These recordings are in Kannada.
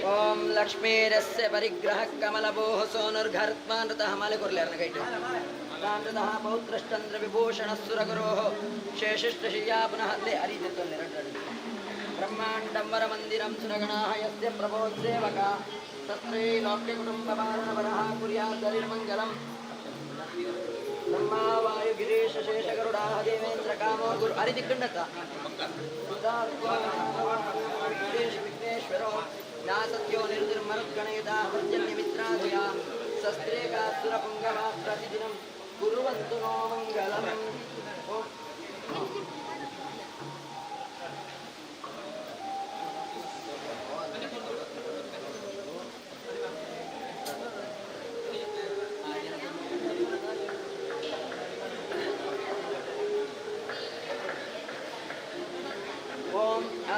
ओम लक्ष्मीरस्य परिग्रह कमलभोः सोनुर्घर्त्मानृतः मालिकुर्लेर्नगैटु कांतः पौत्रश्चंद्र विभूषणस्सुरगुरोः शेषिष्टशिया पुनः ले अरिदित्वनिरण्डन् ब्रह्माण्डं वरमन्दिरं सुरगणाः यस्य प्रभोत्सेवका तस्मै लोक्यकुटुम्बपालनवरः कुर्याद्दरिर्मङ्गलम् ब्रह्मा वायु गिरीश शेष गरुडाः देवेन्द्र कामो गुरु अरिदिक्कण्डता विघ्नेश्वरो नासत्यो निर्निर्मरुद्गणयता पर्जन्यमित्रादया शस्त्रेकासुरपुङ्गवा प्रतिदिनं कुर्वन्तु नो मङ्गलम्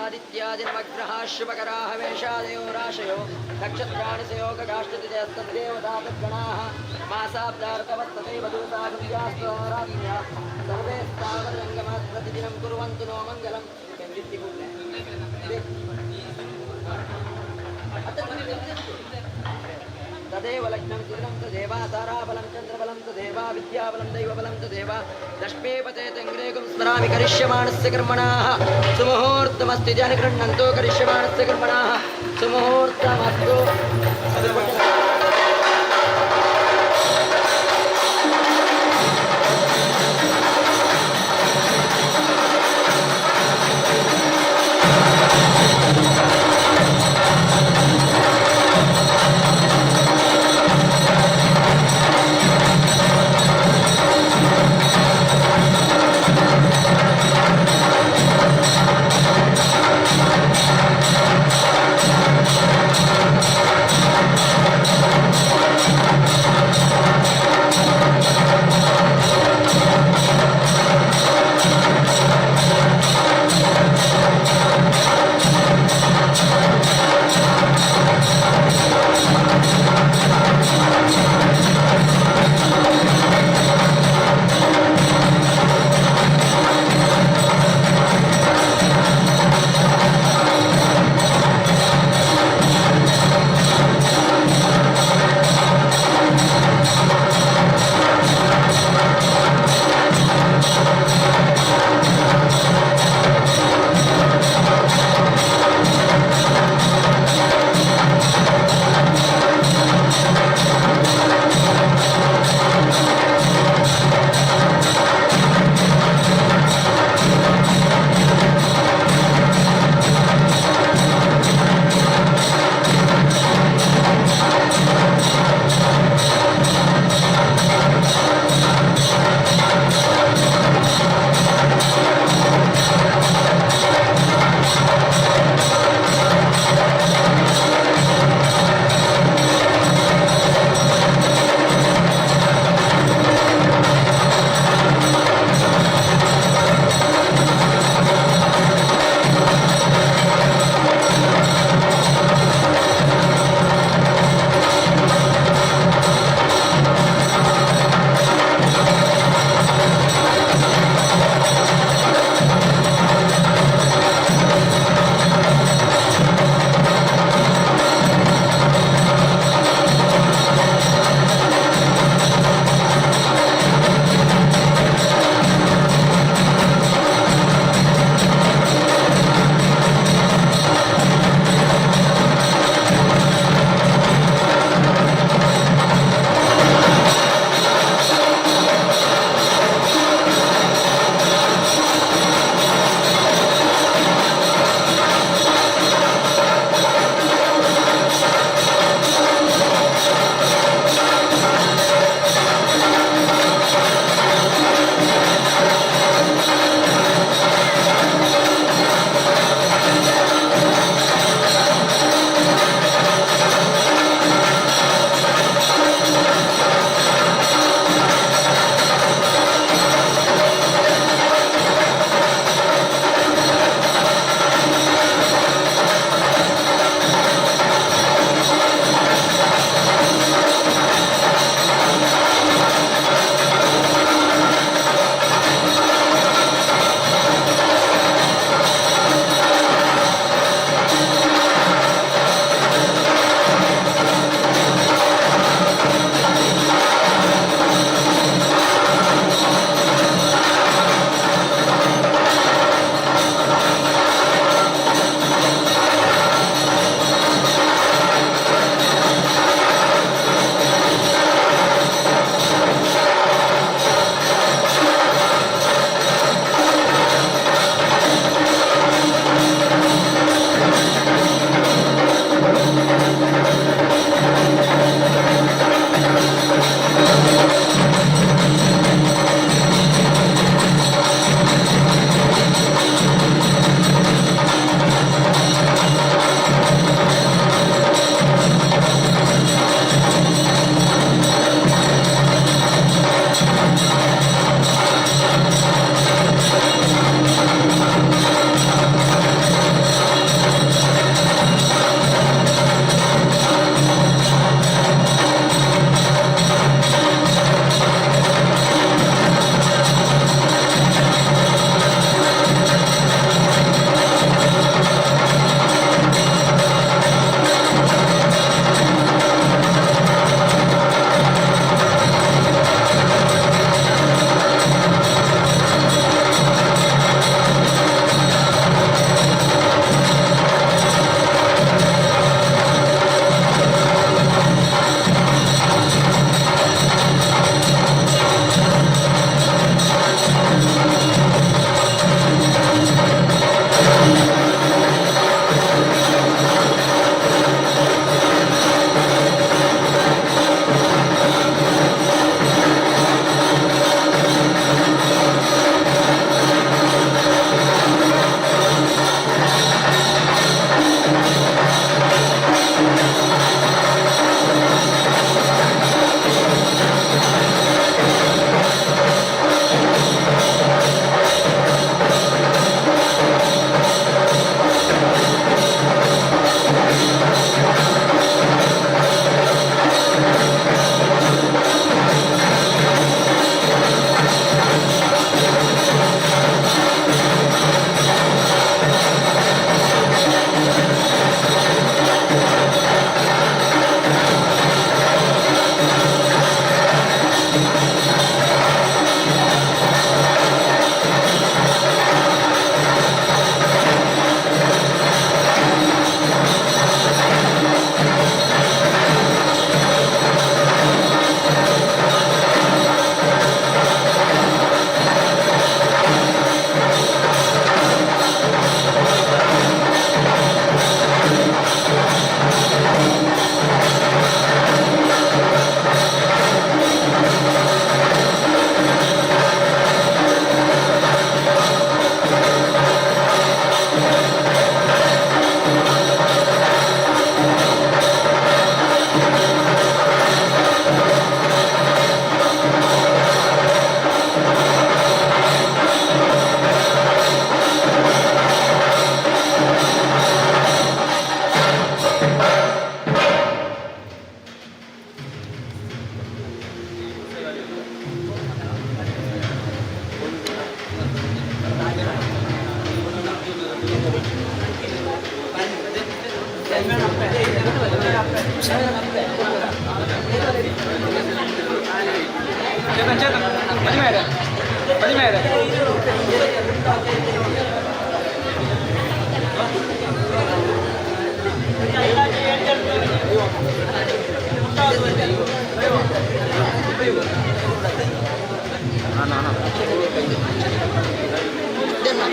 आदित्यादिनवग्रहाः शुभकराः वेषादयो राशयो नक्षत्राणि सयोगकाष्ठतिदेवता तद्गणाः मासाब्दार्थवत्तथैव दूताभुर्यास्त्वराज्ञा सर्वे स्थावरजङ्गमात् प्रतिदिनं कुर्वन्तु नो मङ्गलम् तदेव लग्नं चिरं तदेव ताराबलं चन्द्रबलं तदेव विद्याबलं दैवबलं तदेव लक्ष्मीपते तङ्ग्रेगुं स्मरामि करिष्यमाणस्य कर्मणाः सुमुहूर्तमस्ति जन गृह्णन्तु करिष्यमाणस्य कर्मणाः सुमुहूर्तमस्तु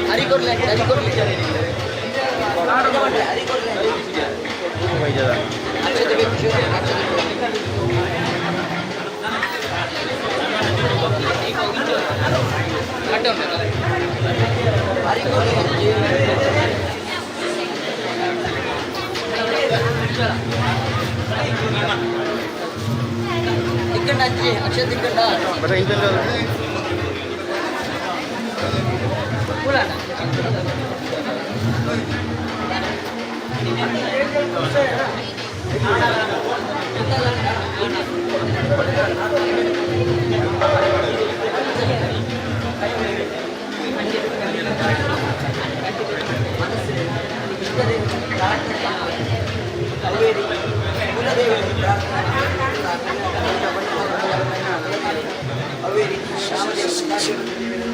ಹರಿಕೊರ್ಲೆ ಅಕ್ಷತೆ ಬೇಕು ತಿಕ್ಕಂಡ ಹಂಚಿ ಅಕ್ಷಯ ತಿಕ್ಕಂಡ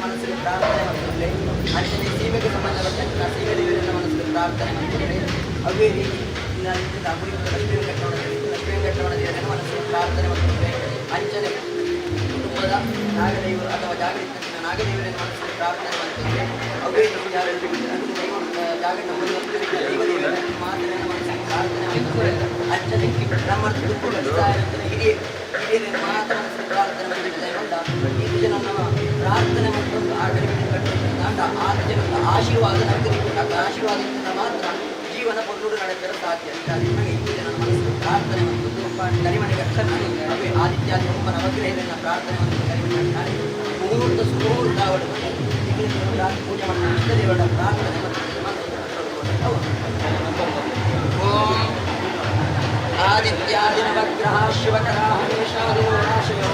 ಮನಸ್ಸಿಗೆ ಪ್ರಾರ್ಥನೆ ಮಾಡುತ್ತದೆ. ಅಂಚನೆ ಸೀಮೆಗೆ ಸಂಬಂಧಪಟ್ಟಂತ ಸೀಮೆ ದೇವರನ್ನ ಮನಸ್ಸಿಗೆ ಪ್ರಾರ್ಥನೆ ಮಾಡುತ್ತದೆ. ಅವೇ ರೀತಿ ಲಕ್ಷ್ಮೀ ವೆಂಕಟರಮಣ ದೇವರನ್ನು ಮನಸ್ಸಿಗೆ ಪ್ರಾರ್ಥನೆ ಮಾಡುತ್ತದೆ. ಅಂಚನೆ ಕುಟುಂಬದ ನಾಗದೇವರು ಅಥವಾ ಜಾಗೃತಿನ ನಾಗದೇವರನ್ನು ಮನಸ್ಸಿಗೆ ಪ್ರಾರ್ಥನೆ ಮಾಡುತ್ತದೆ. ಅವೇ ರೀತಿ ಜಾಗೃತ ದೈವದೇವರನ್ನು ಮಾತನ್ನು ಮನಸ್ಸಿಗೆ ಪ್ರಾರ್ಥನೆ ಮಾಡುತ್ತದೆ. ಅಂಚನೆ ನಮ್ಮ ಹಿರಿಯರನ್ನು ಮಾತ್ರ ಮನಸ್ಸಿಗೆ ಪ್ರಾರ್ಥನೆ ಮಾಡುತ್ತದೆ. ಇದು ಜನನ ಪ್ರಾರ್ಥನೆ ಮಾಡಿಕೊಂಡು ಆ ಕಡಿಮೆ ಕಟ್ಟಿಕೊಂಡ ಆತ ಜನದ ಆಶೀರ್ವಾದ ನಮಗೆ ಆಶೀರ್ವಾದದಿಂದ ಮಾತ್ರ ಜೀವನ ಪೊನ್ನೂರು ನಡೆಸಲು ಸಾಧ್ಯ. ನಿಮಗೆ ಈ ಜನ ಮನಸ್ಸು ಪ್ರಾರ್ಥನೆ ಮತ್ತು ಕರಿಮಣಿ ಅವೇ ಆದಿತ್ಯಾದಿ ಒಬ್ಬ ನವಗ್ರಹಗಳನ್ನು ಪ್ರಾರ್ಥನೆ ಮತ್ತು ಕರಿಮಣಿ ಮುಹೂರ್ತ ಸುಮುಹೂರ್ತ ಅವಳು ಪೂಜೆ ಮಾಡಿ ಇಷ್ಟದೇವರ ಪ್ರಾರ್ಥನೆ ಮತ್ತು ಓಂ ಆದಿತ್ಯಾದಿ ನವಗ್ರಹ ಶಿವಕರ ಹಮೇಶಾದಿಶಯೋ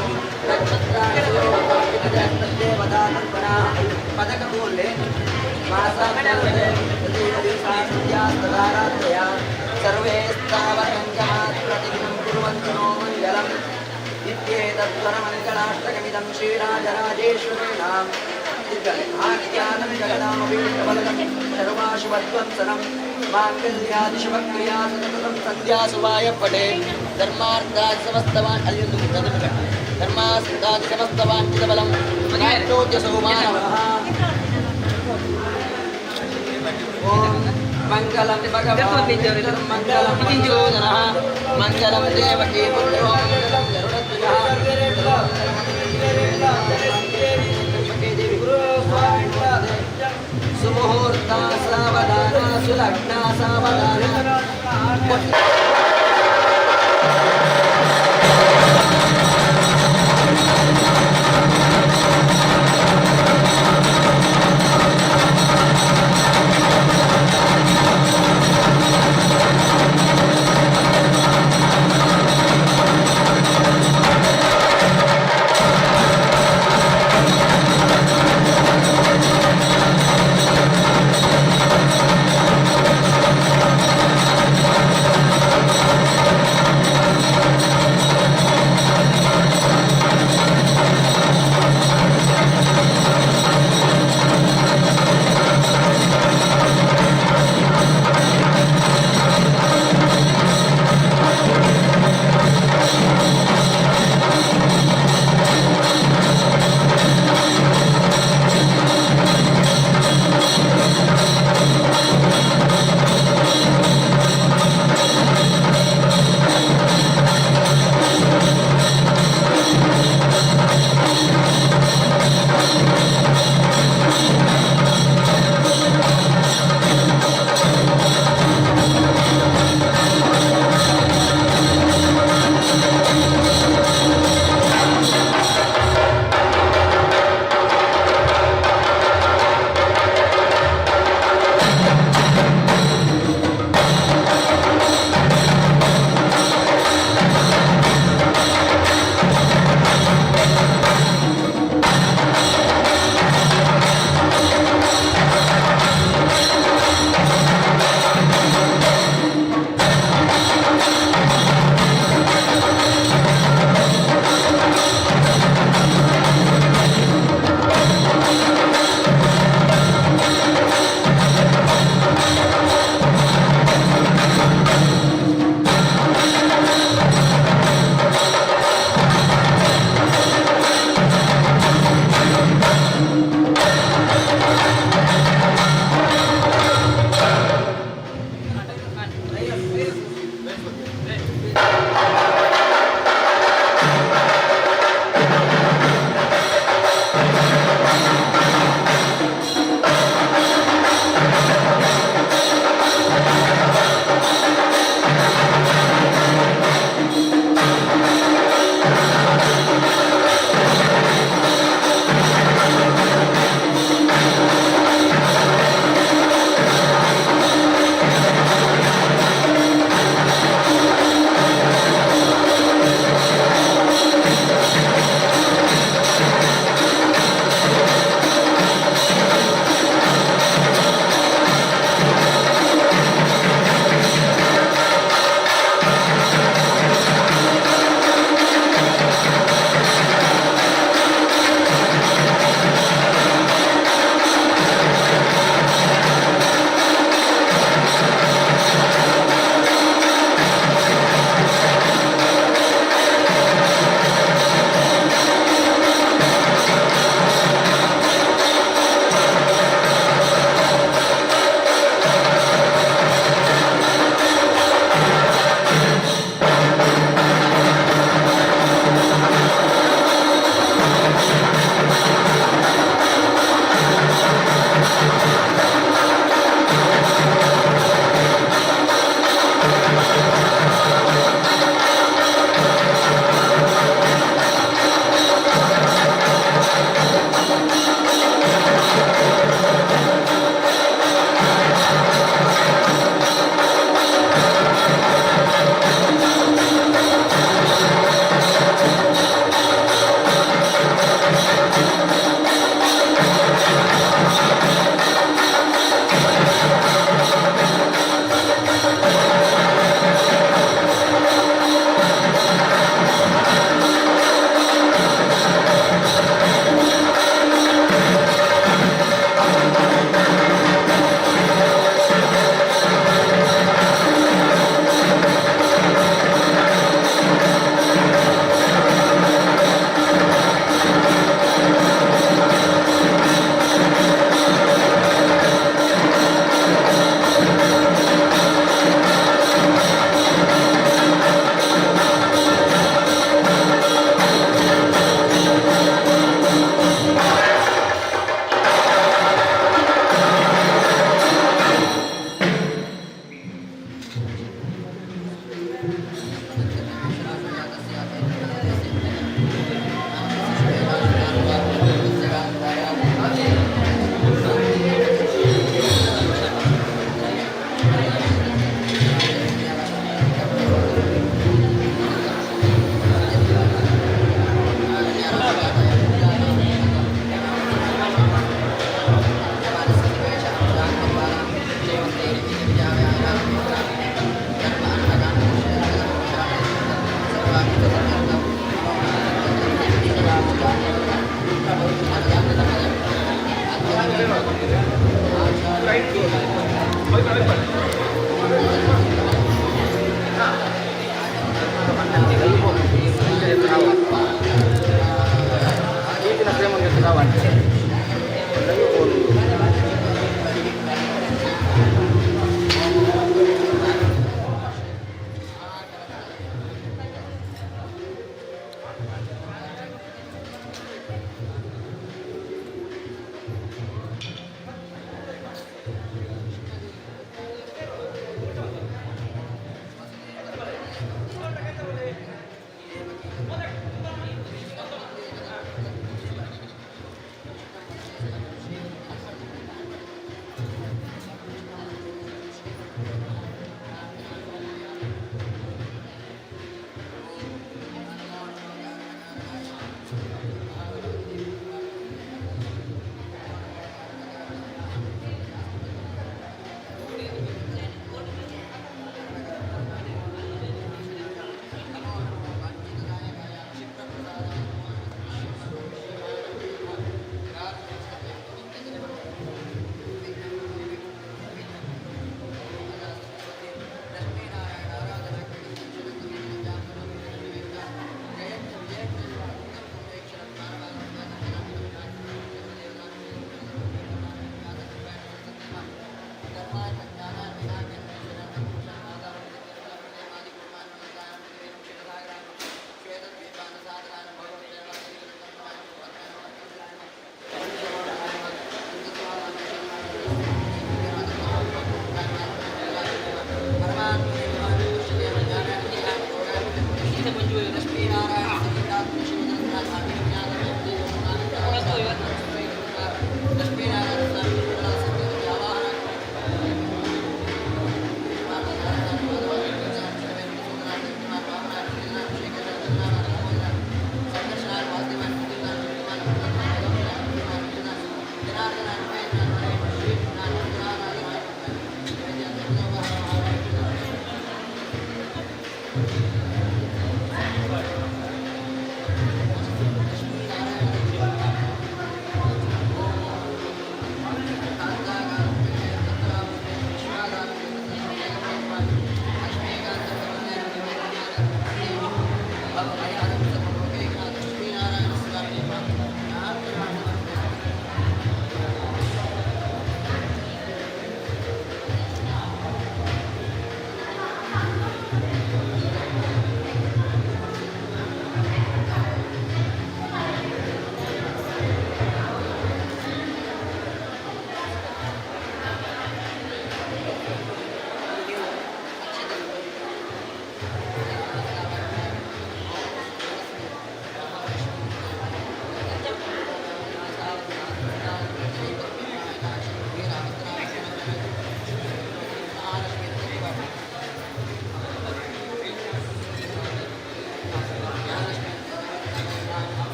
ಪದಕ ಬೋಲೆ ಸರ್ವೇ ಸ್ಥಾವರಂಗಮಾತ್ರದಿನಂ ಕುರ್ವಂತು ನೋ ಮಂಗಲಂ ಇತ್ಯೇತದ್ವರಮಂಗಲಾಷ್ಟಕಮಿದಂ ಶ್ರೀರಾಜರಾಜೇಶ್ವರೀಣಾಂ ಆಖ್ಯಾನಂ ಜಗದಾಮವೀಷ್ಟಬಲಂ ಸರ್ವಾಶುಭಧ್ವಂಸನಂ ಮಾಂಗಲ್ಯಾದಿಶುಭಕ್ರಿಯಾ ಸತತಂ ಸಂಧ್ಯಾಸುವಾಯ ಪಟೇ ಧರ್ಮಾರ್ಥಾದಿ ಸಮಸ್ತವಾನ್ ಅಲ್ಲಿಂದು ಧರ್ಮಾರ್ಥಾದಿ ಸಮಸ್ತವಾಂಚಿತಬಲಂ ನಾಟ್ಯೋದ್ಯಸೋ ಮಾನವಃ. ಓಂ ಮಂಗಲಂ ಭಗವಾನ್ ಮಂಗಲಂ ಮಂಜೋದನಃ ಮಂಗಲಂ ದೇವಕೀ ಪುತ್ರೋ ಮಂಗಲಂ ಗರುಡಧ್ವಜಃ ಸುಮುಹೂರ್ತ ಸಾವಧಾನ ಸುಲಗ್ನ ಸಾವಧಾನ.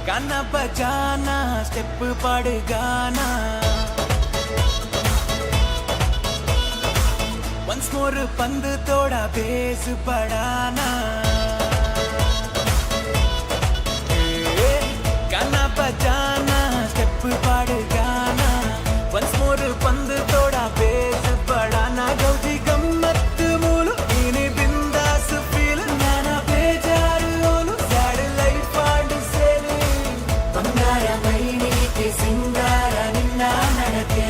गाना बजाना स्टेप पड़ गाना वंस मोर पंद तोड़ा बेस बढ़ाना गाना बजाना स्टेप पड़ गाना वंस मोर पंद तोड़ा बेस बढ़ाना गौजी गम्मत मूलु इनी बिंदास फील नाना बेजार ओलु सैड लाइफ आड सेली बंगार मैनीके सिंगार निन्ना नडके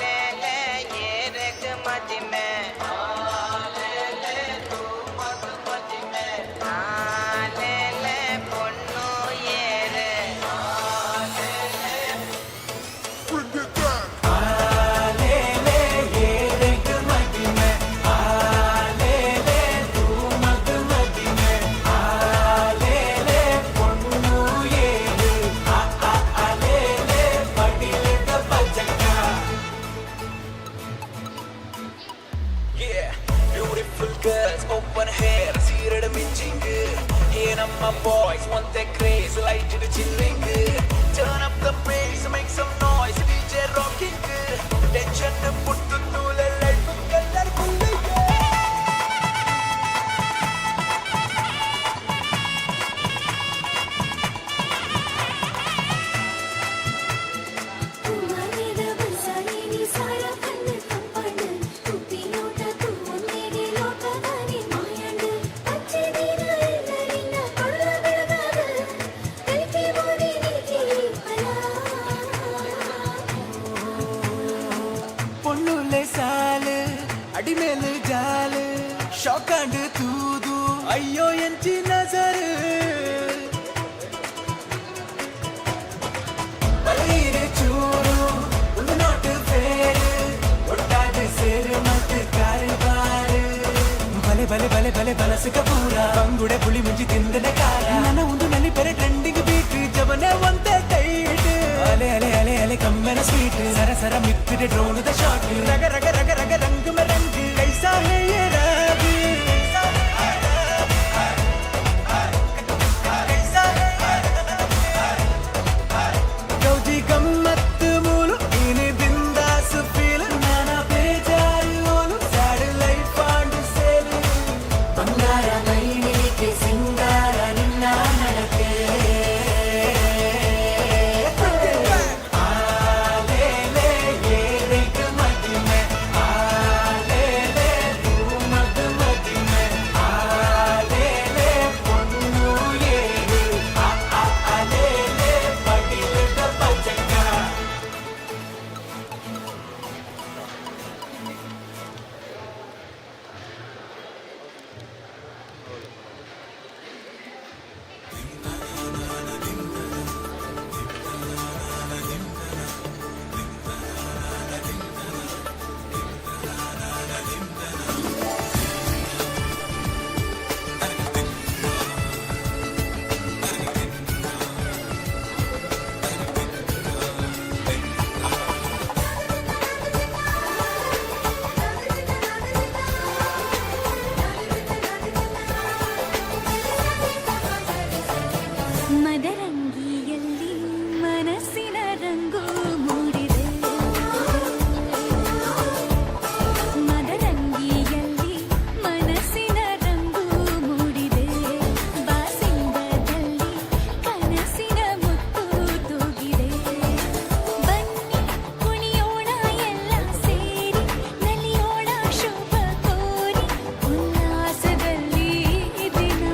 ले ले ये रग मज में गाड़ी मेल जाल शौकांड तू दू अयो ಎಂಚಿ नजर बलवीर चूरू ಒಂದು ನೋಟ್ ಫೇರ್ ಒಟ್ಟಾಗ ಸೇರ್ ಮತ್ತೆ ಕಾರವಾರ ಬಲೆ ಬಲೆ ಬಲೆ ಬಲೆ ಬಲಸಕ ಪೂರ ಬಂಗುಡೆ ಪುಳಿ ಮುಂಚಿ ತಿಂದನೆ ಕಾರ ನನ್ನ ಒಂದು ನಲ್ಲಿ ಪೆರೆ ಟ್ರೆಂಡಿಂಗ್ ಬೀಟ್ ಜವನೆ ಒಂದೇ ಟೈಟ್ ಅಲೆ ಅಲೆ ಅಲೆ ಅಲೆ ಕಮ್ಮೆನ ಸ್ವೀಟ್ ಸರ ಸರ ಮಿಕ್ಕಿದೆ ಡ್ರೋನ್ ದ ಶಾಟ್ ರಗ ರಗ ರಗ ರಗ ರಂಗ್ में रंग कैसा है ये राग कैसा है गौजी गम्मत मूल इन बिंदास फील नाना बेजारी ओलू सैड लाइफ आंड सेल बंगारा नैनी के सिंगारा निन्ना नडके ಮದರಂಗಿಯಲ್ಲಿ ಮನಸ್ಸಿನ ರಂಗು ಮೂಡಿದೆ ಮದರಂಗಿಯಲ್ಲಿ ಮನಸ್ಸಿನ ರಂಗು ಮೂಡಿದೆ ಬಾಸಿಂಗದಲ್ಲಿ ಕನಸಿನ ಮುತ್ತು ತೂಗಿದೆ ಬನ್ನಿ ಕುಣಿಯೋಣ ಎಲ್ಲ ಸೇರಿ ನಲಿಯೋಣ ಶುಭ ಕೋರಿ ಉಲ್ಲಾಸದಲ್ಲಿ ದಿನ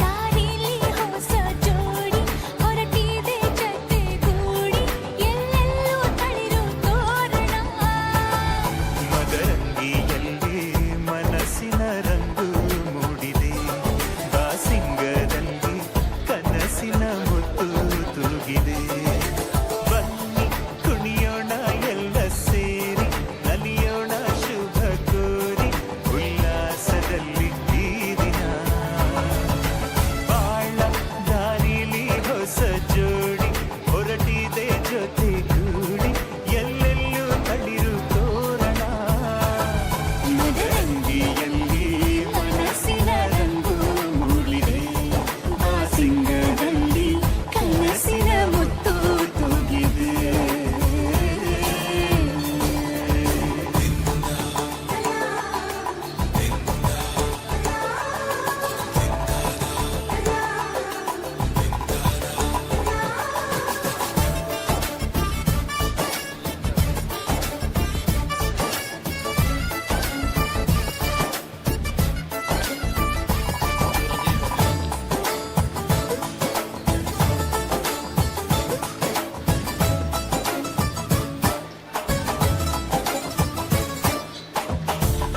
ದಾರಿಲಿ ಹೊಸ ಜೋಡಿ ಹೊರಟಿದೆ ಜೊತೆಗೂಡಿ ಎಲ್ಲೆಲ್ಲೂ ತಳಿರು ತೋರಣ ಮದರಂಗಿಯಲ್ಲಿ ಮನಸ್ಸಿನ ರಂಗು ಮೂಡಿದೆ ಬಾಸಿಂಗದಲ್ಲಿ ಕನಸಿನ ಮುತ್ತು ತೂಗಿದೆ ಬನ್ನಿ ಕುಣಿಯೋಣ ಎಲ್ಲ ಸೇರಿ ನಲಿಯೋಣ ಶುಭ ಕೋರಿ ಉಲ್ಲಾಸದಲ್ಲಿ ಈ ದಿನ ಬಾಳ ದಾರಿಲಿ ಹೊಸ ಜೋಡಿ ಹೊರಟಿದೆ ಜೊತೆಗೂಡಿ ಎಲ್ಲೆಲ್ಲೂ ತಳಿರು ತೋರಣ ಮದರಂಗಿಯಲ್ಲಿ ಮನಸ್ಸಿನ ರಂಗು ಮೂಡಿದೆ ಬಾಸಿಂಗದಲ್ಲಿ ಕನಸಿನ ಮುತ್ತು ತೂಗಿದೆ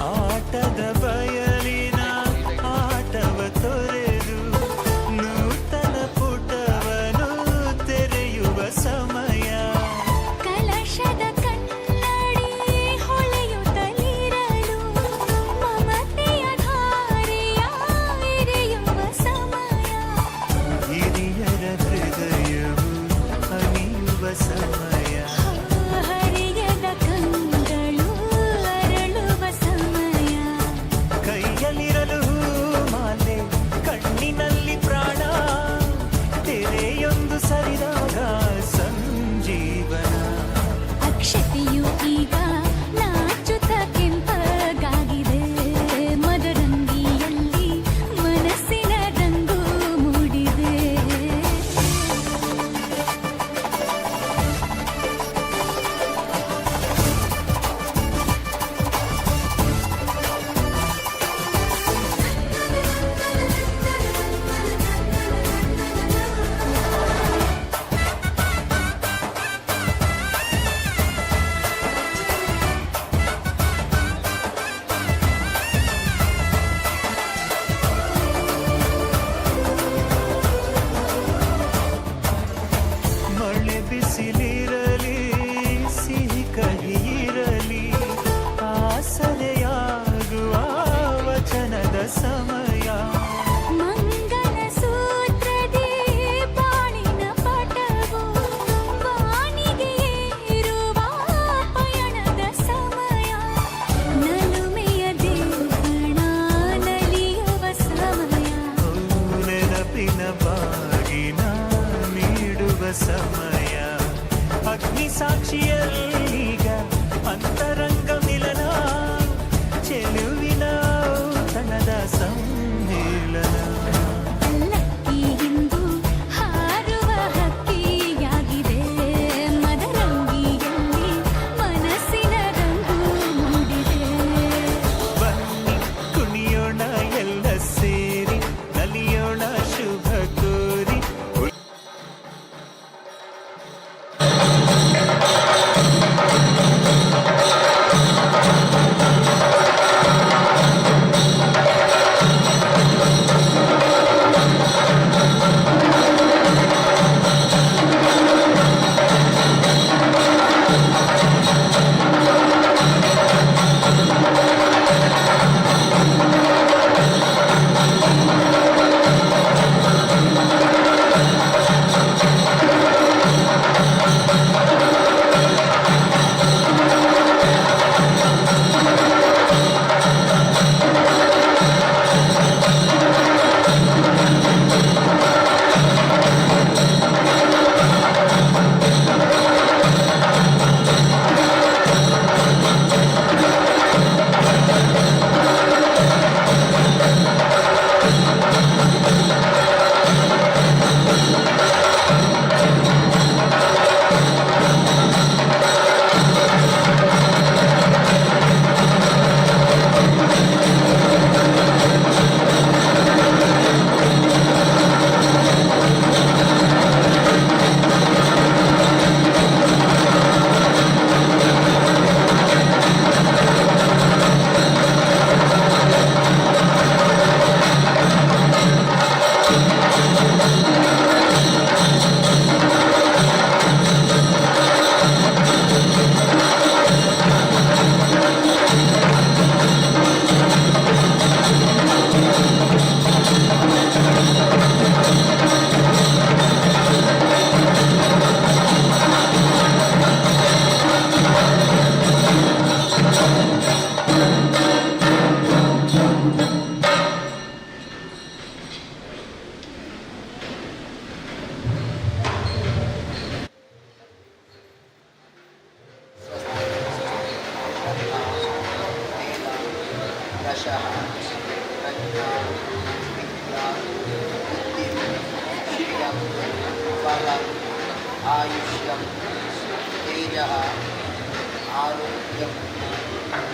ಆಟದ ಬಯಲಿನ ಆಟವ ತೊರೆದು ನೂತನ ಪುಟವನು ತೆರೆಯುವ ಸಮಯ ಕಲಶದ ಕನ್ನಡಿ ಹೊಳೆಯುತ್ತಲಿರಲು ಮಮತೆಯ ಧಾರೆಯ ಎರೆಯುವ ಸಮಯ ಹಿರಿಯರ ಹೃದಯವು ಅಣಿಯುವ ಸಮಯ ಹರಿಯದ ಕಂಗಳು ಅರಳುವ ಸಮಯ ಕೈಯಲ್ಲಿರಲು ಮಾಲೆ ಕಣ್ಣಿನಲ್ಲಿ ಪ್ರಾಣ ತೆರೆಯೊಂದು ಸರಿದಾಗ ಸಂಜೀವನ ಅಕ್ಷತೆಯು ಈಗ ನಾಚುತ್ತ ಕೆಂಪಗಾಗಿದೆ ಮದರಂಗಿಯಲ್ಲಿ ಮನಸ್ಸಿನ ರಂಗು ಮೂಡಿದೆ ಸಮಯ ಅಗ್ನಿ ಸಾಕ್ಷಿಯಲ್ಲೀಗ ಅಂತರಂಗ ಮಿಲನ ಚೆಲುವಿನ ತನದ ಸಮ್ಮೇಳನ ಲಕ್ಕಿ ಇಂದು ಹಾರುವ ಹಕ್ಕಿಯಾಗಿದೆ ಮದರಂಗಿಯಲ್ಲಿ ಮನಸ್ಸಿನ ರಂಗು ಮೂಡಿದೆ ಬನ್ನಿ ಕುಣಿಯೋಣ ಎಲ್ಲ ಸೇರಿ ನಲಿಯೋಣ ಶುಭ ಕೋರಿ दशः प्रज्ञा विद्या बुद्धिः श्रियं बलम् आयुष्यं तेजः आरोग्यं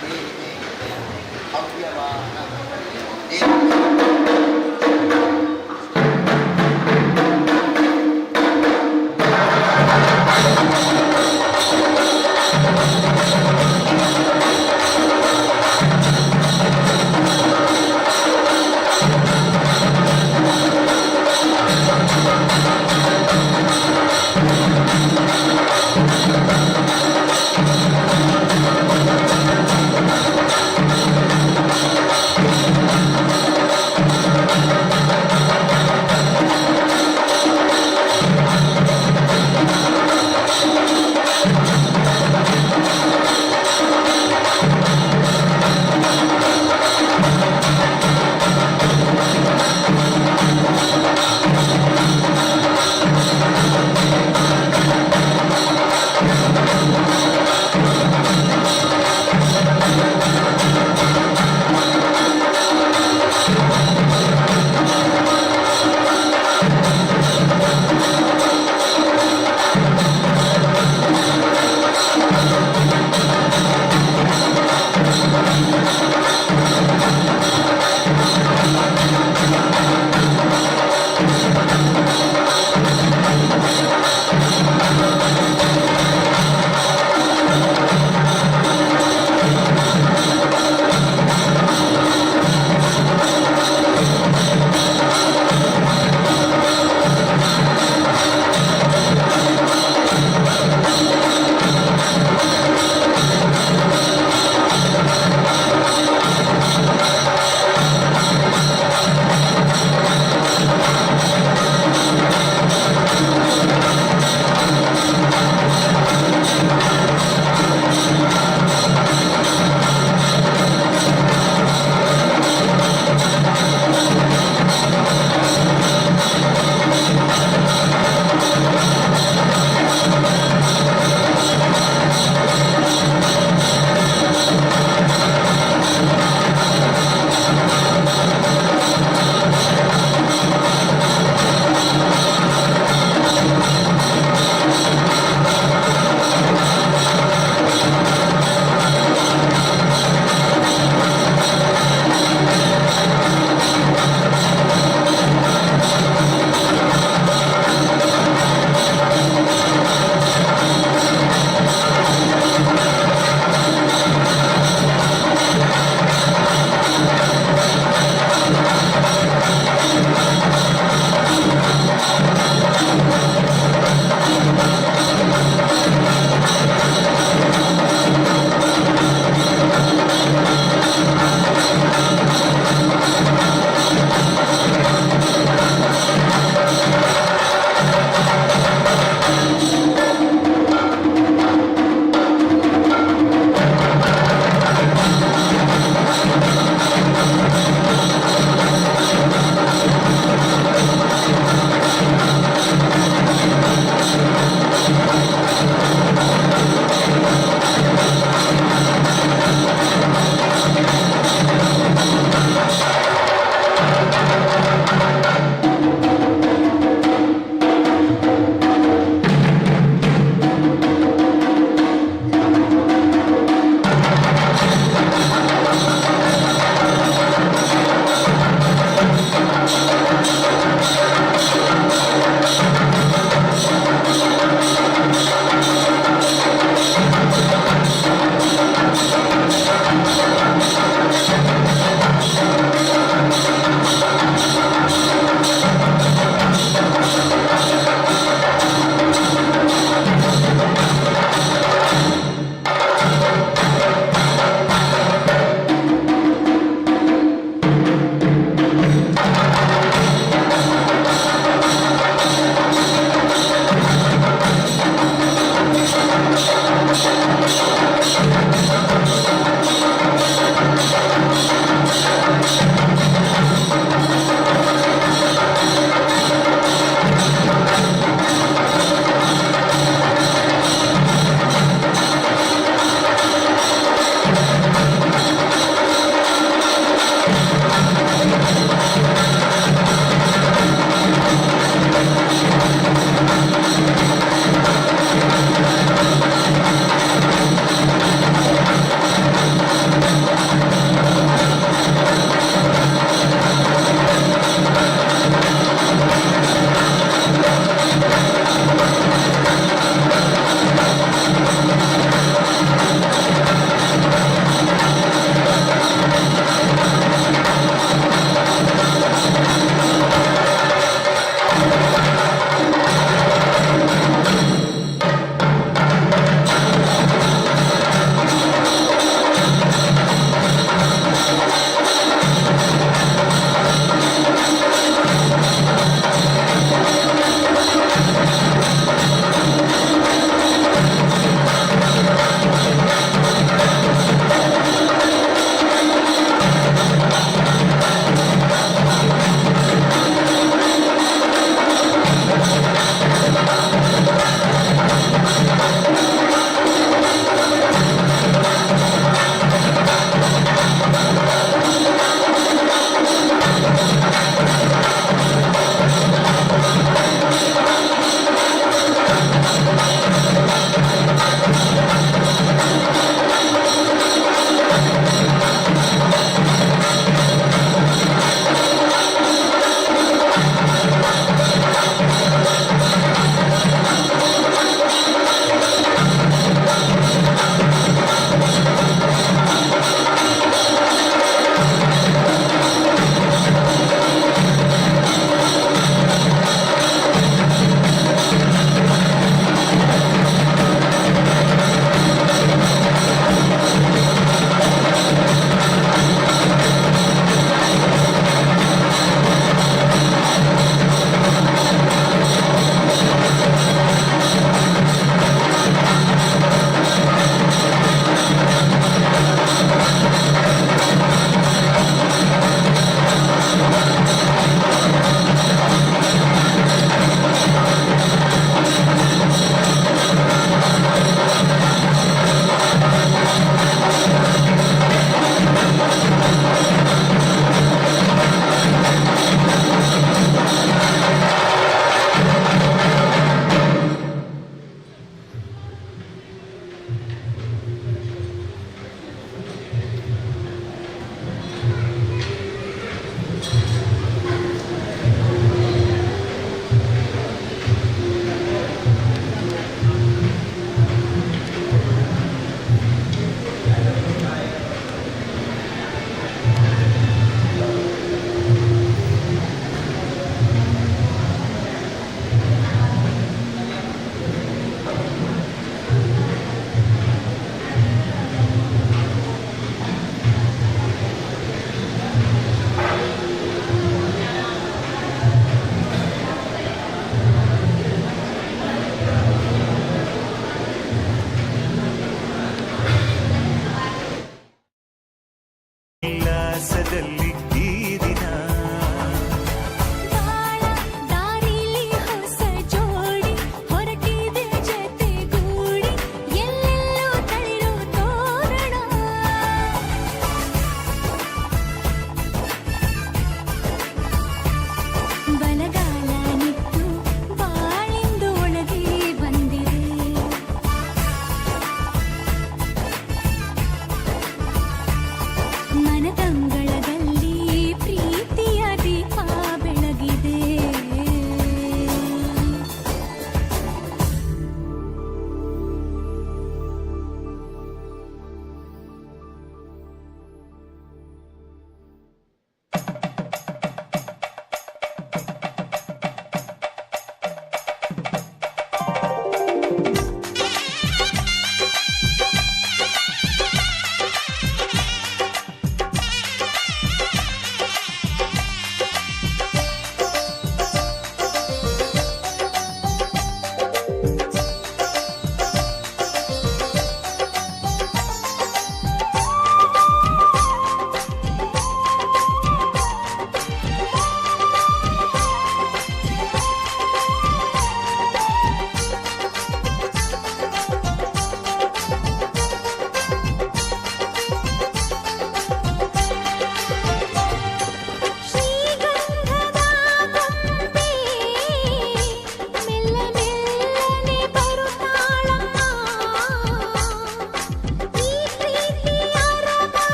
देहे अव्यमानं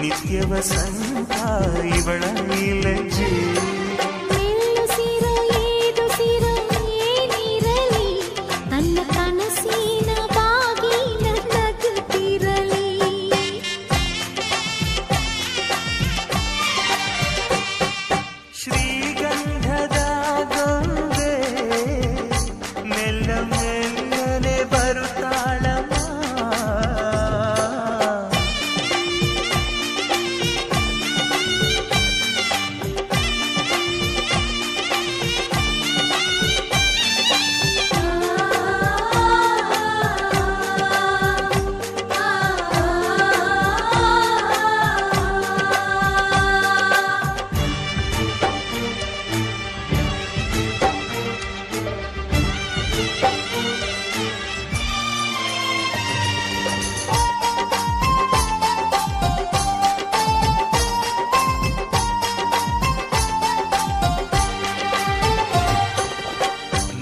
ನಿತ್ಯ ವಸಂತ ಇವಳ ಲಜ್ಜೆ ಮೆಲ್ಲುಸಿರೋ ಏದುಸಿರೋ ಏನಿರಲಿ ತನ್ನ ಕನಸಿನ ಬಾಗಿನ ನಗುತ್ತಿರಲಿ ಶ್ರೀಗಂಧದ ಗೊಂಬೆ ಮೆಲ್ಲ ಮೆಲ್ಲನೆ ಬರುತ್ತಾಳಮ್ಮ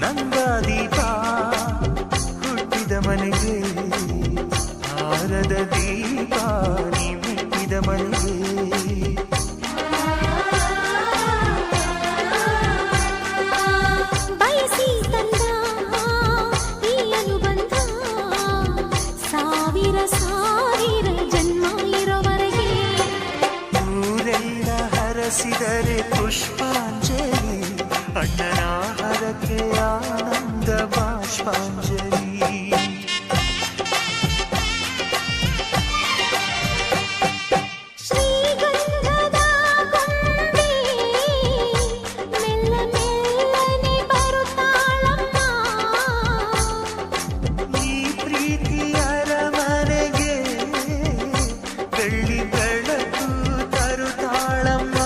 ನಂದಾದೀಪ ಹುಟ್ಟಿದ ಮನೆಗೆ ಹಾರದ ದೀಪ ನೀ ಮೆಟ್ಟಿದ ಮನೆಗೆ ಬಯಸಿ ತಂದ ಈ ಅನುಬಂಧ ಸಾವಿರ ಸಾವಿರ ಜನ್ಮ ಇರೋವರೆಗೆ ಊರೆಲ್ಲ ಹರಸಿದರೆ ಪುಷ್ಪಾಂಜಲಿ ಅಣ್ಣನ ಹರಕೆ ಆನಂದ ಬಾಷ್ಪಾಂಜಲಿ ಶ್ರೀಗಂಧದ ಗೊಂಬೆ ಮೆಲ್ಲ ಮೆಲ್ಲನೆ ಬರುತ್ತಾಳಮ್ಮ ಈ ಪ್ರೀತಿಯರ ಮನೆಗೆ ಬೆಳ್ಳಿ ಬೆಳಕು ತರುತ್ತಾಳಮ್ಮ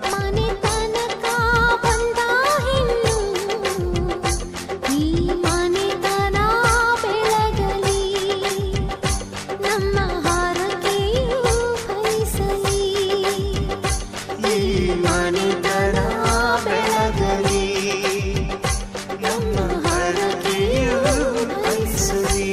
ಮನೆ ತನಕ ಬಂದ ಹೆಣ್ಣು ಈ ಮನೆತನ ಬೆಳಗಲಿ ನಮ್ಮ ಹಾರಕೆಯು ಫಲಿಸಲಿ ಈ ಮನೆತನ ಬೆಳಗಲಿ ನಮ್ಮ ಹರಕೆಯು ಫಲಿಸಲಿ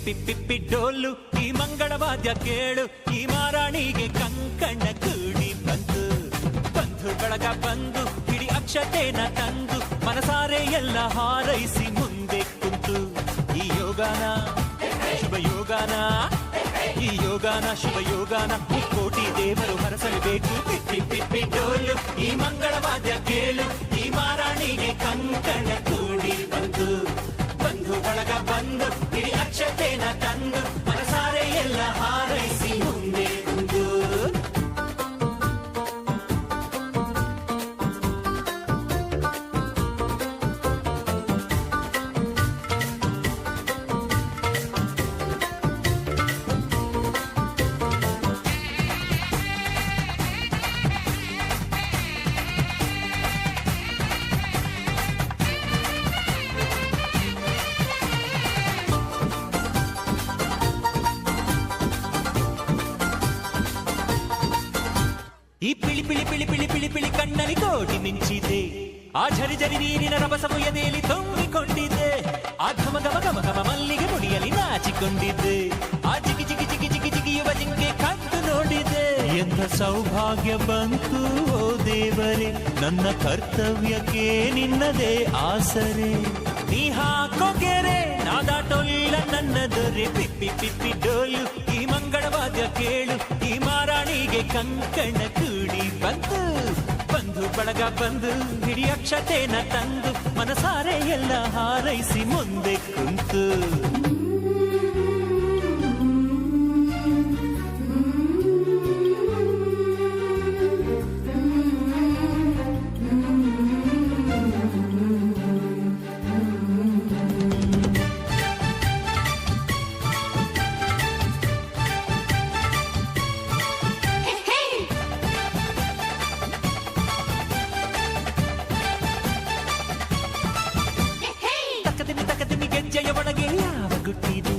ಪಿಪ್ಪಿ ಡೋಲು ಈ ಮಂಗಳವಾದ್ಯ ಕೇಳು ಈ ಮಾರಾಣಿಗೆ ಕಂಕಣ ಕೂಡಿ ಬಂತು ಬಂಧು ಬಳಗ ಬಂದು ಹಿಡಿ ಅಕ್ಷತೆನ ತಂದು ಮನಸಾರೆ ಎಲ್ಲ ಹಾರೈಸಿ ಮುಂದೆ ಕುಂತು ಈ ಯೋಗಾನ ಶುಭ ಯೋಗಾನ ಈ ಯೋಗಾನ ಶುಭ ಯೋಗಾನ ಮುಕ್ಕೋಟಿ ದೇವರು ಹರಸಲೇಬೇಕು ಪಿಪ್ಪಿ ಡೋಲು ಈ ಮಂಗಳವಾದ್ಯ ಕೇಳು ಈ ಮಾರಾಣಿಗೆ ಕಂಕಣ ಕೂಡಿ ಬಂತು ಬಂಧು ಬಳಗ ಬಂದು ಹಿಡಿ ಅಕ್ಷತೆನ ತಂದು ಮನಸಾರೆ ಎಲ್ಲ ಹಾರೈಸಿ ಮುಂದೆ ಕುಂತು ಈ ಪಿಳಿ ಪಿಳಿ ಪಿಳಿ ಪಿಳಿ ಪಿಳಿ ಪಿಳಿ ಕಣ್ಣಲ್ಲಿ ಕೋಟಿ ಮಿಂಚಿದೆ ಆ ಝರಿ ಝರಿ ನೀರಿನ ರಭಸವು ಎದೆಯಲ್ಲಿ ತುಂಬಿಕೊಂಡಿದ್ದೆ ಆ ಘಮ ಘಮ ಘಮ ಘಮ ಮಲ್ಲಿಗೆ ಮುಡಿಯಲ್ಲಿ ನಾಚಿಕೊಂಡಿದ್ದೆ ಆ ಜಿಗಿ ಜಿಗಿ ಜಿಗಿ ಜಿಗಿ ಜಿಗಿಯುವ ಜಿಂಕೆ ಕದ್ದು ನೋಡಿದೆ ಎಂಥ ಸೌಭಾಗ್ಯ ಬಂತು ಓ ದೇವರೇ ನನ್ನ ಕರ್ತವ್ಯಕ್ಕೆ ನಿನ್ನದೇ ಆಸರೆ ನೀ ಹಾಕೋ ಗೆರೆ ನಾದಾಟೊಲ್ಲ ನನ್ನ ದೊರೆ ಪಿಪ್ಪಿ ಡೋಲು ಈ ಮಂಗಳವಾದ್ಯ ಕೇಳು ಈ ಮಾರಾಣಿಗೆ ಕಂಕಣ ಕೂಡಿ ಬಂತು ಬಂಧು ಬಳಗ ಬಂದು ಹಿಡಿ ಅಕ್ಷತೆನ ತಂದು ಮನಸಾರೆ ಎಲ್ಲ ಹಾರೈಸಿ ಮುಂದೆ ಕುಂತು ಗೆಜ್ಜೆಯ ಒಳಗೆ ಯಾವ ಗುಟ್ಟಿದೆ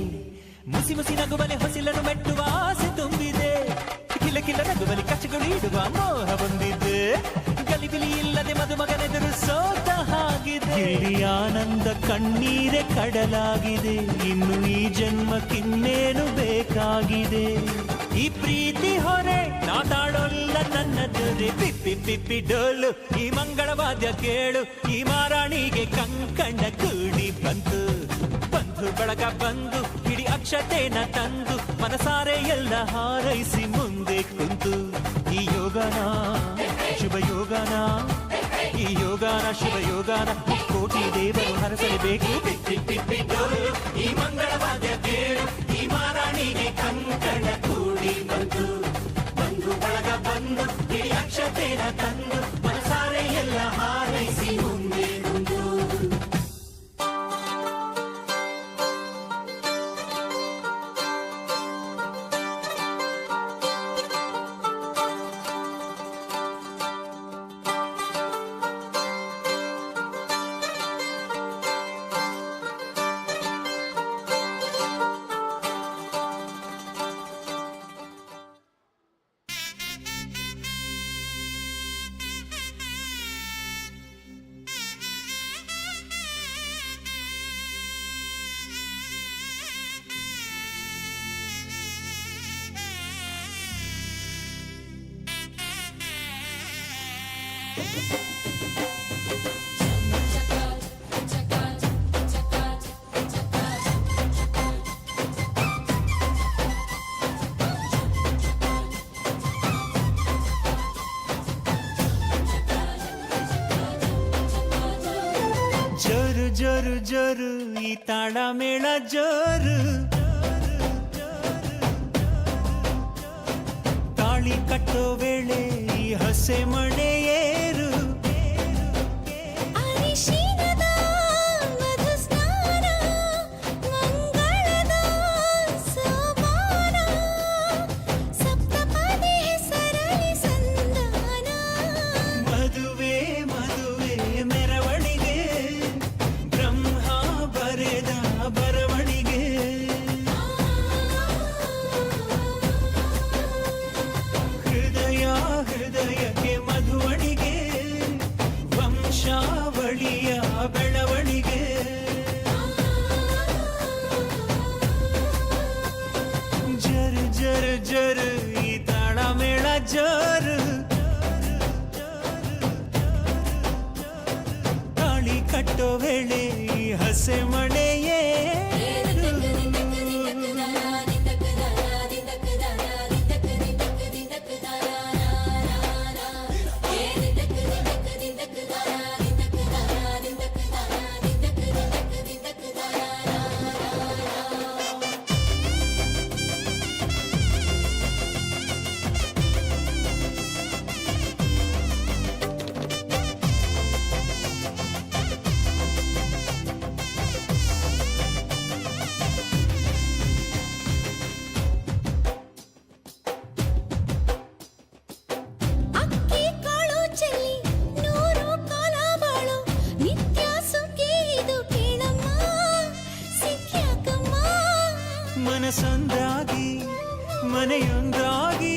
ಮುಸಿ ಮುಸಿ ನಗುವಲೆ ಹೊಸಿಲನ್ನು ಮೆಟ್ಟುವ ಆಸೆ ತುಂಬಿದೆ ಕಿಲ ಕಿಲ ನಗುವಲಿ ಕಚ್ಚಗಳು ಇಡುವ ಮೋಹ ಬಂದಿದೆ ಗಲಿಬಿಲಿ ಇಲ್ಲದೆ ಮದುಮಗನೆದುರು ಸೋತ ಹಾಗಿದೆ ಇಲ್ಲಿ ಆನಂದ ಕಣ್ಣೀರೆ ಕಡಲಾಗಿದೆ ಇನ್ನು ಈ ಜನ್ಮಕ್ಕಿನ್ನೇನು ಬೇಕಾಗಿದೆ ಈ ಪ್ರೀತಿ ಹೊರೆ ನಾತಾಡೋಲ್ಲ ನನ್ನ ದೊರೆ ಪಿಪ್ಪಿ ಡೋಲು ಈ ಮಂಗಳವಾದ್ಯ ಕೇಳು ಈ ಮಾರಾಣಿಗೆ ಕಂಕಣ ಕೂಡಿ ಬಂತು ಬಂಧು ಬಳಗ ಬಂದು ಹಿಡಿ ಅಕ್ಷತೆನ ತಂದು ಮನಸಾರೆ ಎಲ್ಲ ಹಾರೈಸಿ ಮುಂದೆ ಕುಂತು ಈ ಯೋಗಾನ ಶುಭ ಯೋಗಾನ ಈ ಯೋಗಾನ ಶುಭ ಯೋಗಾನ ಕೋಟಿ ದೇವರು ಹರಸಲೇಬೇಕು ಪಿಪ್ಪಿ ಡೋಲು ಈ ಮಂಗಳವಾದ್ಯ ಕೇಳು ಈ ಮಾರಾಣಿಗೆ ಕಂಕಣ ಕೂಡಿ ಬಂತು ಬಂಧು ಬಳಗ ಬಂದು ಹಿಡಿ ಅಕ್ಷತೆನ ತಂದು ಮನಸಾರೆ ಎಲ್ಲ ಹಾರೈಸಿ ಮುಂದೆ ಕುಂತು ಜೋರು ಜೋರು ಜೋರು ಈ ತಾಳ ಮೇಳ ಜೋರು ತಾಳಿ ಕಟ್ಟೋ ವೇಳೆ ಈ ಹಸೆ ಮಣೆ ಏರು ಅರಿಶಿನದ ಮಧು ಸ್ನಾನ ಮಂಗಳದ ಸೋಪಾನ ಸಪ್ತಪದಿ ಹೆಸರಲಿ ಸಂಧಾನ ಮದುವೆ ಮದುವೆ ಮೆರವಣಿಗೆ ಬ್ರಹ್ಮ ಬರೆದ ಬರವಣಿಗೆ ಹೃದಯ ಹೃದಯಕ್ಕೆ ಮಧುವಣಿಗೆ ವಂಶಾವಳಿಯ ಜರು ಈ ತಾಳ ಮೇಳ ಜರು ತಾಳಿ ಕಟ್ಟೋ ವೇಳೆ ಈ ಹಸೆ ಮಳೆಯೇ ಅಕ್ಕಿ ಕಾಳು ಚೆಲ್ಲಿ ನೂರು ಕಾಲ ಬಾಳು ನಿತ್ಯ ಸುಖಿ ಇದು ಕೇಳಮ್ಮ ಸಿಕ್ಕ್ಯಾಕಮ್ಮ ಮನಸೊಂದಾಗಿ ಮನೆಯೊಂದಾಗಿ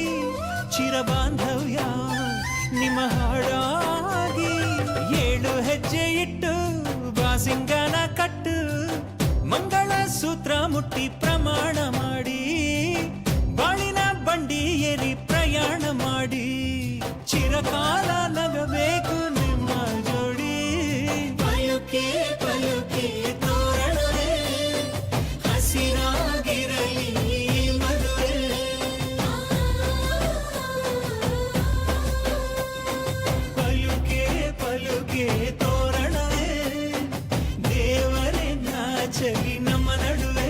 ಚಿರಬಾಂಧವ್ಯ ನಿಮ್ಮ ಹಾಡಾಗಿ 7 ಹೆಜ್ಜೆ ಇಟ್ಟು ಬಾಸಿಂಗನ ಕಟ್ಟು ಮಂಗಳ ಸೂತ್ರ ಮುಟ್ಟಿ ಪ್ರಮಾಣ ಮಾಡಿ ಬಾಳಿನ ಬಂಡಿ ಏರಿ ಪ್ರಯಾಣ ಮಾಡಿ ಚಿರಕಾಲ ನಗಬೇಕು ನಿಮ್ಮ ಜೋಡಿ ಪಲುಕೆ ಪಲುಕೆ ತೋರಣವೇ ಹಸಿರಾಗಿರಲಿ ಈ ಮದುವೆ ಪಲುಕೆ ಪಲುಕೆ ತೋರಣವೇ ದೇವರೇ ನಾಚಲಿ ನಮ್ಮ ನಡುವೆ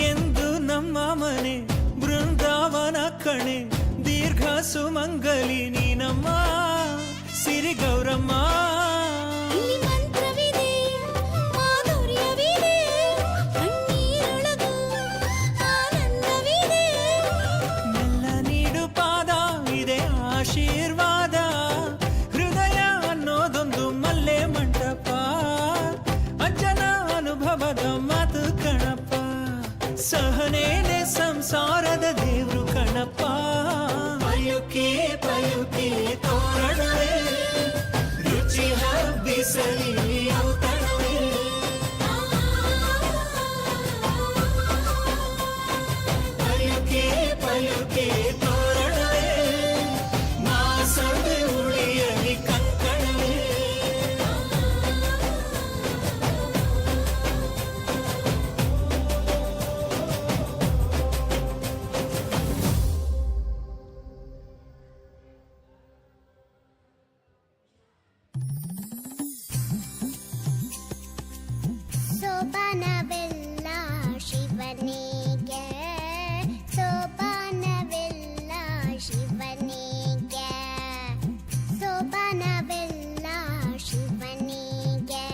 ಎಂದು ನಮ್ಮ ಮನೆ ಬೃಂದಾವನ ಕಣೆ ದೀರ್ಘ ಸುಮಂಗಲಿ ನೀನಮ್ಮ ಸಿರಿ ಗೌರಮ್ಮ ಇಲ್ಲಿ ಮಂತ್ರವಿದೆ ಮಾಧುರ್ಯವಿದೆ ಕಣ್ಣೀರೊಳಗೂ ಆನಂದವಿದೆ ಮೆಲ್ಲ ನೀಡು ಪಾದ ಇದೆ ಆಶೀರ್ವಾದ ಹೃದಯ ಅನ್ನೋದೊಂದು ಮಲ್ಲೆ ಮಂಟಪ ಅಜ್ಜನ ಅನುಭವದ ಮಾತು ಕಣಪ್ಪ ಸಹನೇನೆ ಸಂಸಾರದ ದೇವ್ರು ಕಣಪ್ಪ ಪಯುಕೆ ಪಯುಕೆ ತೋರಣವೇ ರುಚಿ ಹಬ್ಬಿಸಲಿ ಔತಣವೇ ಪಯುಕೆ ಪಯುಕೆ ತೋರಣವೇ ಮಾಸದೆ ಉಳಿಯಲಿ ಕಂಕಣವೇ ಸೋಪಾನವೆಲ್ಲ ಶಿವನಿಗೆ ಸೋಪಾನವೆಲ್ಲ ಶಿವನಿಗೆ ಸೋಪಾನವೆಲ್ಲ ಶಿವನಿಗೆ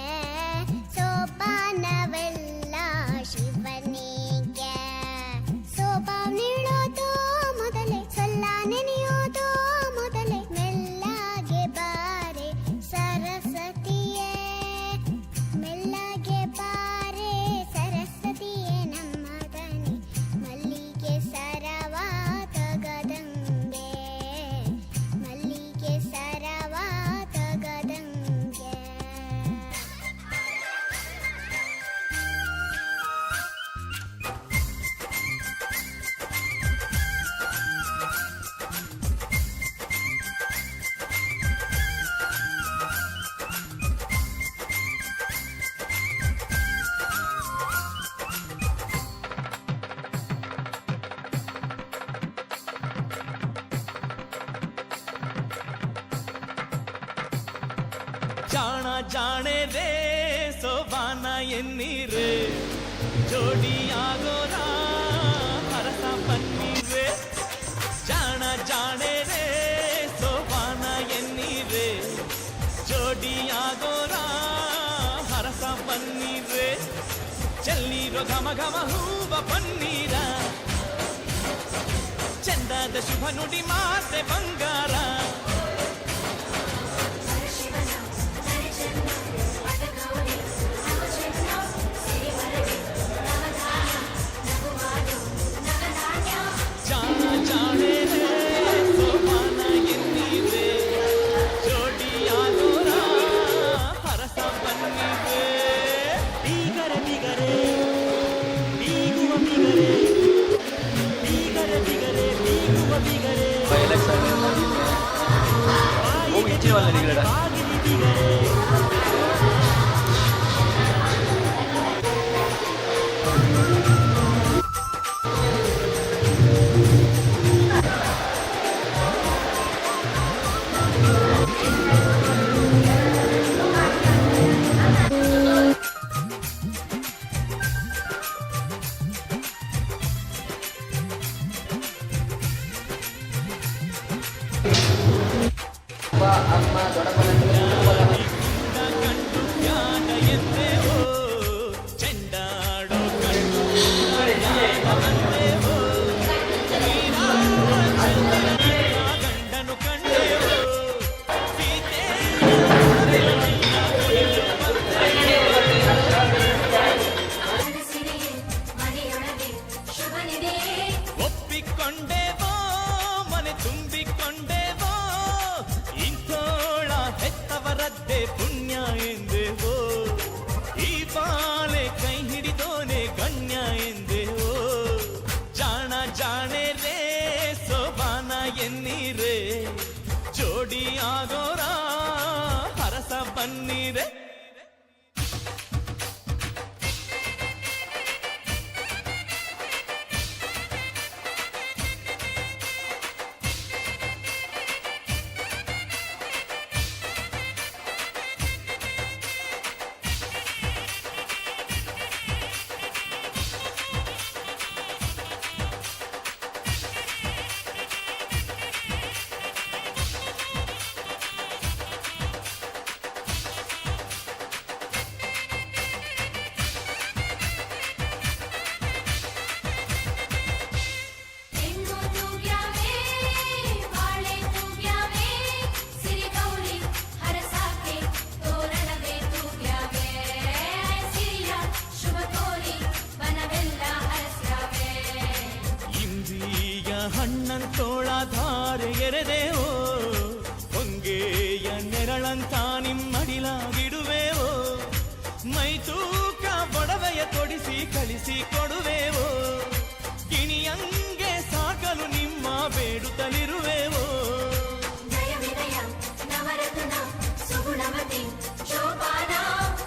ಸೋಪಾನವೆಲ್ಲ ಶಿವನಿಗೆ ಸೋಪಾನ ನೀಡೋದು ಮೊದಲೇ ಸೊಲ್ಲ ನೆನೆಯೋದು ಮೊದಲೇ ಮೆಲ್ಲಗೆ ಬಾರೆ ಸರಸ್ವತಿಯೇ ಮೆಲ್ಲಗೆ ಬಾರೆ ಸರಸ್ವತಿಯೇ ನಮ್ಮ ದನಿ ಮಲ್ಲಿಗೆ ಸರವ ತಗದಂಗೆ ಮಲ್ಲಿಗೆ ಸರವ ತಗದಂಗೆ ಜಾಣ ಜಾಣೆ ರೇ ಸೋಬಾನ ಎನ್ನೀರೆ ಜೋಡಿಯಾಗೋರ ಹರಸ ಬನ್ನೀರೆ ಜಾಣ ಜಾಣೆ ರೇ ಸೋಬಾನ ಎನ್ನೀರೆ ಜೋಡಿಯಾಗೋರ ಚೆಲ್ಲಿರೋ ಘಮ ಘಮ ಹೂವ ಪನ್ನೀರ ಚಂದದ ಶುಭ ನುಡಿ ಮಾತೆ ಬಂಗಾರ ಜಾಣ ಜಾಣೆ ಸೋಮಾನ ಎನ್ನೀರೆ ಜೋಡಿಯಾಗೋರ ಹರಸ ಬನ್ನಿರೆ ಬೀಗರೆ ಬೀಗರೆ ಬೀಗುವ ಬೀಗರೆ ಬೀಗರೆ ಬೀಗರೆ ಬೀಗುವ ಬೀಗರೆ ಬಾಗಿಲಿ ಬೀಗರೆ ಅಮ್ಮ ದೊಡ್ಡಪ್ಪನ ಕಂಡು ಜ್ಞಾನ ಎಂದೇವೋ ಚೆಂಡಾಡೋ ಕಂಡು ಬಂದೇವೋ ಗಂಡನು ಕಂಡೇವೋ ಸೀತೆ ಒಪ್ಪಿಕೊಂಡೇವೋ ಮನೆ ತುಂಬಿಕೊಂಡೇವೋ ಇಂಥೋಳ ಹೆತ್ತವರದ್ದೇ ಪುಣ್ಯ ಎಂದೇವೋ ಈ ಬಾಳೆ ಕೈ ಹಿಡಿದೋನೆ ಗಣ್ಯ ಎಂದೇವೋ ಜಾಣ ಜಾಣೆ ರೇ ಸೋಬಾನ ಎನ್ನೀರೆ ಜೋಡಿ ಆಗೋರ ಹರಸ ಬನ್ನೀರೆ ಇಂದ್ರಿಯ ಹಣ್ಣಂತೋಳ ಧಾರೆ ಎರೆದೇವೋ ಹೊಂಗೆಯ ನೆರಳಂತ ನಿಮ್ಮಡಿಲಾಗಿಡುವೆವೋ ಮೈ ತೂಕ ಒಡವೆಯ ತೊಡಿಸಿ ಕಳಿಸಿ ಕೊಡುವೆವೋ ಗಿಣಿಯಂಗೆ ಸಾಕಲು ನಿಮ್ಮ ಬೇಡುತ್ತಲಿರುವೆವೋ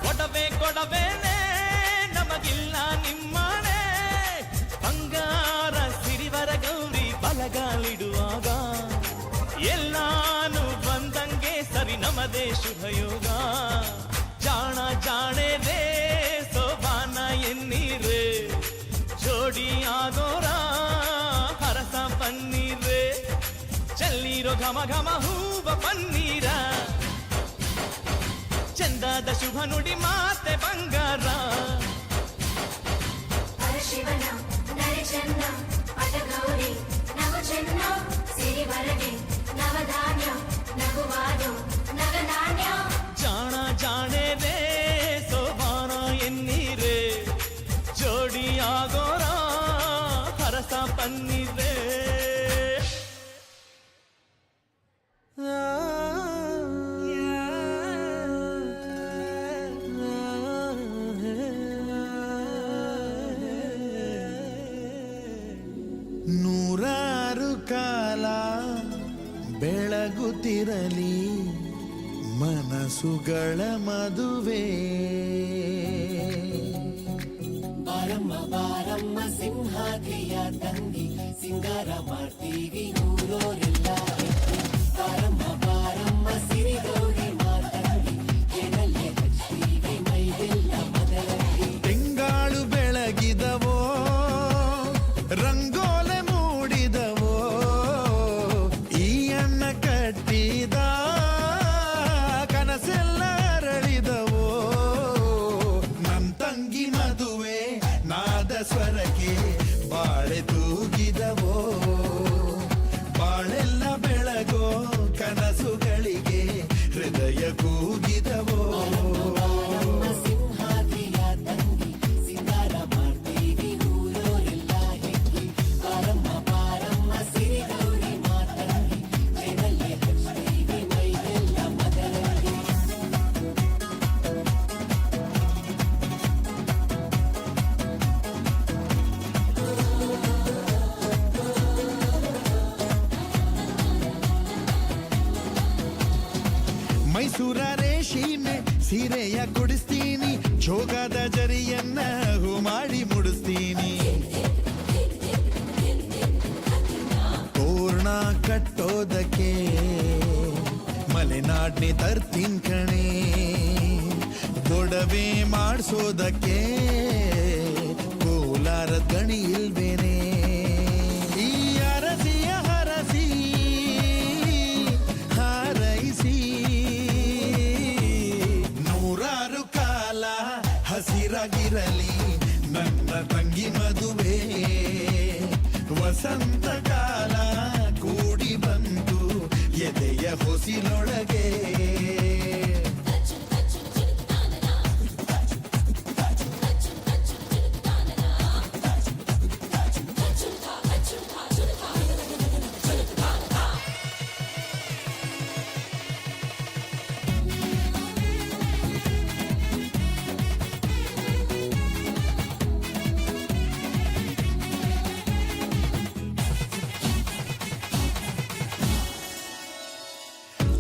ಕೊಡವೆ ಕೊಡವೇನೆ ನಮಗಿಲ್ಲ ನಿಮ್ಮನೆ ಬಂಗಾರ ಸಿರಿವರ ಗೌರಿ ಬಲಗಾಲಿಡುವಾಗ ಎಲ್ಲಾನು ಬಂದಂಗೆ ಸರಿ ನಮದೇ ಶುಭಯೋಗ ಜಾಣ ಜಾಣೆ ರೇ ಸೋಬಾನ ಎನ್ನೀರೆ ಜೋಡಿ ಆಗೋರ ಹರಸ ಬನ್ನೀರೆ ಚೆಲ್ಲಿರೋ ಘಮ ಘಮ ಹೂವ ಪನ್ನೀರ ಚಂದದ ಶುಭ ನುಡಿ ಮಾತೆ ಬಂಗಾರ ಶಿವನ ನರೆ ಚೆನ್ನ ಪಟಗೌರಿ ನಗು ಚೆನ್ನ ಸಿರಿವರಗೆ ನವಧಾನ್ಯ ನಗುವಾದು ನಗನಾಣ್ಯ ಜಾಣ ಜಾಣೆ ರೇ ಸೋಬಾನ ಎನ್ನೀರೆ ಜೋಡಿ ಆಗೋರ ಹರಸ ಬನ್ನೀರೆ ನೂರಾರು ಕಾಲ ಬೆಳಗುತ್ತಿರಲಿ ಮನಸ್ಸುಗಳ ಮದುವೆ ಬಾರಮ್ಮ ಬಾರಮ್ಮ ಸಿಂಹಾದ್ರಿಯ ತಂಗಿ ಸಿಂಗಾರ ಮಾಡ್ತೀವಿ ಊರೋರೆಲ್ಲ ಬಾರಮ್ಮ ಬಾರಮ್ಮ ಸಿರಿಗೌರಿ ಮಾತಂಗಿ ಏನಲ್ಲೇ ಹಚ್ತೀವಿ ಮೈಗೆಲ್ಲ ಮದರಂಗಿ ತಿಂಗಾಳು ಬೆಳಗಿದವೋ ರಂಗೋಲೆ ಮೂಡಿದವೋ ಈ ಅಣ್ಣ ಕಟ್ಟಿದ ಕನಸೆಲ್ಲ ಅರಳಿದವೋ ನನ್ ತಂಗಿ ಮದುವೆ ನಾ ಕನಸುಗಳಿಗೆ ಹೃದಯ ಕೂಗಿದವೋ ಸಿಂಹಾದ್ರಿಯ ತಂಗಿ ಸಿಂಗಾರ ಮಾಡ್ತೀವಿ ಊರೋರೆಲ್ಲ ಹೆಕ್ಕಿ ಬಾರಮ್ಮ ಬಾರಮ್ಮ ಸಿರಿ ಗೌರಿ ಮಾತಂಗಿ ಜೇನಲ್ಲೇ ಹಚ್ತೀವಿ ಮೈಗೆಲ್ಲ ಮದರಂಗಿ ಮೈಸೂರ ರೇಷಿಮೆ ಸೀರೆಯ ಕೊಡಿಸ್ತೀನಿ ಜೋಗದ ಜರಿಯನ್ನ ಹೂ ಮಾಡಿ ಮುಡಿಸ್ತೀನಿ ತೋರಣ ಕಟ್ಟೋದಕ್ಕೆ ಮಲೆನಾಡ್ನೆ ತರ್ತೀನ್ ಕಣೆ ಗೊಡವೆ ಮಾಡಿಸೋದಕ್ಕೆ ಕೋಲಾರ ಗಣಿ ಇಲ್ವೇನೆ ಈ ಅರಸಿಯ ಹರಸಿ ಹಾರೈಸಿ ನೂರಾರು ಕಾಲ ಹಸಿರಾಗಿರಲಿ ನನ್ನ ತಂಗಿ ಮದುವೆ ವಸಂತ ಕಾಲ ಕೂಡಿ ಬಂತು ಎದೆಯ ಹೊಸಿಲೊಳಗೆ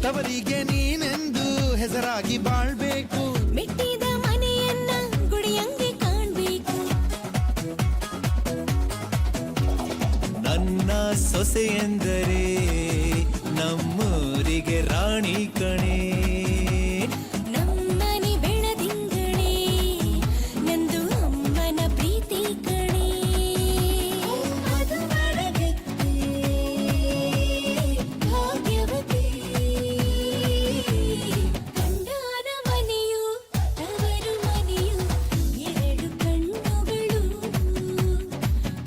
ತವರಿಗೆ ನೀನೆಂದು ಹೆಸರಾಗಿ ಬಾಳ್ಬೇಕು ಮೆಟ್ಟಿದ ಮನೆಯನ್ನ ಗುಡಿಯಂಗೆ ಕಾಣ್ಬೇಕು ನನ್ನ ಸೊಸೆ ಎಂದರೆ ನಮ್ಮೂರಿಗೆ ರಾಣಿ ಕಣೆ ನಮ್ಮನೆ ಬೆಳದಿಂಗಳೇ ನಂದು ಅಮ್ಮನ ಪ್ರೀತಿ ಕಣೆ ಅದು ಮಾಡಬೇಕು ಭಾಗ್ಯವತಿ ಗಂಡನ ಮನೆಯು ತವರು ಮನೆಯು ಎರಡು ಕಣ್ಣುಗಳು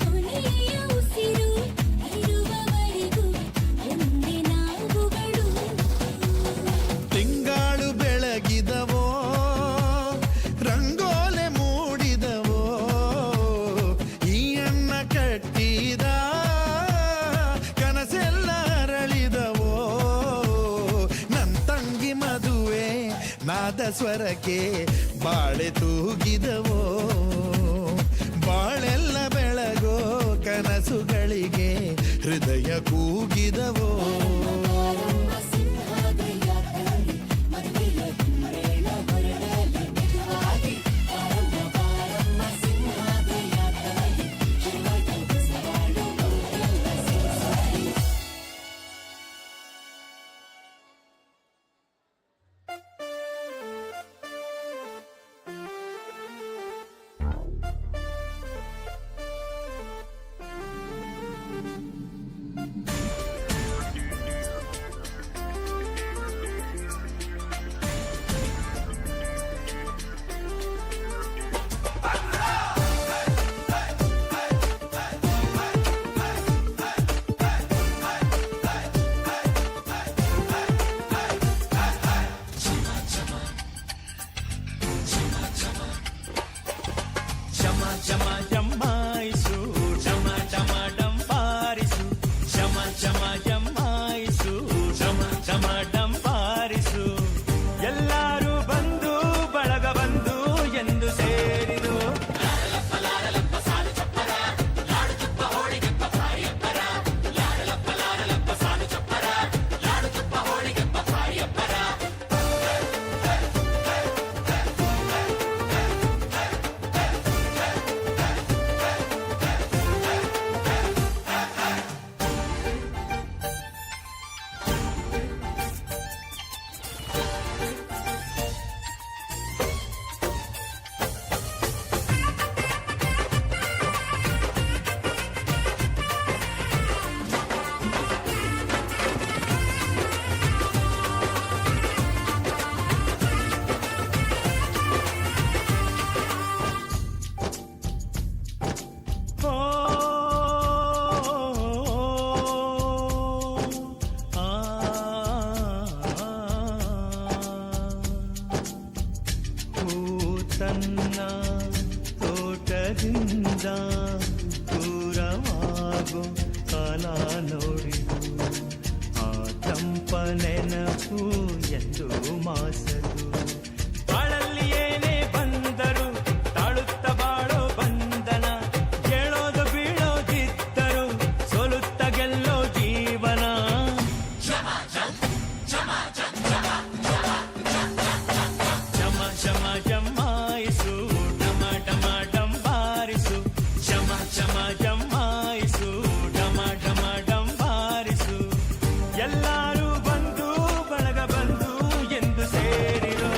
ಕೊನೆಯ ಉಸಿರು ಇರುವವರೆಗೂ ಒಂದೇ ನಾವುಗಳು ತಿಂಗಾಳು ಬೆಳಗಿದವೋ ರಂಗೋಲೆ ಮೂಡಿದವೋ ಈ ಅಣ್ಣ ಕಟ್ಟಿದ ಕನಸೆಲ್ಲ ಅರಳಿದವೋ ನನ್ ತಂಗಿ ಮದುವೆ ನಾದ ಸ್ವರಕ್ಕೆ ಬಾಳೆ ತೂಗಿದವೋ ಬಾಳೆಲ್ಲ ಬೆಳಗೋ ಕನಸುಗಳಿಗೆ ಹೃದಯ ಕೂಗಿದವೋ ಸಿಂಹಾದ್ರಿಯ ತಂಗಿ ಮದುವೆಯ ಹಿಮ್ಮೇಳ ಹೊರಡಲಿ ಮೆದುವಾಗಿ ಬಾರಮ್ಮ ಬಾರಮ್ಮ ಸಿಂಹಾದ್ರಿಯ ತಂಗಿ ಶಿವಗೆ ಬಸವಾಡು ಎಲ್ಲ ಸೇರಿಸಿ ನೆನಪು ಎಂದು ಮಾಸದು. ಬಾಳಲ್ಲಿ ಏನೇ ಬಂದರು ತಾಳುತ್ತ ಬಾಳೋ ಬಂಧನ, ಹೇಳೋದು ಬೀಳೋದಿದ್ದರು ಸೋಲುತ್ತ ಗೆಲ್ಲೋ ಜೀವನ. ಜಮ ಜಮ ಜಮಾಯಿಸು ಡಮ ಡಮ ಡಂಬಾರಿಸು, ಜಮ ಜಮ ಜಮಾಯಿಸು ಡಮ ಡಮ ಡಂಬಾರಿಸು. ಎಲ್ಲರೂ ಬಂದು ಬಳಗ ಬಂದು ಎಂದು ಸೇರಿರೋ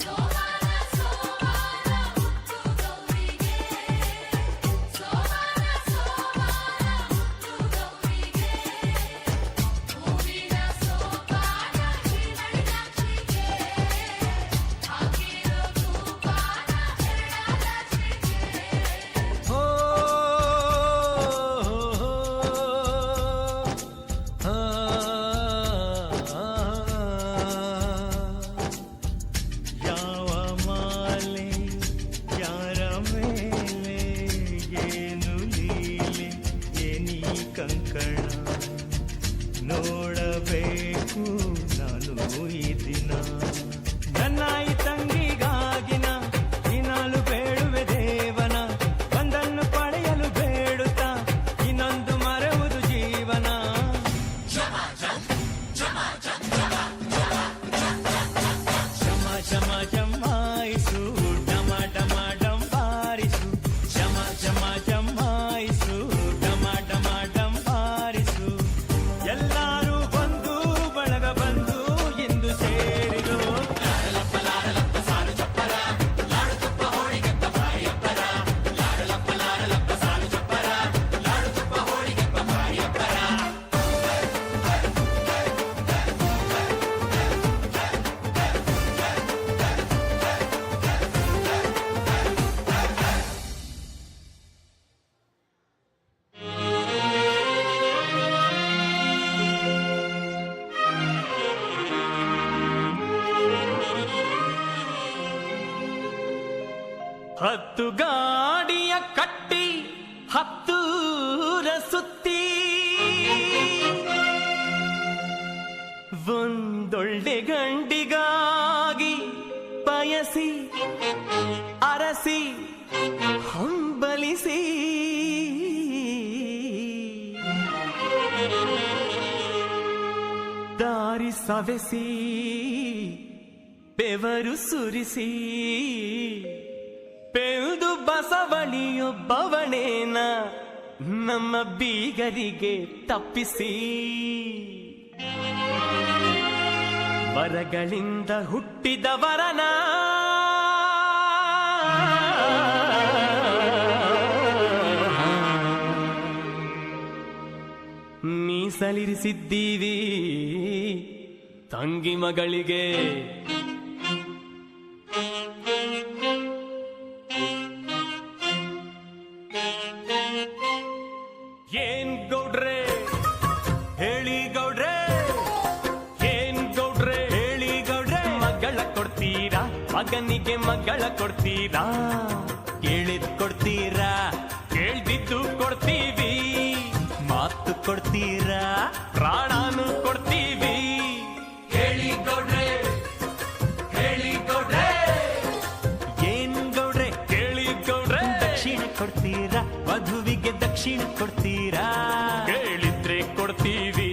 ಸೋಮಾನ ಸೋಮಾನ ಮುತ್ತು ಗೌರಿಗೆ, ಸೋಮಾನ ಸೋಮಾನ ಮುತ್ತು ಗೌರಿಗೆ, ಹೂವಿನ ಸೋಪಾನ ಹಿರಣ್ಯಾಕ್ಷಿಗೆ, ಹಾಕಿರೋ ಧೂಪಾನ ಎರಡಲಕ್ಷ್ಮಿಗೆ. ಹೋ ಯಾವ ಮಾಲೆ ಯಾರ ಮೇಲೆ ಏನು ಲೀಲೆ ಏನಿ ಕಂಕಣ, ನೋಡಬೇಕು ನಾನು ಈ ದಿನ. ನನ್ನ ಈ ತಂಗಿಗಾಗಿನ ದಿನಾಲು ಬೇಡುವೆ ದೇವನ, ಒಂದನ್ನು ಪಡೆಯಲು ಬೇಡುತ್ತ ಇನ್ನೊಂದು ಮರೆಯುವುದು ಜೀವನ. ಜಮ ಜಮ ಜಮಾಯಿಸು ಡಮ ಡಮ ಡಂಬಾರಿಸು, ಜಮ ಜಮ ಜಮಾಯಿಸು ಡಮ ಡಮ ಡಂಬಾರಿಸು. ಎಲ್ಲರೂ ಬಂದು ಬಳಗ ಬಂದು ಎಂದು ಸೇರಿರೋ ಹತ್ತು ಗಾಡಿಯ ಕಟ್ಟಿ ಹತ್ತೂರ ಸುತ್ತಿ, ಒಂದೊಳ್ಳೆ ಗಂಡಿಗಾಗಿ ಬಯಸಿ ಅರಸಿ ಹಂಬಲಿಸಿ, ದಾರಿ ಸವೆಸಿ ಬೆವರು ಸುರಿಸಿ, ಬೆಳೆದು ಬಸವಣಿಯೊಬ್ಬವನೇನ ನಮ್ಮ ಬೀಗರಿಗೆ ತಪ್ಪಿಸಿ, ವರಗಳಿಂದ ಹುಟ್ಟಿದವರನ ಮೀಸಲಿರಿಸಿದ್ದೀವಿ ತಂಗಿ ಮಗಳಿಗೆ. ಏನ್ ಗೌಡ್ರೆ ಹೇಳಿ ಗೌಡ್ರೆ, ಏನ್ ಗೌಡ್ರೆ ಹೇಳಿ ಗೌಡ್ರೆ, ಮಗಳ ಕೊಡ್ತೀರಾ ಮಗನಿಗೆ ಮಗಳ ಕೊಡ್ತೀರಾ, ಕೇಳಿದ್ ಕೊಡ್ತೀರಾ ಕೇಳ್ದಿದ್ದು ಕೊಡ್ತೀವಿ, ಮಾತು ಕೊಡ್ತೀರಾ ಪ್ರಾಣಾನು ಕೊಡ್ತೀವಿ. ಹೇಳಿ ಗೌಡ್ರೆ ಹೇಳಿ ಗೌಡ್ರೆ, ಏನ್ ಗೌಡ್ರೆ ಕೇಳಿ ಗೌಡ್ರೆ, ದಕ್ಷಿಣ ಕೊಡ್ತೀರಾ ವಧುವಿಗೆ ದಕ್ಷಿಣ ಕೊಡ್ತೀರಾ, ಕೇಳಿದ್ರೆ ಕೊಡ್ತೀವಿ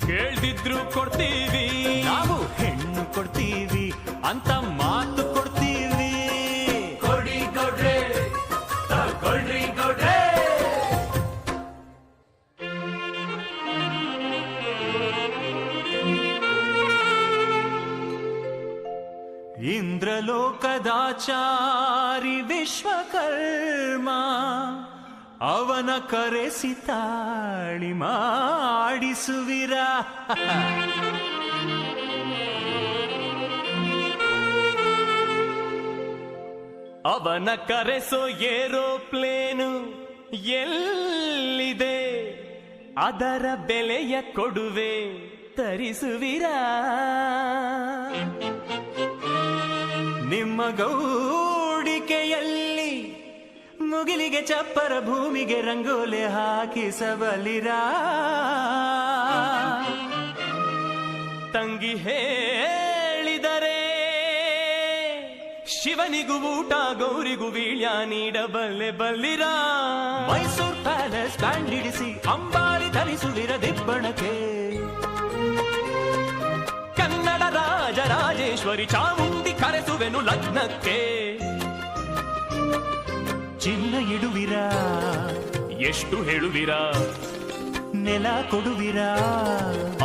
ಕೇಳ್ದಿದ್ರು ಕೊಡ್ತೀವಿ, ನಾವು ಹೆಣ್ಣು ಕೊಡ್ತೀವಿ ಅಂತ ಮಾತು ಕೊಡ್ತೀವಿ. ಕೊಡಿ ಗೌಡ್ರೆ ತಗೊಳ್ರಿ ಗೌಡ್ರೆ. ಇಂದ್ರಲೋಕದಾಚಾರಿ ವಿಶ್ವಕರ್ಮ ಅವನ ಕರೆಸಿ ತಾಳಿ ಮಾಡಿಸುವಿರ. ಅವನ ಕರೆಸೋ ಏರೋಪ್ಲೇನು ಎಲ್ಲಿದೆ, ಅದರ ಬೆಲೆಯ ಕೊಡುವೆ ತರಿಸುವಿರಾ? ನಿಮ್ಮ ಗೌಡಿಕೆಯಲ್ಲಿ ಮುಗಿಲಿಗೆ ಚಪ್ಪರ, ಭೂಮಿಗೆ ರಂಗೋಲೆ ಹಾಕಿಸಬಲಿರಾ? ತಂಗಿ ಹೇಳಿದರೆ ಶಿವನಿಗೂ ಊಟ, ಗೌರಿಗೂ ವೀಳ್ಯ ನೀಡಬಲ್ಲೆ ಬಲ್ಲಿರಾ? ಮೈಸೂರು ಪ್ಯಾಲೇಸ್ ಬ್ಯಾಂಡ್ ಹಿಡಿಸಿ ಅಂಬಾರಿ ಧರಿಸುವಿರ ದಿಬ್ಬಣಕ್ಕೆ? ಕನ್ನಡ ರಾಜರಾಜೇಶ್ವರಿ ಚಾಮುಂಡಿ ಕರೆಸುವೆನು ಲಗ್ನಕ್ಕೆ? ಚಿನ್ನ ಇಡುವಿರಾ? ಎಷ್ಟು ಹೇಳುವಿರಾ? ನೆಲ ಕೊಡುವಿರಾ?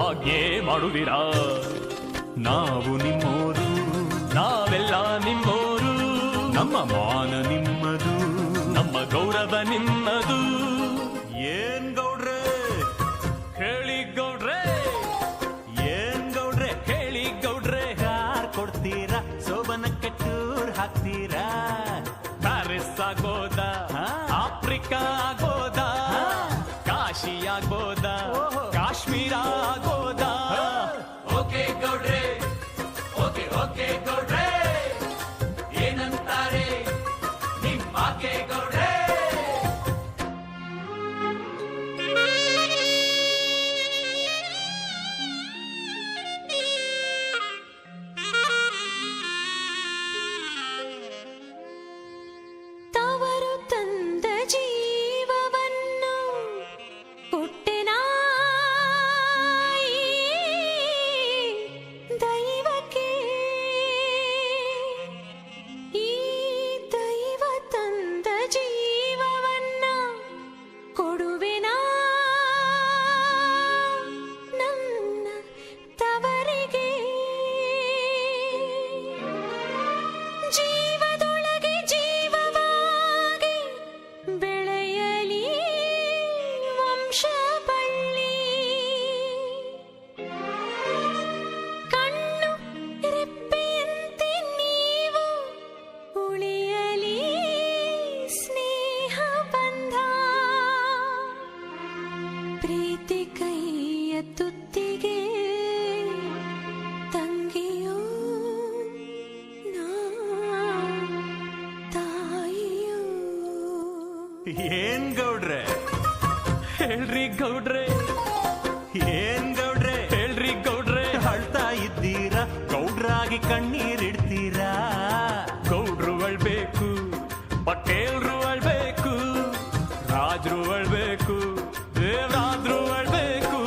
ಆಜ್ಞೆ ಮಾಡುವಿರಾ? ನಾವು ನಿಮ್ಮೋರು, ನಾವೆಲ್ಲ ನಿಮ್ಮೋರು, ನಮ್ಮ ಮಾನ ನಿಮ್ಮದು, ನಮ್ಮ ಗೌರವ ನಿಮ್ಮದು. ಏನ್ ಗೌಡ್ರೆ ಹೇಳಿ ಗೌಡ್ರೆ, ಏನ್ ಗೌಡ್ರೆ ಹೇಳಿ ಗೌಡ್ರೆ, ಯಾರ್ ಕೊಡ್ತೀರಾ? ಸೋಬನಕ್ಕೆ ಟೂರ್ ಹಾಕ್ತೀರಾ? ಪ್ಯಾರಿಸ್ ಆಗೋದಾ, ಆಫ್ರಿಕಾ ಆಗೋದಾ, ಕಾಶಿ ಆಗೋದಾ, ಕಾಶ್ಮೀರ ಆಗೋದಾ? ಓಕೆ ಗೌಡ್ರೆ, ಓಕೆ ಓಕೆ ಗೌಡ್ರೆ, ಏನಂತಾರೆ ನಿಮ್ಮಾಕೆ ಗೌಡ್ರೆ? ತವರು ತಂದ ಜೀವವನ್ನು ಕೊಟ್ಟೆನಾ ದೈವಕ್ಕೆ, ಈ ದೈವ ತಂದ ಜೀವವನ್ನ ಕೊಡುವೆನಾ ನನ್ನ ತವರಿಗೆ? ಜೀವದೊಳಗೆ ಜೀವವಾಗಿ ಬೆಳೆಯಲಿ ವಂಶ ಬಳ್ಳಿ, ಕಣ್ಣು ರೆಪ್ಪೆಯಂತೆ ನೀವು ಉಳಿಯಲಿ ಸ್ನೇಹ ಬಂಧ, ಪ್ರೀತಿ ಕೈಯ ತುತ್ತಿಗೆ ತಂಗಿಯೋ ನಾ ತಾಯಿಯೋ. ಏನ್ ಗೌಡ್ರೆ ಹೇಳ್ರಿ ಗೌಡ್ರೆ, ಏನ್ ಗೌಡ್ರೆ ಹೇಳ್ರಿ ಗೌಡ್ರೆ, ಅಳ್ತಾ ಇದ್ದೀರಾ? ಗೌಡ್ರಾಗಿ ಕಣ್ಣೀರಿಡ್ತೀರಾ? ಗೌಡ್ರು ಅಳ್ಬೇಕು, ಪಟೇಲ್ರು ಅಳ್ಬೇಕು, ರಾಜ್ರು ಅಳ್ಬೇಕು, ದೇವರಾದ್ರು ಅಳ್ಬೇಕು.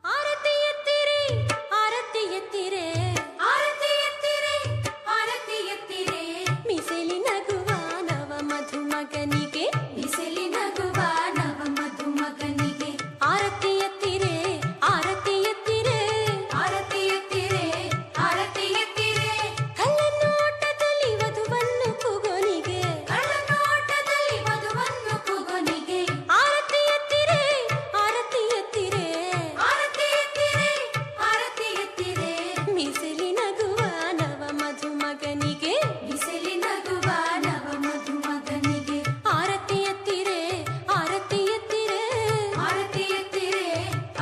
ಆರತಿ ಎತ್ತಿರೆ, ಆರತಿ ಎತ್ತಿರೆ, ಆರತಿ ಎತ್ತಿರೆ, ಆರತಿ ಎತ್ತಿರೆ, ಮಿಸಲಿ ನಗುವ ನವ ಮಧುಮಗನಿಗೆ, ಮಿಸಲಿ ನಗುವ ನವ ಮಧುಮಗನಿಗೆ. ಆರತಿ ಎತ್ತಿರೆ, ಆರತಿ ಎತ್ತಿರೆ, ಆರತಿ ಎತ್ತಿರೆ, ಆರತಿ ಎತ್ತಿರೆ, ಕಳ್ಳನೋಟದಲ್ಲಿ ವಧುವನ್ನು ಕೂಗೋನಿಗೆ, ಕಳ್ಳನೋಟದಲ್ಲಿ ವಧುವನ್ನು ಕೂಗೋನಿಗೆ. ಆರತಿ ಎತ್ತಿರೆ, ಆರತಿ ಎತ್ತಿರೆ, ಆರತಿ ಎತ್ತಿರೆ, ಆರತಿ ಎತ್ತಿರೆ, ಮಿಸಲಿ ನಗುವ ನವ ಮಧುಮಗನಿಗೆ, ಮಿಸಲಿ ನಗುವ ನವ ಮಧುಮಗನಿಗೆ. ಆರತಿ ಎತ್ತಿರೆ, ಆರತಿ ಎತ್ತಿರೆ, ಆರತಿ ಎತ್ತಿರೆ,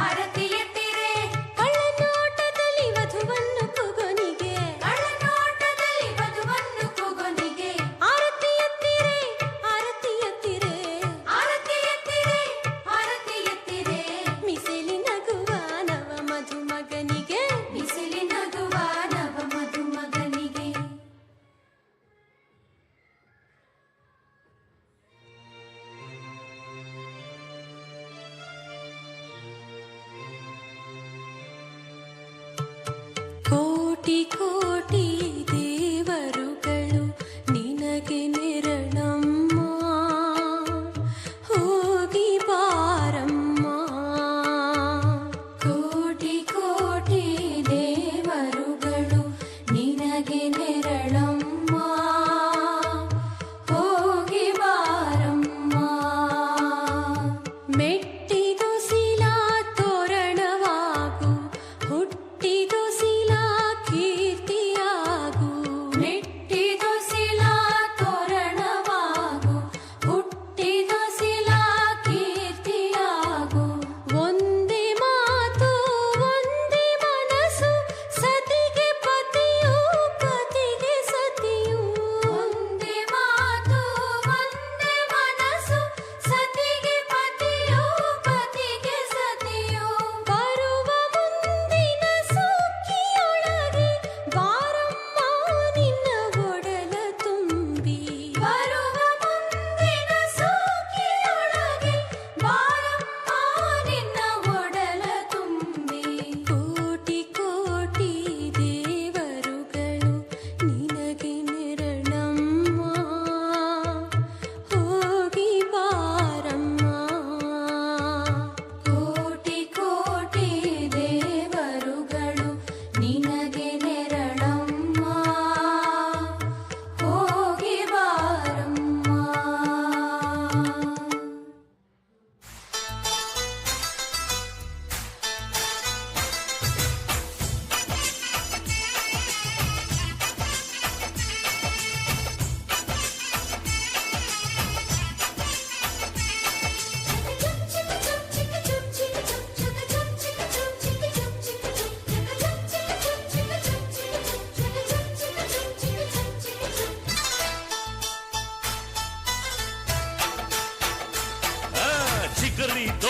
ಆರತಿ ಎತ್ತಿರೆ, ಕಳ್ಳನೋಟದಲ್ಲಿ ವಧುವನ್ನು ಕೂಗೋನಿಗೆ, ಕಳ್ಳನೋಟದಲ್ಲಿ ವಧುವನ್ನು ಕೂಗೋನಿಗೆ. ಆರತಿ ಎತ್ತಿರೆ, ಆರತಿ ಎತ್ತಿರೆ, ಆರತಿ ಎತ್ತಿರೆ, ಆರತಿ ಎತ್ತಿರೆ, ಮಿಸಲಿ ನಗುವ ನವ ಮಧುಮಗನಿಗೆ, ಮಿಸಲಿ ನಗುವ ನವ ಮಧುಮಗನಿಗೆ. ಕೋಟಿ ಕೋಟಿ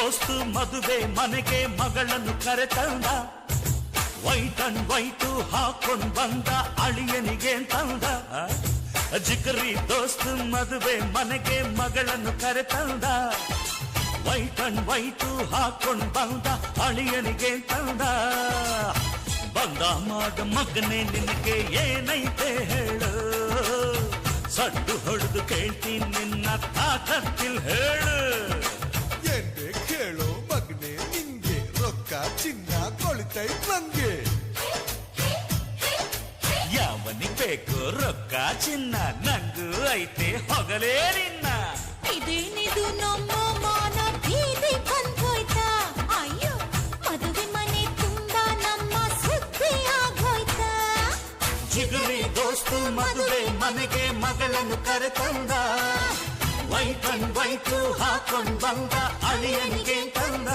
ದೋಸ್ತು ಮದುವೆ ಮನೆಗೆ ಮಗಳನ್ನು ಕರೆತಂದ ವೈಟ್ ಅಂಡ್ ವೈಟು ಹಾಕೊಂಡ್ ಬಂದ ಅಳಿಯನಿಗೆ ತಂದ ಜಿಗರಿ ದೋಸ್ತು ಮದುವೆ ಮನೆಗೆ ಮಗಳನ್ನು ಕರೆತಂದ ವೈಟ್ ಅಂಡ್ ವೈಟು ಹಾಕೊಂಡ್ ಬಂದ ಅಳಿಯನಿಗೆ ತಂದ ಬಂದ ಮಾಡ ಮಗನೇ ನಿನಗೆ ಏನೈತೆ ಹೇಳು ಸಡ್ಡು ಹೊಡೆದು ಕೇಳ್ತೀನಿ ನಿನ್ನ ತಾಕತ್ತಿಲ್ ಹೇಳು ಎಂದೆ ಕೇಳೋ ಮಗನೆ ನಿಂಗೆ ರೊಕ್ಕ ಚಿನ್ನ ಕೊಳಿತೈ ನಂಗೆ ಯಾವನಿಗೆ ಬೇಕು ರೊಕ್ಕ ಚಿನ್ನ ನಂಗೂ ಐತೆ ಹೊಗಲೇ ನಿನ್ನ ಇದೇನಿದು ನಮ್ಮ ಮಾನ ಬೀದಿ ಬಂದೋಯ್ತಾ ಅಯ್ಯೋ ಮದುವೆ ಮನೆ ತುಂಬಾ ನಮ್ಮ ಸುದ್ದಿ ಆಗೋಯ್ತಾ ಜಿಗರಿ ದೋಸ್ತು ಮದುವೆ ಮನೆಗೆ ಮಗಳನ್ನು ಕರೆತಂದ ವೈಟ್ ಅಂಡ್ ವೈಟು ಹಾಕೊಂಡ್ ಬಂದ ಅಳಿಯನಿಗೆ ತಂದ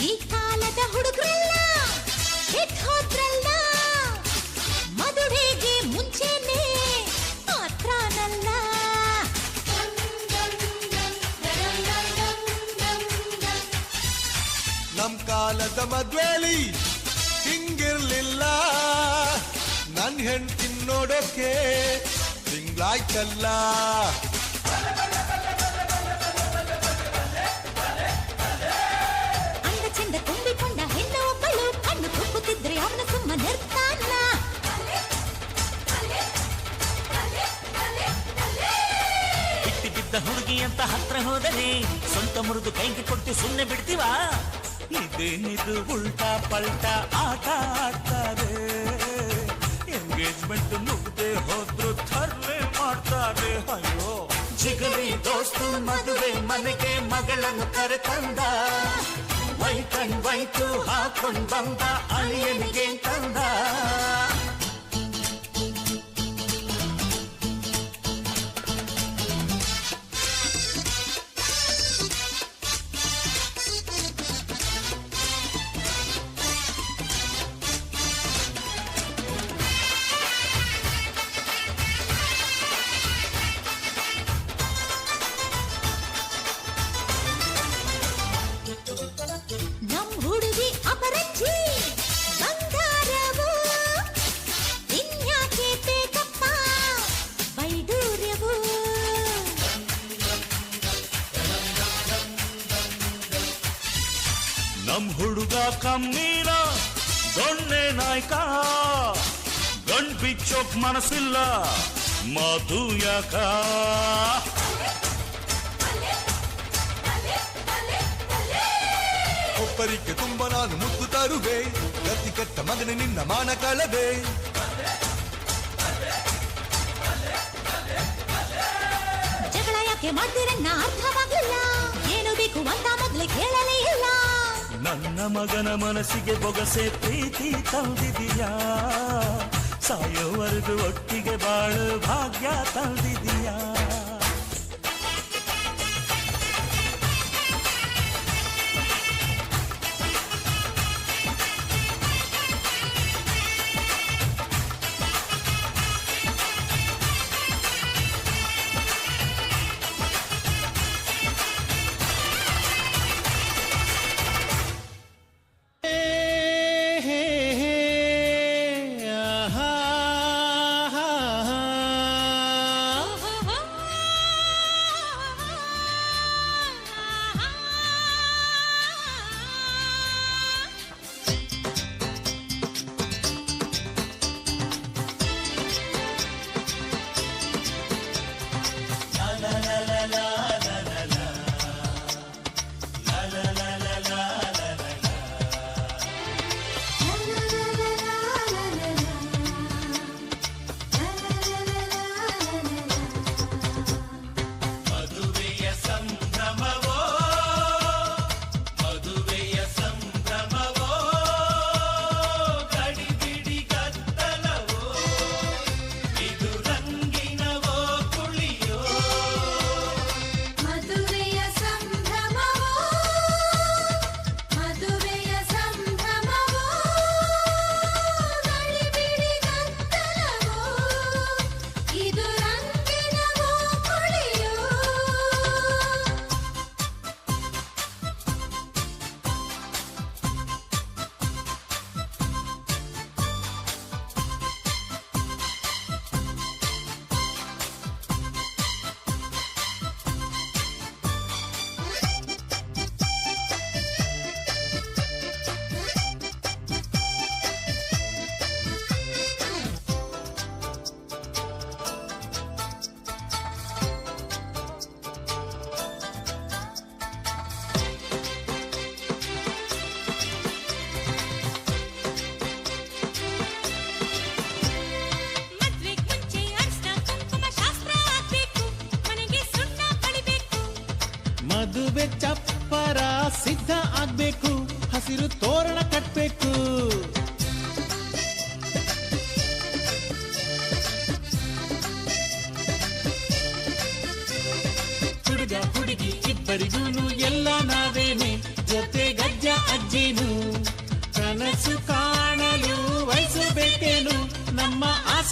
ಈ ಕಾಲದ ಹುಡುಗರಲ್ಲ ಕೆಟ್ಟ ಹೋದ್ರಲ್ಲ ಮದುವೆಗೆ ಮುಂಚೆನೆ ಮಾತ್ರನಲ್ಲ ನಮ್ ಕಾಲದ ಮದ್ವೇಲಿ ಹಿಂಗಿರ್ಲಿಲ್ಲ ನನ್ ಹೆಂಡ್ತಿ ನೋಡೋಕೆ ತಿಂಗ್ಳಾಯ್ತಲ್ಲ ಅಂದ ಚೆಂದ ತುಂಬಿಕೊಂಡ ಹೆಣ್ಣು ಒಬ್ಬಳು ಕಣ್ಣು ತುಪ್ಪುತ್ತಿದ್ರೆ ಅವನು ಸುಮ್ಮನಿರ್ತಾನ ಬಿಟ್ಟಿ ಬಿದ್ದ ಹುಡುಗಿ ಅಂತ ಹತ್ರ ಹೋದರೆ ಸ್ವಂತ ಮುರಿದು ಕೈಗೆ ಕೊಟ್ಟು ಸುಮ್ಮನೆ ಬಿಡ್ತೀವ ಇದೇನಿದು ಉಲ್ಟಾ ಪಲ್ಟಾ ಆಟ ಆಡ್ತಾರೆ ಎಂಗೇಜ್ಮೆಂಟ್ ಮುಗ್ದೆ ಹೋದ್ರು ಥರ್ವೆ ಮಾಡ್ತಾರೆ ಅಯ್ಯೋ ಜಿಗರಿ ದೋಸ್ತು ಮದುವೆ ಮನೆಗೆ ಮಗಳನ್ನು ಕರೆತಂದ ವೈಟ್ ಅಂಡ್ ವೈಟು ಹಾಕೊಂಡ್ ಬಂದ ಅಳಿಯನಿಗೆ ತಂದ ನಮ್ ಹುಡುಗಿ ಅಪರಂಜಿ ಬಂಗಾರವು ಇನ್ಯಾಕೆ ಬೇಕಪ್ಪ ವೈಡೂರ್ಯವು ನಮ್ ಹುಡುಗ ಕಮ್ಮೀನ ದೊಣ್ಣೆ ನಾಯ್ಕ ಗಂಡ್ ಬಿಚ್ಚೋಕ್ ಮನಸ್ಸಿಲ್ಲ ಮಾತು ಯಾಕ ಒಬ್ಬರಿಗೆ ತುಂಬ ನಾನು ಮುದ್ದು ತರುವೆ ಗತಿ ಕಟ್ಟ ಮಗನೆ ನಿನ್ನ ಮಾನ ಕಳವೆ ಜಗಳ ಯಾಕೆ ಮಾಡ್ತೀರನ್ನ ಅರ್ಥವಾಗಲಿಲ್ಲ ಏನು ಬೇಕು ಅಂತ ಮೊದ್ಲೇ ಕೇಳಲೇ ಇಲ್ಲ ನನ್ನ ಮಗನ ಮನಸ್ಸಿಗೆ ಬೊಗಸೆ ಪ್ರೀತಿ ತಂದಿದೀಯಾ ಸಾಯೋವರೆಗೂ ಒಟ್ಟಿಗೆ ಬಾಳು ಭಾಗ್ಯ ತಂದಿದೀಯಾ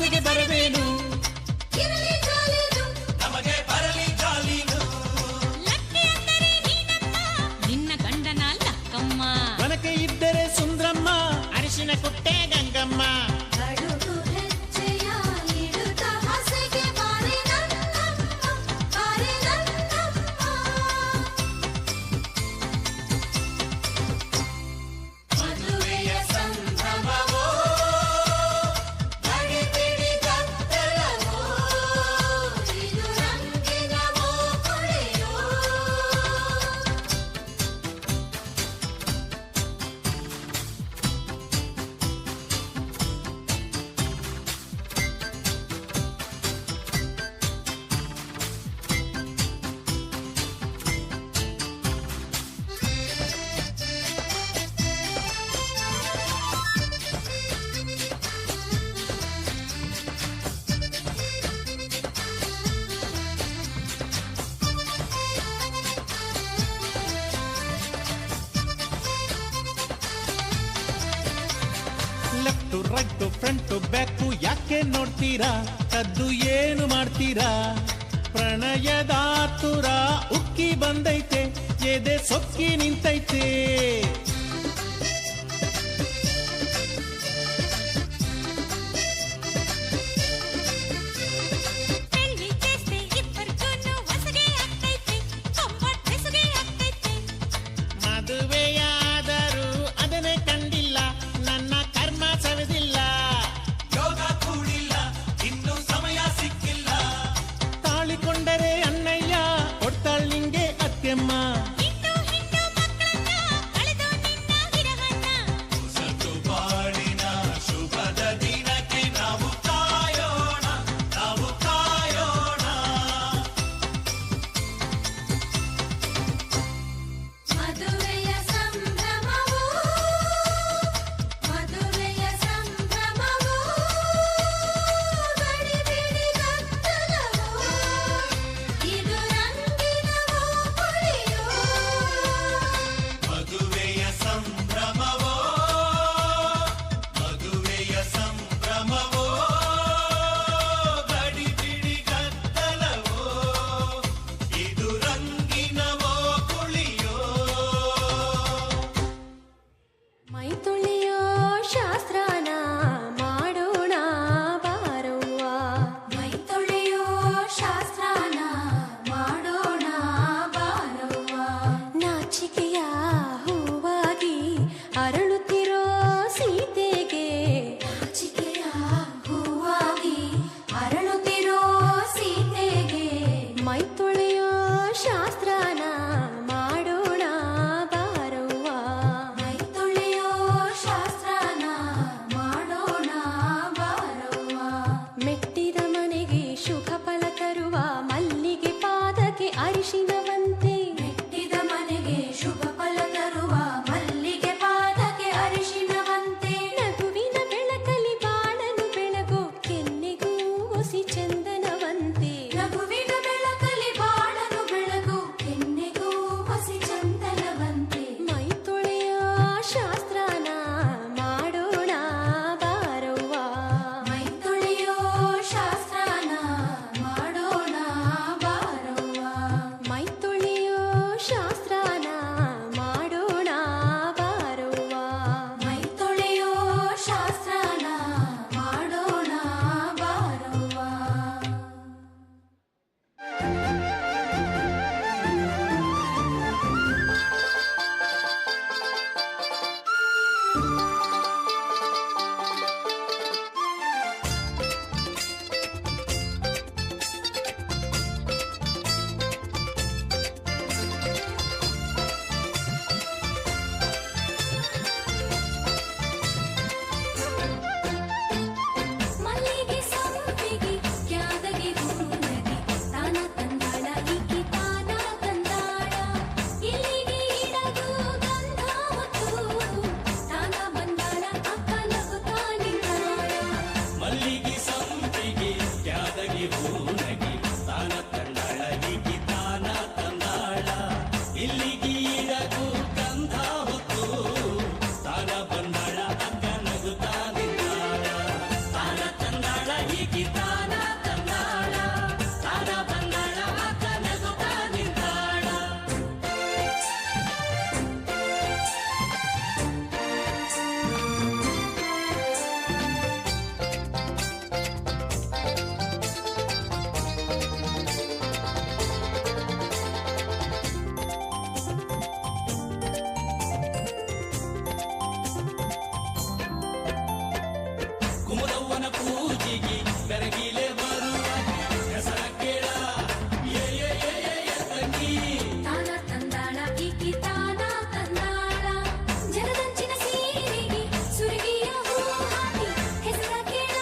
ಆಸೆಗೆ ಬರಬೇನು ಇರಲಿ ಜಾಲಿದು ನಮಗೆ ಬರಲಿ ಜಾಲಿನು ಲಕ್ಕಿ ಅಂದರೆ ನೀನಮ್ಮ ನಿನ್ನ ಗಂಡನ ಲಕ್ಕಮ್ಮ ಒನಕೆ ಇದ್ದರೆ ಸುಂದ್ರಮ್ಮ ಅರಿಶಿನ ಕುಟ್ಟೆ ಗಂಗಮ್ಮ ಕಡುಗು ಹೆಜ್ಜೆಯ ಇಡುತ್ತ ಹಸೆಗೆ ಬಾರೆ ನನ್ನಮ್ಮ ಬಾರೆ ನನ್ನಮ್ಮ ಮದುವೆಯ ಸಂಭ್ರಮವೋ ಗಡಿಬಿಡಿ ಗದ್ದಲವೋ ಇದು ರಂಗಿನವೋ ಕೊಳೆಯೋ ಲೆಫ್ಟ್ ರೈಟ್ ಫ್ರಂಟ್ ಬ್ಯಾಕು ಯಾಕೆ ನೋಡ್ತೀರಾ ಕದ್ದು ಏನು ಮಾಡ್ತೀರಾ ಪ್ರಣಯದಾತುರ ಉಕ್ಕಿ ಬಂದೈತೆ ಎದೆ ಸೊಕ್ಕಿ ನಿಂತೈತೆ పెళ్లి చేస్తే ఇద్దరితోనూ వసగే ಆಗ್ತೈತೆ ಕಂಫರ್ಟ್ ಬೆಸುಗೆ ಆಗ್ತೈತೆ ಮದುವೆಯಾದರೂ ಅದನ್ನೇ ಕಂಡಿಲ್ಲ ನನ್ನ ಕರ್ಮ ಸವೆದಿಲ್ಲ ಯೋಗ ಕೂಡಿಲ್ಲ ಇನ್ನೂ ಸಮಯ ಸಿಕ್ಕಿಲ್ಲ ತಾಳಿಕೊಂಡರೆ ಅನ್ನಯ್ಯ ಕೊಡ್ತಾಳ್ ನಿಂಗೆ ಅತ್ತೆಮ್ಮ ಹಿಂಡು ಹಿಂಡು ಮಕ್ಕಳನ್ನ ಕಳೆದು ಬೆರಗಿಲೆ ಬರುವಾಗಿ ಹೆಸರ ಕೇಳ ಏ ಏ ಏ ಏ ಏ ತಂಗಿ ತಾನ ತಂದಾಳ ಈಕಿ ತಾನ ತಂದಾಳ ಜಲದಂಚಿನ ಸೀರೆಗೆ ಸುರಗಿಯ ಹೂ ಹಾಕಿ ಹೆಸರ ಕೇಳ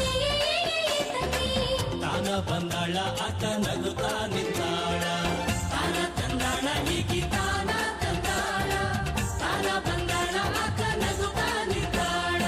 ಏ ಏ ಏ ಏ ತಂಗಿ ತಾನ ಬಂದಾಳ ಆತ ನಗುತ್ತಾ ನಿಂತಾಳ ತಾನ ತಂದಾಳ ಈಕಿ ತಾನ ತಂದಾಳ ತಾನ ಬಂದಾಳ ಆತ ನಗುತ್ತಾ ನಿಂತಾಳ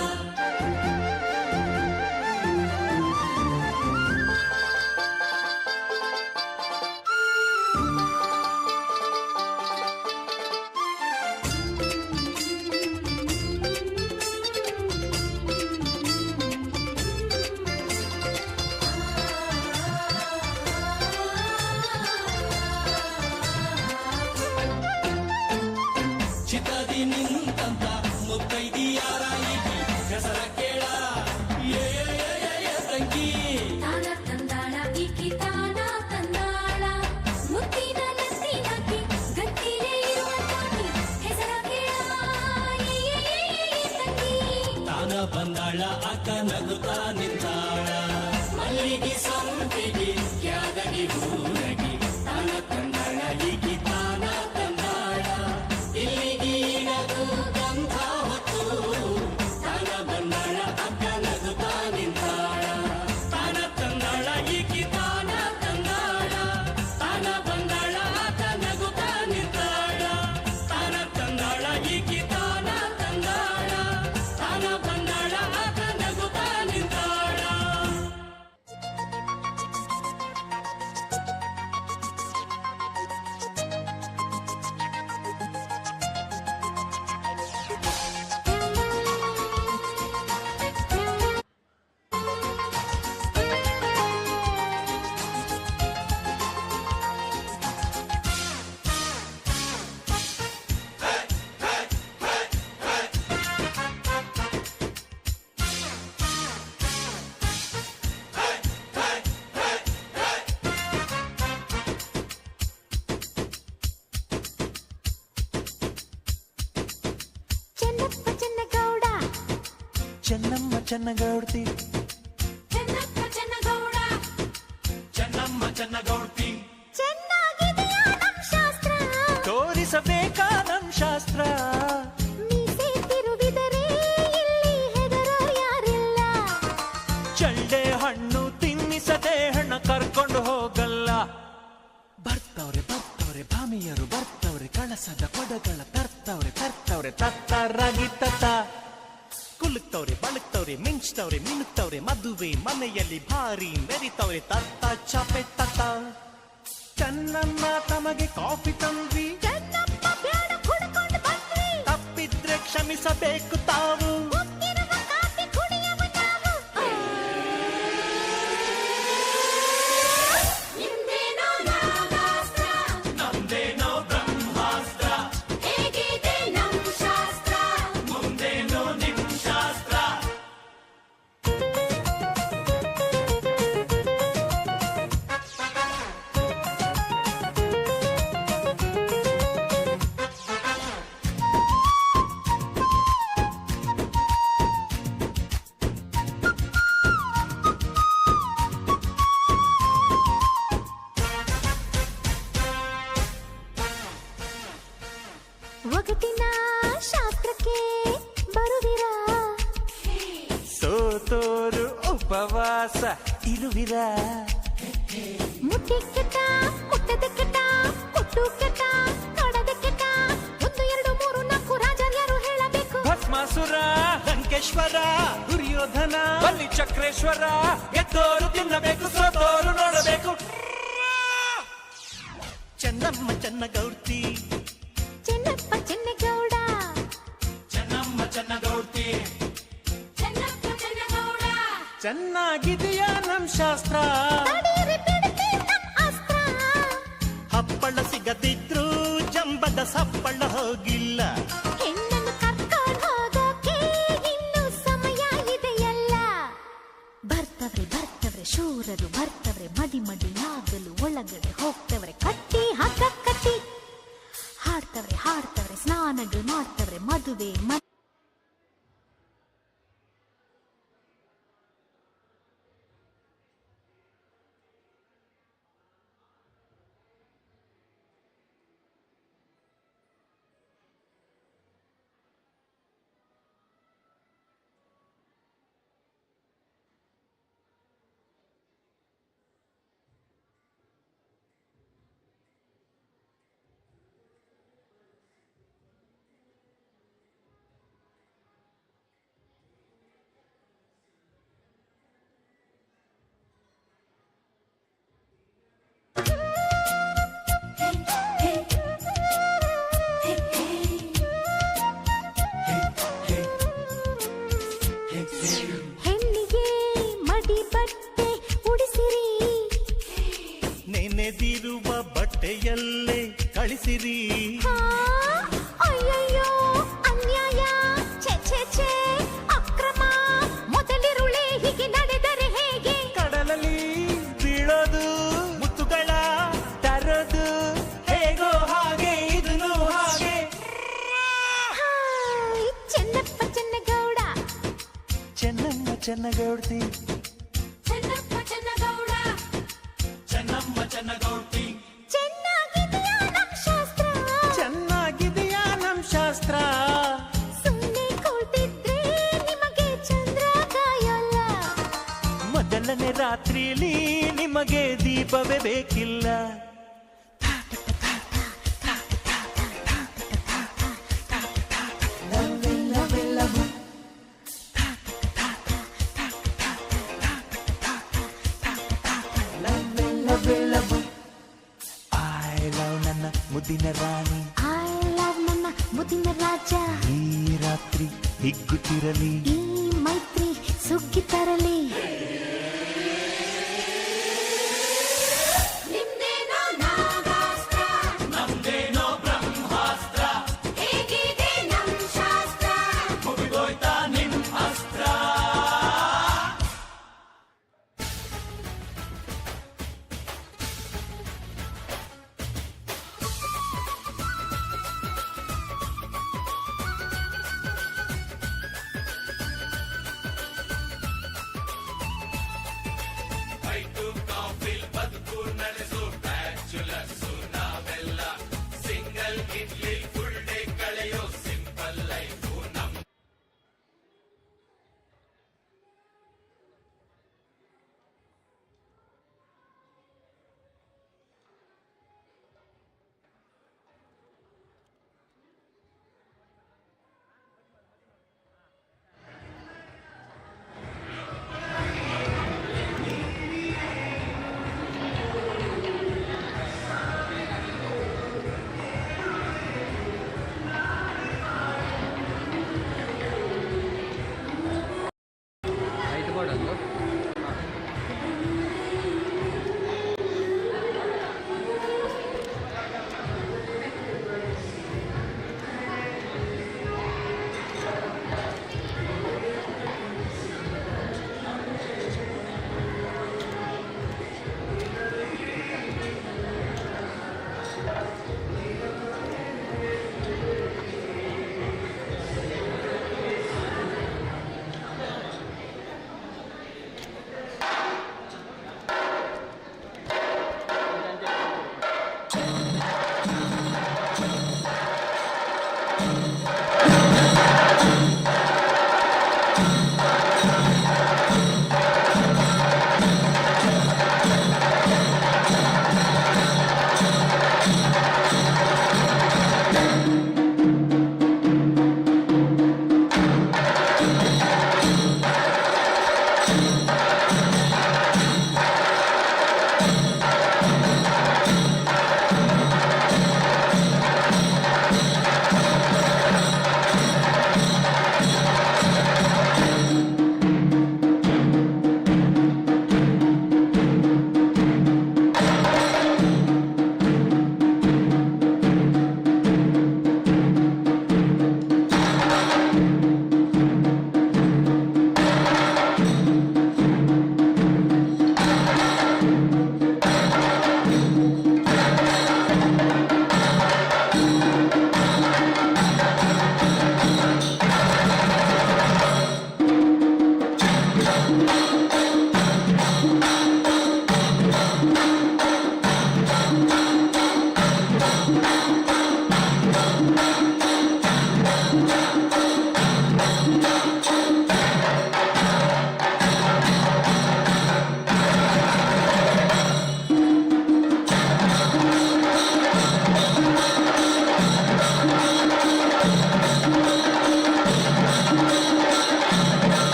ಚಿತ್ತದಿ ನಿಂತಂತ ಮುತ್ತೈದಿಯಾರ ಈಕಿ ಹೆಸರ ಕೇಳ ಏ ಏ ಏ ಏ ತಂಗಿ ತಾನ ತಂದಾಳ ಈಕಿ ತಾನ ತಂದಾಳ ಮುತ್ತಿನ ಲತ್ತಿ ಹಾಕಿ ಗಟ್ಟಿಲೆ ಇರುವ ತಾಕಿ ಹೆಸರ ಕೇಳ ಏ ಏ ಏ ಏ ತಂಗಿ ತಾನ ಬಂದಾಳ ಆಕ ನಗುತ್ತಾ ನಿಂತಾಳ ಮಲ್ಲಿಗೆ ಸಂಪಿಗೆ ಕ್ಯಾದಗಿ ಹೂರಗಿ ತಾನ ತಂದಾಳ ಈಕಿ ತಾನ ತಂದಾಳ ಇಲ್ಲಿಗೆ ನಗು ಗಂಧ ಹೊತ್ತು ತಾನ ಬಂದಾಳ ಆಕ ನಗುತ್ತಾ ನಿಂತಾಳ ತಾನ ತಂದಾಳ ಈಕಿ ತಾನ ತಂದಾಳ ತಾನ ಬಂದಾಳ ಆಕ ನಗುತ್ತಾ ನಿಂತಾಳ ತಾನ ತಂದಾಳ ಈಕಿ ತಾನ ತಂದಾಳ ತಾನ ಬಂದಾಳ ಆಕ ನಗುತ್ತಾ ನಿಂತಾಳ ಚೆನ್ನಪ್ಪ ಚೆನ್ನಗೌಡ ಚೆನ್ನಮ್ಮ ಚೆನ್ನಗೌಡ್ತಿ ಚೆನ್ನಪ್ಪ ಚೆನ್ನಗೌಡ ಚೆನ್ನಮ್ಮ ಚೆನ್ನಗೌಡ್ತಿ ಚೆನ್ನಾಗಿದೆಯಾ ನಮ್ ಶಾಸ್ತ್ರ ತೋರಿಸಬೇಕಾ ನಮ್ ಶಾಸ್ತ್ರ ಮೀಸೆ ತಿರುವಿದರೆ ಇಲ್ಲಿ ಹೆದರೋ ಯಾರಿಲ್ಲ ಚಳ್ಳೆ ಹಣ್ಣು ತಿನ್ನಿಸದೆ ಹಣ್ಣ ಕರ್ಕೊಂಡು ಹೋಗಲ್ಲ ಬರ್ತವ್ರೆ ಬರ್ತವ್ರೆ ಭಾಮಿಯರು ಬರ್ತವ್ರೆ ಕಳಸದ ಕೊಡಗಳ ತರ್ತವ್ರೆ ತರ್ತವ್ರೆ ತತ್ತರಾಗಿ ತತ್ತ ಕುಲುಕ್ತವ್ರೆ ಬಳುಕ್ತವ್ರೆ ಮಿಂಚ್ತವ್ರೆ ಮಿನುಕ್ತವ್ರೆ ಮದುವೆ ಮನೆಯಲ್ಲಿ ಭಾರಿ ಮೆರಿತವ್ರೆ ತತ್ತ ಚಾಪೆ ತತ್ತ ಚೆನ್ನಮ್ಮ ತಮಗೆ ಕಾಫಿ ತಂದ್ವಿ ಚೆನ್ನಪ್ಪ ಬ್ಯಾಡ ಕುಡ್ಕೊಂಡು ಬಂದ್ವಿ ತಪ್ಪಿದ್ರೆ ಕ್ಷಮಿಸಬೇಕು ತಾವು ಮುತ್ತಿರುವ ಕಾಫಿ ಕುಡಿಯವ ನಾವು ನಿಮ್ದೇನೋ ನಾಗಾಸ್ತ್ರ ನಮ್ದೇನೋ ಬ್ರಹ್ಮಾಸ್ತ್ರ ಹೇಗಿದೆ ನಮ್ ಶಾಸ್ತ್ರ ಮುಂದೇನೋ ನಿಮ್ ಶಾಸ್ತ್ರ ಒಗಟಿನ ಶಾಸ್ತ್ರಕ್ಕೆ ಬರುವಿರಾ ಸೋತೋರು ಉಪವಾಸ ಇರುವಿರ ಮುಟ್ಟಿ ಕೆಟ್ಟ ಮುಟ್ಟದೆ ಕೆಟ್ಟ ಕೊಟ್ಟು ಕೆಟ್ಟ ನೋಡದೆ ಕೆಟ್ಟ 1 2 3 4 ರಾಜರ್ಯಾರು ಹೇಳಬೇಕು ಭಸ್ಮಾಸುರ ಲಂಕೇಶ್ವರ ದುರ್ಯೋಧನ ಬಲಿ ಚಕ್ರೇಶ್ವರ ಗೆದ್ದೋರು ತಿನ್ನಬೇಕು ಸೋತೋರು ನೋಡಬೇಕು ಚೆನ್ನಮ್ಮ ಚೆನ್ನಗೌಡ್ತಿ ಚೆನ್ನಪ್ಪ ಚೆನ್ನಗೌಡ ಚೆನ್ನಮ್ಮ ಚೆನ್ನಗೌಡ್ತಿ ಚೆನ್ನಪ್ಪ ಚೆನ್ನಗೌಡ ಚೆನ್ನಾಗಿದೆಯಾ ನಮ್ ಶಾಸ್ತ್ರ ತಡೀರಿ ಬಿಡ್ತಿ ನಮ್ ಅಸ್ತ್ರ ಹಪ್ಪಳ ಸಿಗದಿದ್ರು ಜಂಬದ ಸಪ್ಪಳ ಹೋಗಿಲ್ಲ ಹೆಣ್ಣನ್ನು ಕರ್ಕೊಂಡು ಹೋಗೋಕೆ ಇನ್ನು ಸಮಯ ಇದೆಯಲ್ಲ ಬರ್ತವ್ರೆ ಬರ್ತವ್ರೆ ಶೂರರು ಬರ್ತವ್ರೆ ಮಡಿ ಮಡಿಯಾಗಲು ಒಳಗಡೆ ಹೋಗ್ತವ್ರೆ ಕಟ್ಟಿ ಹಗ್ಗ ಕಟ್ಟಿ ಹಾಡ್ತವ್ರೆ ಹಾಡ್ತವ್ರೆ ಸ್ನಾನಗಳು ಮಾಡ್ತವ್ರೆ ಮದುವೆ ಚೆನ್ನಗೌಡ್ತಿ ಚೆನ್ನಪ್ಪ ಚೆನ್ನಗೌಡ ಚೆನ್ನಮ್ಮ ಚೆನ್ನಗೌಡ್ತಿ ಚೆನ್ನಾಗಿದೆಯಾ ನಮ್ ಶಾಸ್ತ್ರ ಚೆನ್ನಾಗಿದೆಯಾ ನಮ್ ಶಾಸ್ತ್ರ ಸುಮ್ಮನೆ ಕೂತಿದ್ರೆ ನಿಮಗೆ ಚಂದ್ರ ಕಾಯಲ್ಲ ಮೊದಲನೇ ರಾತ್ರಿಲಿ ನಿಮಗೆ ದೀಪವೇ ಬೇಕಿಲ್ಲ ಐ ಲವ್ ನನ್ನ ಮುದ್ದಿನ ರಾಣಿ ಐ ಲವ್ ನನ್ನ ಮುದಿನ ರಾಜ ಈ ರಾತ್ರಿ ಹಿಗ್ಗುತ್ತಿರಲಿ ಈ ಮೈತ್ರಿ ಸುಗ್ಗಿ ತರಲಿ ನಿಮ್ದೇನೋ ನಾಗಾಸ್ತ್ರ ನಮ್ದೇನೋ ಬ್ರಹ್ಮಾಸ್ತ್ರ ಹೇಗಿದೆ ನಮ್ ಶಾಸ್ತ್ರ ಮುಗಿದೋಯ್ತಾ ನಿಮ್ ಅಸ್ತ್ರ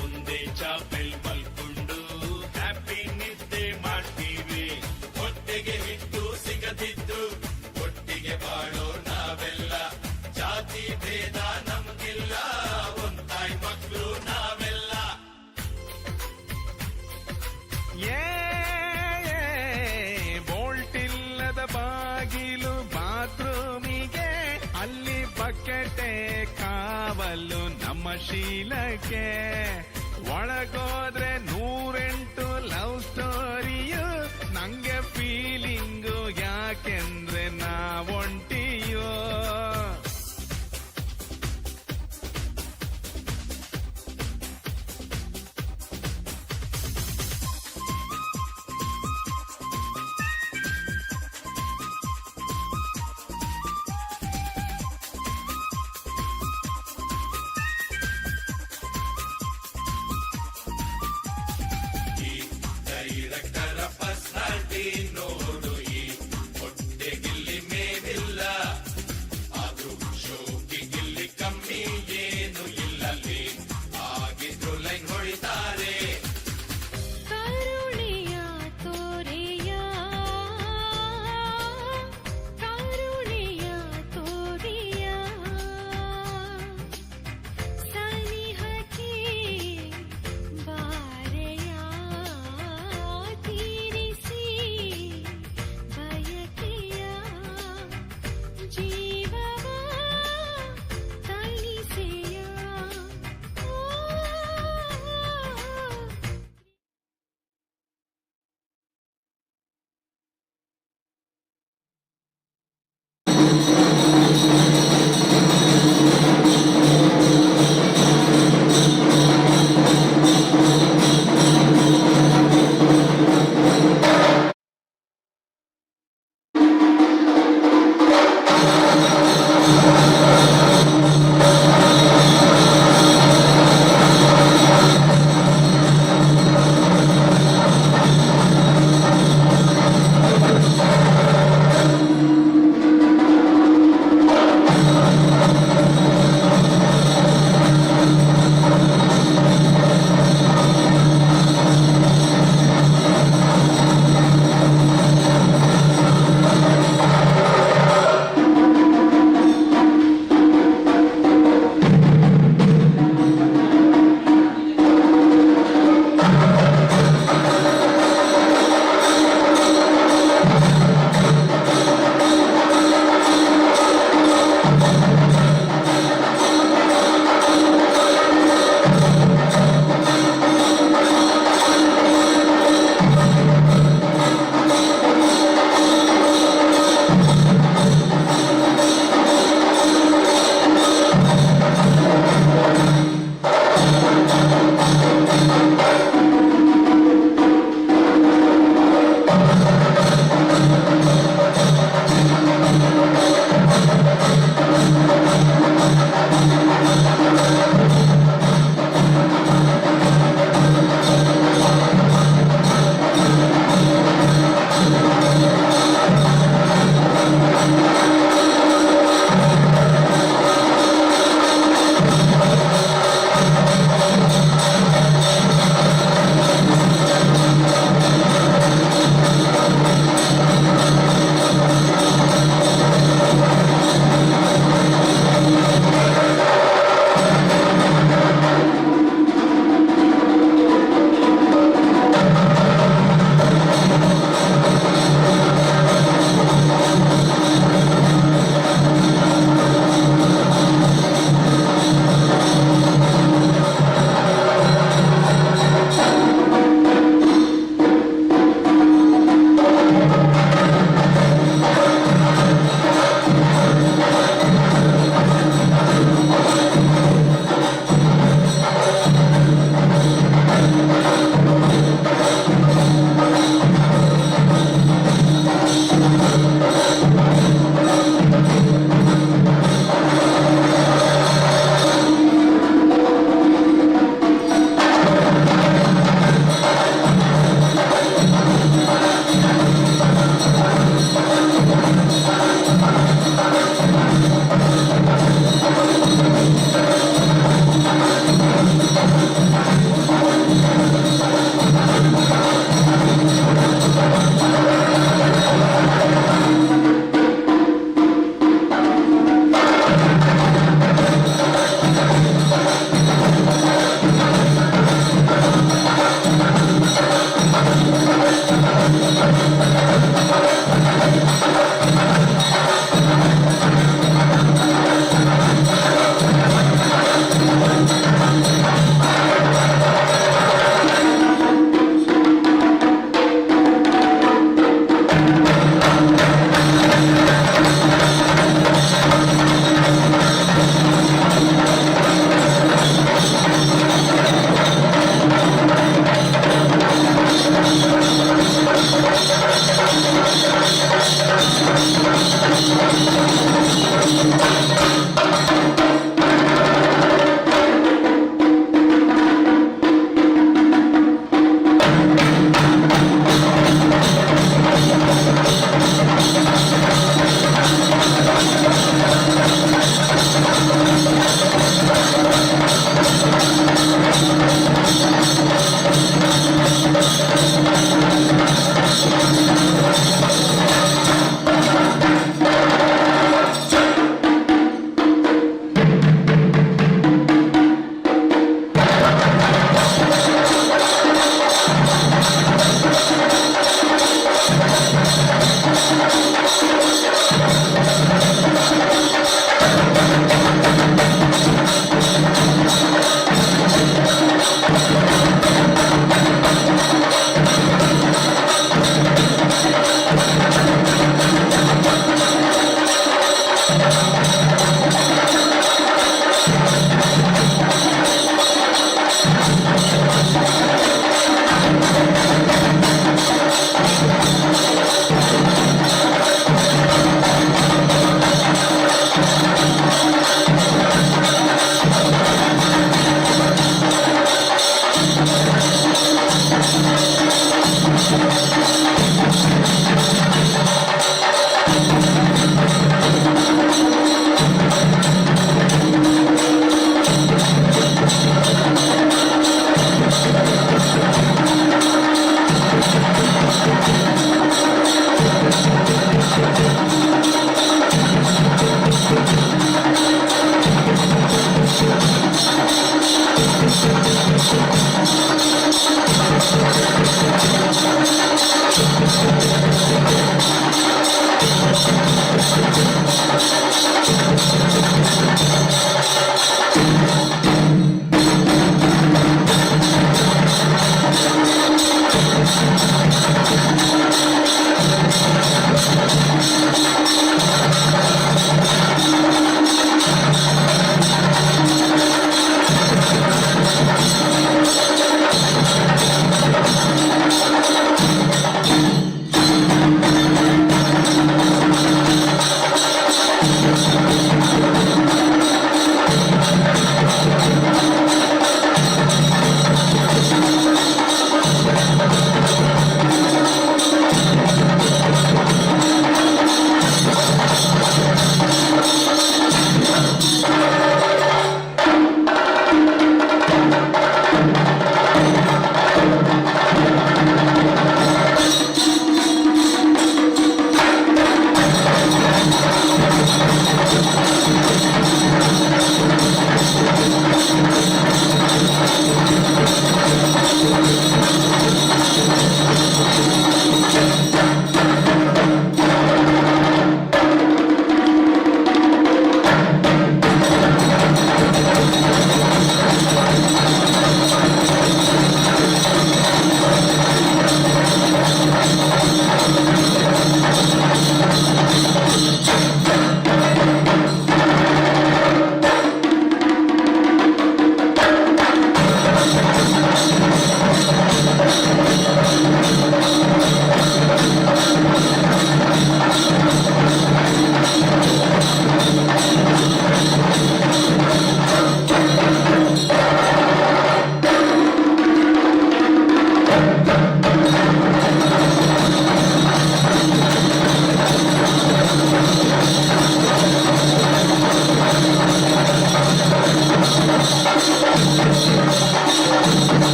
ಒಂದೇ ಚಾಪೆಲ್ ಮಲ್ಕೊಂಡು ಹ್ಯಾಪಿ ನಿದ್ದೆ ಮಾಡ್ತೀವಿ. ಹೊಟ್ಟೆಗೆ ಹಿಟ್ಟು ಸಿಗದಿದ್ದು ಒಟ್ಟಿಗೆ ಬಾಳೋ ನಾವೆಲ್ಲ, ಜಾತಿ ಭೇದ ನಮ್ಗಿಲ್ಲ, ಒಂದಾಯ್ ಮಕ್ಕಳು ನಾವೆಲ್ಲ. ಬೋಲ್ಟ್ ಇಲ್ಲದ ಬಾಗಿಲು ಬಾತ್ರೂಮಿಗೆ, ಅಲ್ಲಿ ಬಕೆಟೆ ಕಾವಲು ನಮ್ಮ ಶೀಲಕ್ಕೆ. ಒಳಗೋದ್ರೆ 108 ಲವ್ ಸ್ಟೋರಿಯು, ನಂಗೆ ಫೀಲಿಂಗು ಯಾಕೆಂದ್ರೆ ನಾವೊಂಟಿಯೋ. ಡೈರೆಕ್ಟರ ಪರ್ಸನಾಲಿಟಿ ನೋಡು, ಈ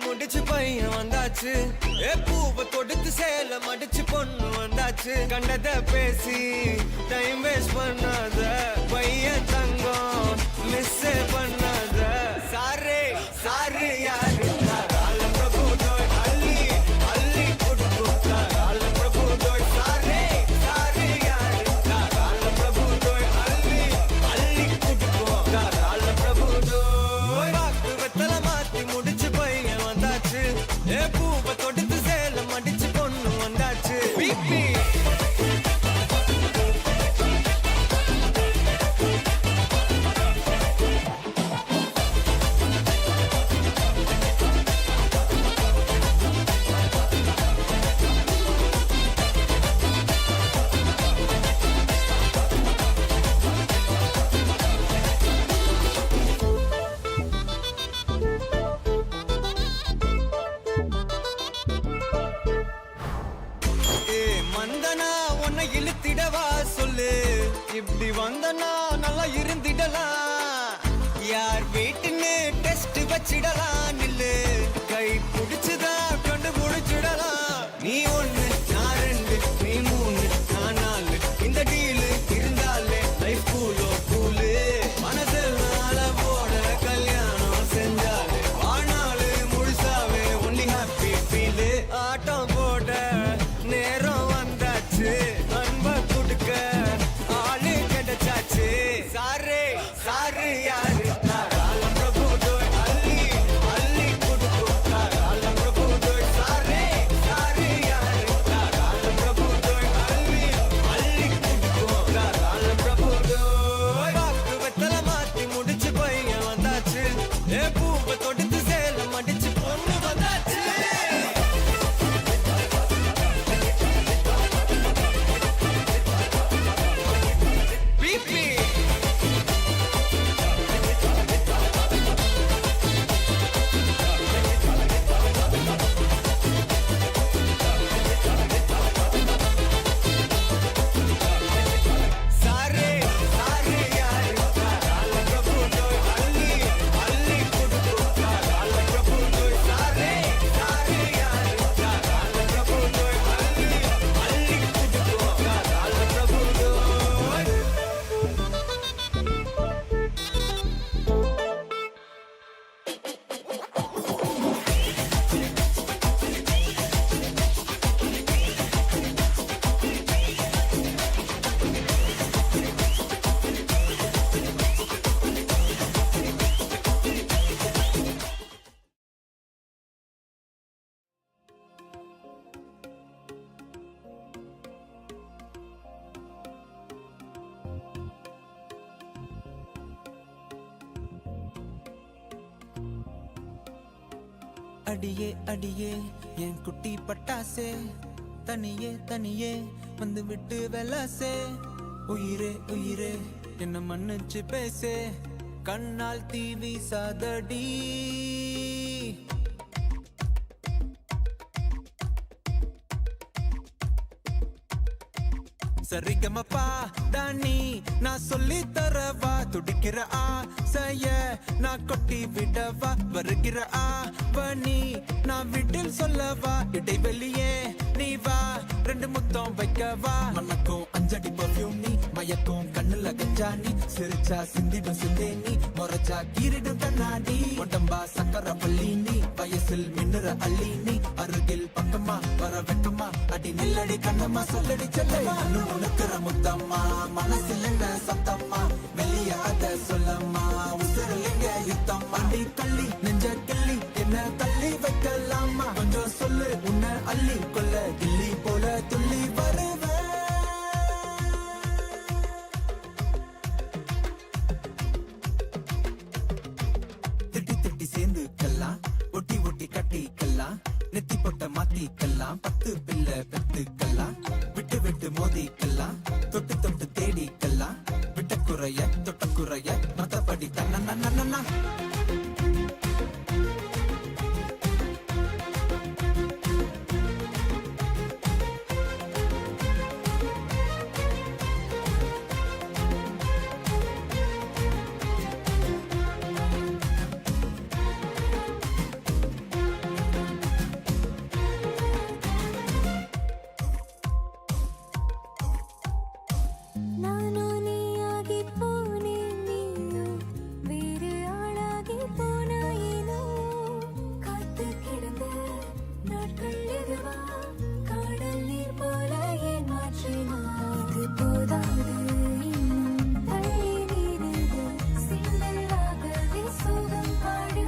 முடிச்சு பையன் வந்தாச்சு பூவை தொடுத்து சேல மடிச்சு பொண்ணு வந்தாச்சு கண்டத பேசி டைம் வேஸ்ட் பண்ணாத பையன் தங்கம் மிஸ் பண்ணாத சாரே சாரு யாரு இப்படி வந்தனா நல்லா இருந்திடலாம் யார் வீட்டுன்னு டெஸ்ட் வச்சிடலாம் நில்லு கை பிடிச்சுதா கொண்டு முடிச்சிடலாம் நீ ஒண்ணு நான் ரெண்டு நீ மூணு நான் நாலு இந்த டீலு இருந்தாலே லைஃப் கூலோ கூலு மனசெல்லாம் போட கல்யாணம் செஞ்சாலே ஆனாலு முழுசாவே ஒன்லி ஹாப்பி ஃபீலு ஆட்டம் அடியே அடியே என் குட்டி பட்டாசே தனியே தனியே வந்து விட்டு வெலாசே உயிரே உயிரே என்ன மன்னிச்சு பேசே கண்ணால் தீவி சாதடி சரிகமப்பா தானி நான் சொல்லி தரவா துடிக்கிற ஆசைய நான் கொட்டி விடவா வருகிற ஆவணி நான் வீட்டில் சொல்லவா இடைவெளியே நீ வா ரெண்டு முத்தம் வைக்கவா மனக்கும் அஞ்சடி பர்ஃபியூம் நீ மயக்கும் கண்ணுல கஞ்சா நீ சிரிச்சா சிந்திடும் சிந்தே நீ முறைச்சா கீரிடும் கண்ணாடி உடம்பா சக்கர பள்ளி நீ வயசில் மின்னுற அள்ளி நீ அருகில் பக்கமா வர வெக்கமா அடி நில்லடி கண்ணம்மா சொல்லடி செல்லமா உனக்குற முத்தம்மா மனசில் என்ன சத்தம்மா வெளிய அத சொல்லம்மா உசுரலிங்க யுத்தம் அடி தள்ளி நெஞ்ச கிள்ளி என்ன தள்ளி வைக்கலாமா கொஞ்சம் சொல்லு உன்னை அள்ளி கொள்ள கிள்ளி போல துள்ளி வருவேன் திட்டி திட்டி சேர்ந்துக்கலாம் ஒட்டி ஒட்டி கட்டிக்கலாம் நெத்தி பொட்ட மாத்திக்கலாம் 10 பிள்ளை பெத்துக்கலாம் விட்டு விட்டு மோதிக்கலாம் தொட்டு தொட்டு தேடிக்கலாம் விட்ட குறைய தொட்ட குறைய மத்தபடி தன்னா ನಾನು ನೀಯಾಗಿ ಪೋನೆ ನೀನು ಬೇರೆ ஆளாகி போனாயினோ காத்து கிடந்த நாட்கள் எதுவா காடல் நீர் போல ஏன் மாற்றினா இது போதாது இன்னும் தள்ளி நீரிது சிந்தலாகவே சோகம் பாடு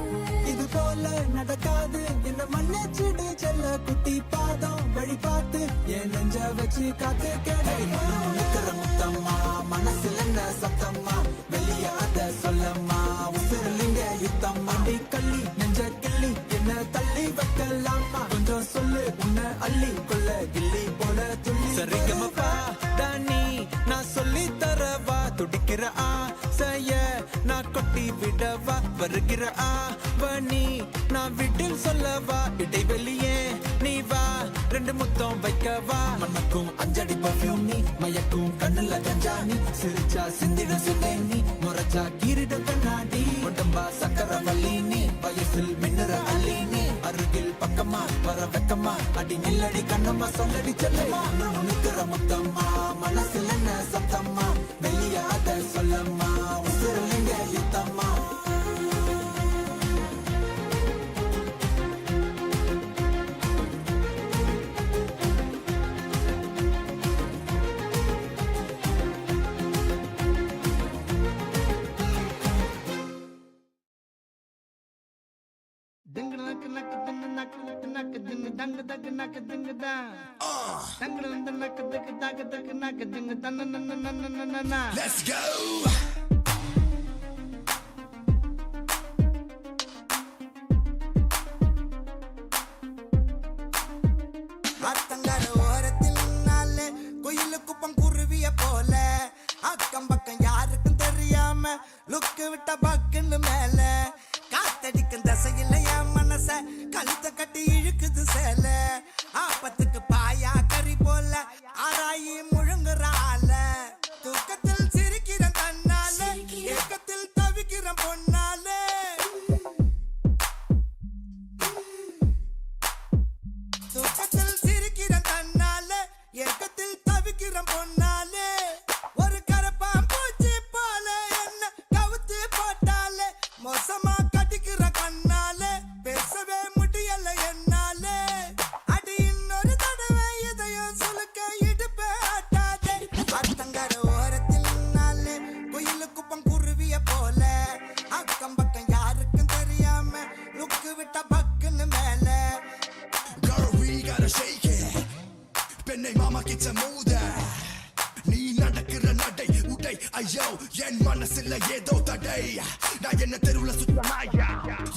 இது போல நடக்காது என்ன மன்னிச்சிடு செல்ல குட்டி பாதம் வழி பார்த்து என் நெஞ்ச வச்சு காத்து கேடை உனக்குற முத்தம்மா மனசுல என்ன சத்தம்மா வெளிய அத சொல்லம்மா உசுரலிங்க யுத்தம் அடி கள்ளி நெஞ்ச கிள்ளி என்ன தள்ளி வைக்கலாமா கொஞ்சம் சொல்லு உன்னை அள்ளி கொள்ள கிள்ளி போல துள்ளி சரிகமப்பா தானி நான் சொல்லி தரவா துடிக்கிற ஆசைய நான் கொட்டி விடவா வருகிற ஆவணி நான் வீட்டில் சொல்லவா இடைவெளியே நீ வா ரெண்டு முத்தம் வைக்கவா மனக்கும் அஞ்சடி பர்ஃபியூம் நீ மயக்கும் கண்ணுல கஞ்சா நீ சிரிச்சா சிந்திடும் சிந்தை நீ முறைச்சா கீரிடும் கண்ணாடி உடம்பா சக்கர வள்ளி நீ வயசில் மின்னுற அள்ளி நீ அருகில் பக்கமா வர வெக்கமா அடி நில்லடி கண்ணம்மா சொல்லடி செல்லமா உனக்குற முத்தம்மா மனசில் என்ன சத்தம்மா வெளிய அத சொல்லம்மா உசுரலிங்க யுத்தம்மா Ding nak nak ding nak nak ding dang dag nak ding da. Dang dang nak dag nak ding dan na. Let's go! ஆத்தங்கர ஓரத்தில் நாளே கோயிலு குப்பம் குருவிய போல அக்கம் பக்கம் யாருக்கும் தெரியாம லுக்கு விட்ட பக்குன்னு மேல காத்தடிக்கும் தசையில என் மனச கழுத்த கட்டி இழுக்குது சேல ஆபத்துக்கு பாயா கறி போல ஆராயி முழுங்குற ஆல தூக்கத்தில் சிரிக்கிற தன்னால ஏக்கத்தில் தவிக்கிற பொன்னால தூக்கத்தில் சிரிக்கிற தன்னால ஏக்கத்தில் தவிக்கிற பொன்னாலே ஒரு கரப்பான் பூச்சி போல என்ன கவுத்து போட்டாலே மோசமா கடிக்கிற கண்ணாலே பேசவே முடியல என்னாலே அடி இன்னொரு தடவை இதயம் சுலுக்க இடுப்பே ஆட்டாதே அத்தங்கர ஓரத்தில் நாளே கோயிலு குப்பம் குருவிய போல அக்கம் பக்கம் யாருக்கும் தெரியாம லுக்கு விட்ட பக்குன்னு மேல Girl, we gotta shake it. பெண்ணை மாமா கிச்ச மோத நீ நடக்கிற நடை உடை ஐய யோ என் மனசுல ஏதோ தடை நான் என்ன தெருவுல சுத்த நாயா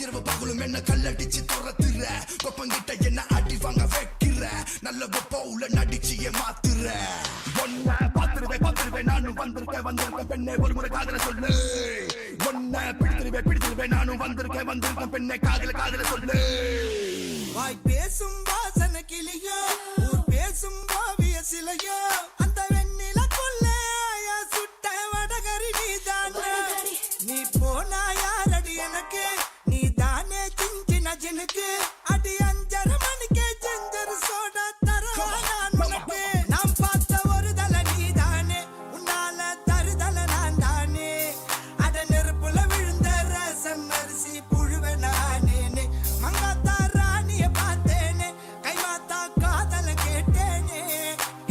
இரவு பகலும் என்ன கல்லடிச்சு துரத்துற கொப்பங்கிட்ட என்ன அடி வாங்க வைக்கிற நல்ல போல நடிச்சு மாத்துற ஒன்ன பாத்துருவேன் நானும் வந்திருக்கேன் பெண்ணே ஒரு முறை காதல சொல்லு ஒன்ன பிடித்திருவேன் நானும் வந்திருக்கேன் பெண்ணே காதல சொல்லு வாய் பேசும் வாசன கிளியோ ஊர் பேசும் ஓவிய சிலையோ அந்த வெண்ணிலக்குள்ள சுட்ட வடகரி நீதானே நீ போனா யாரடி எனக்கு நீ தானே சின்ன ஜனுக்கு அடி 5:30 மணிக்கே செஞ்சரு சோடா தரவா நான் உனக்கு நாம் பார்த்த ஒரு தல நீதானே உன்னால தருதல நான் தானே அட நெருப்புல விழுந்த ரசம் அரிசி புழுவ நானே மங்காத்தா ராணிய பார்த்தேனே கைமாத்தா காதல கேட்டேனே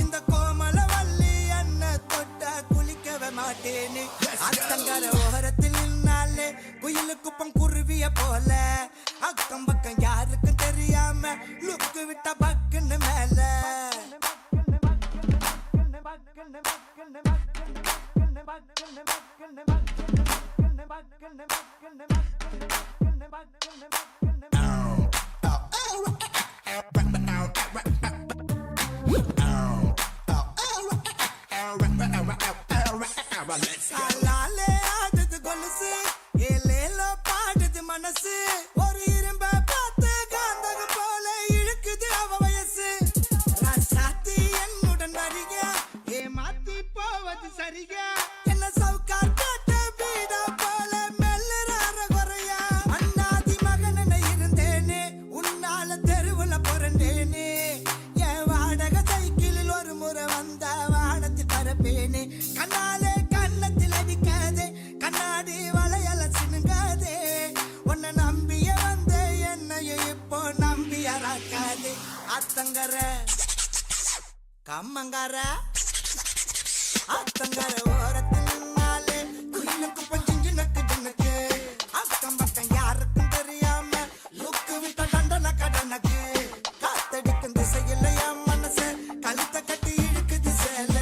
இந்த கோமல வள்ளி என்ன தொட்ட குளிக்கவே மாட்டேனே அத்தங்கர ஓரத்தில் நின்னாலே குயிலு குப்பம் குருவிய போல அக்கம் பக்கம் யாருக்கும் தெரியாம லுக்கு விட்ட பக்குன்னு மேல சாலாலே ஆடுது கொலுசு ஏலேலோ பாடுது மனசு ஒரு இரும்ப பார்த்து காந்தகம் போல இழுக்குது அவ வயசு ராசாத்தி என்னுடன் வரியா ஏமாத்தி போவது சரியா என்ன சவுக்கார் காட்ட பீடா போல மெல்லுறார குறையா அண்ணாதி மகன இருந்தேனே உன்னால தெருவுல புரண்டேனே என் வாடகை சைக்கிளில் ஒரு முறை வந்த வானத்தில் பரப்பேனே கண்ணாலே கண்ணத்தில் அடிக்காதே கண்ணாடி வளையல சினுங்காதே உன்னை நம்பிய வந்த என்னைய இப்போ நம்பியறாக்காதே அத்தங்கர கம்மங்கார அத்தங்கர ஓரத்தில் நின்னாலே குயிலுக்கு பஞ்சிஞ்சு நக்கு ஜின்னுக்கு அக்கம் பக்கம் யாருக்கும் தெரியாம லுக்கு விட்ட தண்டன கடனுக்கு காத்தடிக்கும் திசையில் என் மனசு கழுத்த கட்டி இழுக்குது சேல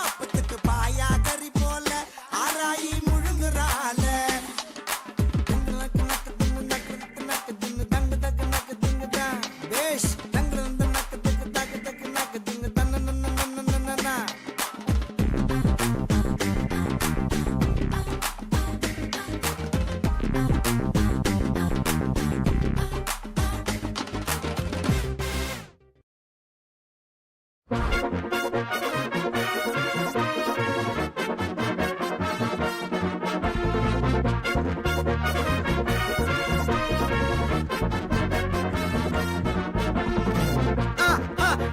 ஆப்பத்துக்கு பாயா கறி போல ஆராயி முழுங்குறால பேஷ் தங்கு நக்கு தக்கு தக்கு தக்கு நக்கு திங்கு தன்ன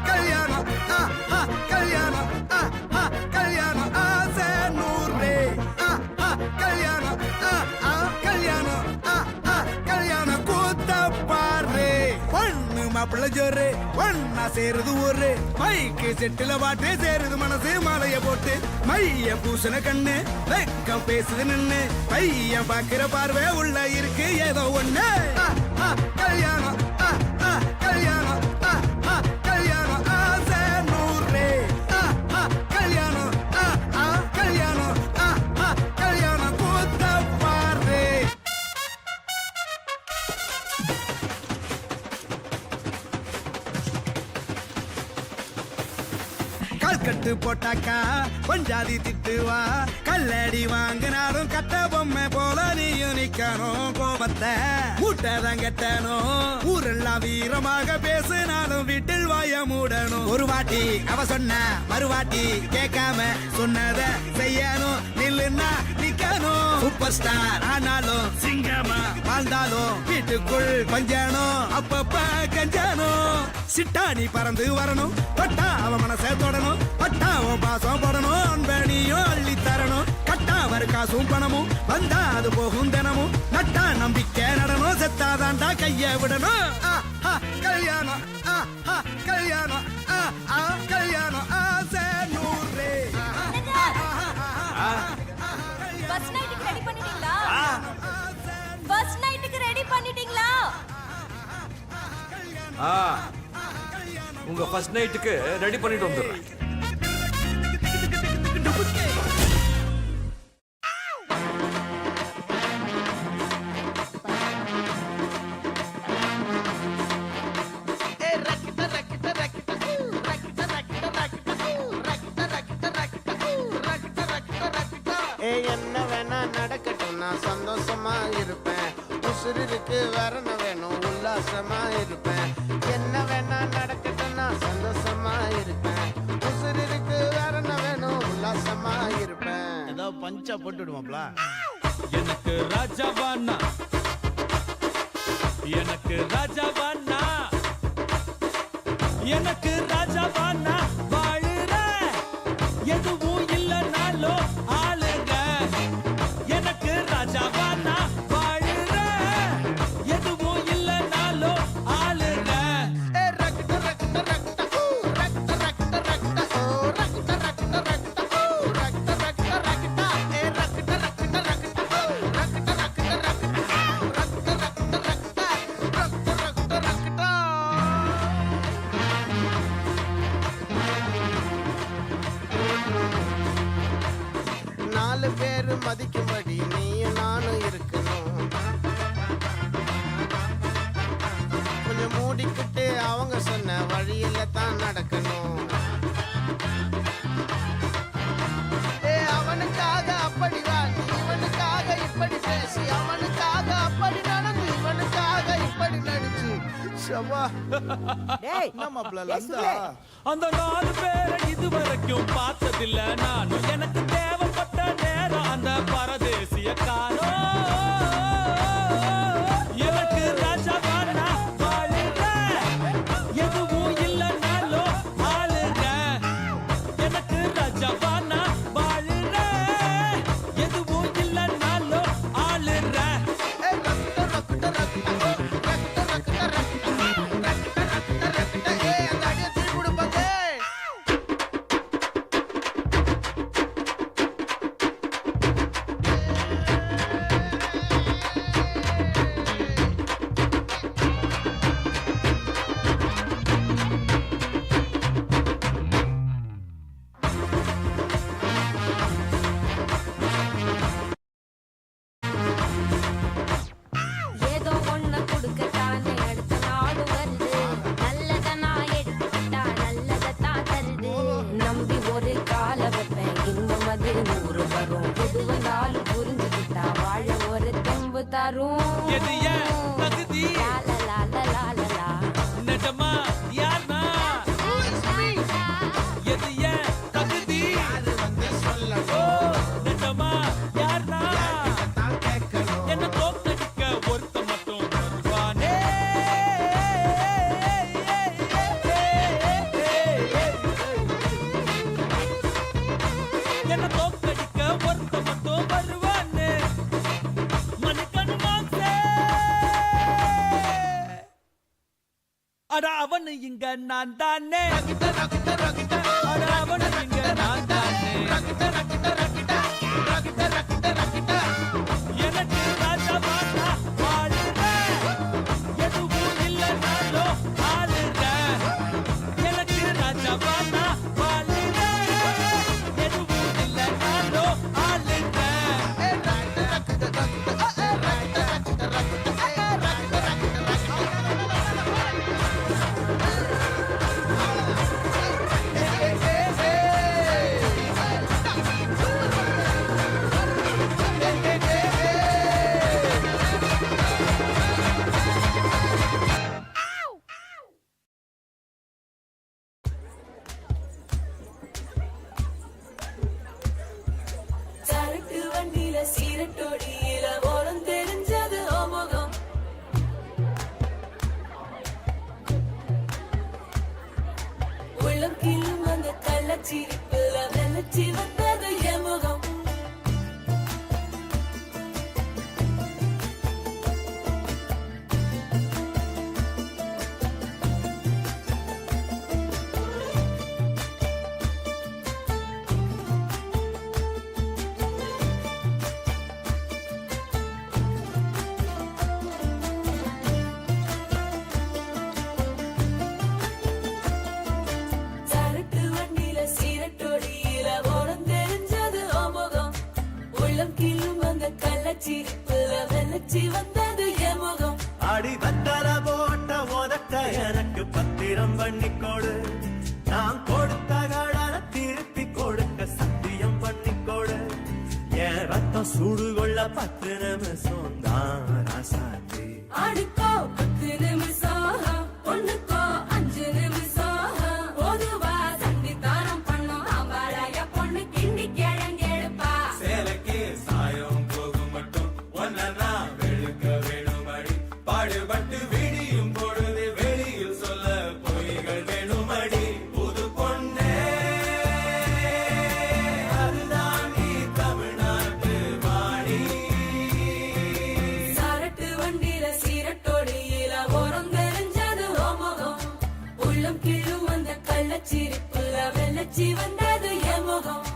கல்யாணம் கல்யாணம் கல்யாணம் ஆசை நூறு கல்யாணம் கல்யாணம் கல்யாணம் கூத்தப்பாரு பொண்ணு மாப்பிள்ள ஜோரு ஒன்னா சேருது ஒரு மைக்கு செட்டில பாட்டு சேருது மனசு மாலைய போட்டு மைய பூசண கண்ணு வெக்கம் பேசுது நின்னு பையன் பாக்குற பார்வை உள்ள இருக்கு ஏதோ ஒண்ணு கல்யாணம் கல்யாணம் கல்யாணம் ஆசை நூறு கல்யாணம் கல்யாணம் கல்யாணம் கூத்தப்பாரு கல்கட்டு போட்டாக்கா பஞ்சாதி திட்டுவா கல்லடி வாங்கினாலும் கட்ட பொம்மை போல நீயும் நிக்கணும் கோபத்தை மூட்டதான் கட்டணும் ஊரெல்லாம் வீரமாக பேசினாலும் வீட்டில் வாய மூடணும் ஒரு வாட்டி அவ சொன்ன மறுவாட்டி கேட்காம சொன்னத செய்யணும் நில்லுன்னா நிக்கணும் சூப்பர் ஸ்டார் ஆனாலும் சிங்கமா வாழ்ந்தாலும் வீட்டுக்குள் பஞ்சணும் அப்பப்ப கஞ்சணும் சிட்டாணி பறந்து வரணும் பட்டா அவ மனசை தொடணும் பட்டாவும் பாசம் போடணும் அன்பனியும் அள்ளி தரணும் கட்டா வரு காசும் பணமும் வந்தா அது போகும் தினமும் நட்டா நம்பிக்கை நடணும் செத்தாதான்டா கைய விடணும் கல்யாணம் கல்யாணம் கல்யாணம் ஆசை நூறு ஃபர்ஸ்ட் நைட்டுக்கு ரெடி பண்ணிட்டீங்களா ஃபர்ஸ்ட் நைட்டுக்கு ரெடி பண்ணிட்டீங்களா உங்க ஃபர்ஸ்ட் நைட்டுக்கு ரெடி பண்ணிட்டு வந்துடுறேன் என்ன வேணா நடக்கட்டும் நான் சந்தோஷமா இருப்பேன் உசுருக்கு வரண வேணும் உல்லாசமா இருப்பேன் என்ன வேணா நடக்கட்டும் நான் சந்தோஷமா இருப்பேன் உசுருக்கு வரண வேணும் உல்லாசமா இருப்பேன் ஏதோ பஞ்சா போட்டு விடுவாப்ல. எனக்கு ராஜாவானா எனக்கு ராஜாவானா எனக்கு ராஜாவானா வாழுற எதுவும் இல்லைனாலோ ஆளுங்க எனக்கு ராஜாவானா வாழுற எதுவும் இல்லைனாலோ ஆளுங்க நாலு பேரு மதிக்கும்படி நீயும் நானும் இருக்கணும் கொஞ்சம் மூடிக்கிட்டு அவங்க சொன்ன வழியில தான் நடக்கணும் அவனுக்காக அப்படி வா நீ இவனுக்காக இப்படி பேசி அவனுக்காக அப்படி நடந்து இவனுக்காக இப்படி நடிச்சு சவா என்னமாப்ல லந்தா? அந்த 4 பேரை இதுவரைக்கும் பார்த்ததில்ல நானும் எனக்கு தேவைப்பட்ட நேரம் அந்த பரதேசிய காலம் எனக்கு ராஜாவானா வாழுங்க எதுவும் இல்லைனாலோ ஆளுங்க எனக்கு ராஜாவானா வாழுங்க எதுவும் இல்லைனாலோ ஆளுங்க ஏதோ ஒண்ணு கொடுக்கத்தானே அடுத்த நாடு வருது நல்லத நான் எடுத்துக்கிட்டா நல்லதத்தான் தருது நம்பி ஒரு கால வைப்பேன் இன்னும் அது 100 வரும் புது வந்தாலும் புரிஞ்சுக்கிட்டா வாழ ஒரு தெம்பு தரும் எது ஏன் தகுதி லாலலாலலாலலா. நிஜமா யார்னா எது ஏன் தகுதி ஓ நிஜமா யார்னா என்ன தோத்தடிக்க ஒருத்த மட்டும் வருவானே என்ன தோத்தடிக்க ஒருத்த மட்டும் வருவானே மணிக்கணு மாசே அட அவனு இங்க நான் தானே அட அவனு இங்க நான் தானே எனக்கு ராஜாவானா வாழுங்க எதுவும் இல்லைனாலோ ஆளுங்க எனக்கு ராஜாவானா வாழுங்க எதுவும் இல்லைனாலோ ஆளுங்க சரக்கு வண்டியில சீரட்டோடியில ஓரம் தெரிஞ்சது ஓமுகம் உள்ளம் கிள்ளும் அந்த கள்ளச்சிரிப்புல நினைச்சி வந்தது எமுகம் சரக்கு வண்டியில சீரட்டோடியில ஓரம் தெரிஞ்சது ஓமுகம் உள்ளம் கிள்ளும் அந்த கள்ளச்சிரிப்புல நினைச்சி வந்தது எமுகம் அடி வத்தல போட்ட உதட்ட எனக்கு பத்திரம் பண்ணிக்கோடு நான் கொடுத்த கடனை திருப்பி கொடுக்க சத்தியம் பண்ணிக்கோடு என் சுடுகொள்ள 10 நிமிஷம் தான் ராசாத்தி. ஆடுக்கோ 10 நிமிஷம், பொண்ணுக்கோ 5 நிமிஷம். பொதுவா சண்டித்தானம் பண்ணும் அவளைய பொண்ணு கிண்டி கிழங்கெடுப்பா. சேலைக்கு சாயம் போகும் மட்டும் ஒன்னா வெளுக்க வேணுமடி. பாடுபட்டு விடியும் பொழுது வெளியில் சொல்ல பொய்கள் வேணுமடி. புது பொண்ணே அதுதான் நீ தமிழ்நாட்டு வாடி. சரட்டு வண்டியில சீரட்டோடியில ஓரம் தெரிஞ்சது ஓமுகம். உள்ளம் கிள்ளும் அந்த கள்ளச்சிரிப்புல வெள்ளச்சி வந்தது என் முகம்.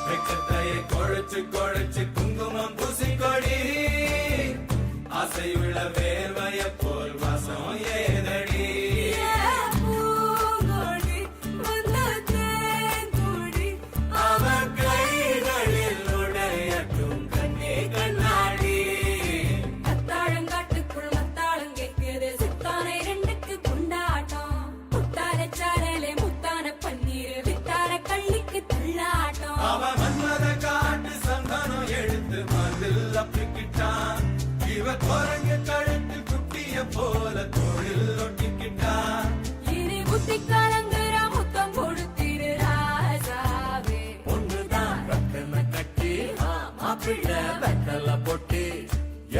வெக்கத்தையை குழைச்சு குழைச்சு குங்குமம் பூசிக்கொடி. ஆசையுள்ள வேர்வைய போல் வாசம் ஏதடி. பூங்கொடி வந்த தேன்கொடி. அவன் கைகளில் உடையட்டும் கண்ணே கண்ணாடி. கத்தாழங்காட்டுக்குள் மத்தாளம் கேட்குது சித்தானை ரெண்டுக்கு கொண்டாட்டம். முத்தார சாரலே முத்தான பன்னீர் வித்தார கள்ளிக்கு துள்ளாட்டம். அவன் மன்மத காட்டு சந்தானம் எடுத்து மதில் அப்பிக்கிட்டான். இவ குரங்கு கழுத்து குட்டிய போல தோளில் ஒட்டிக்கிட்டான். இனி புத்தி கலங்குற முத்தம் கொடுத்திரு ராசாவே. ஒண்ணுதான் ரத்தன கட்டி மாப்பிள்ள வெத்தல பொட்டி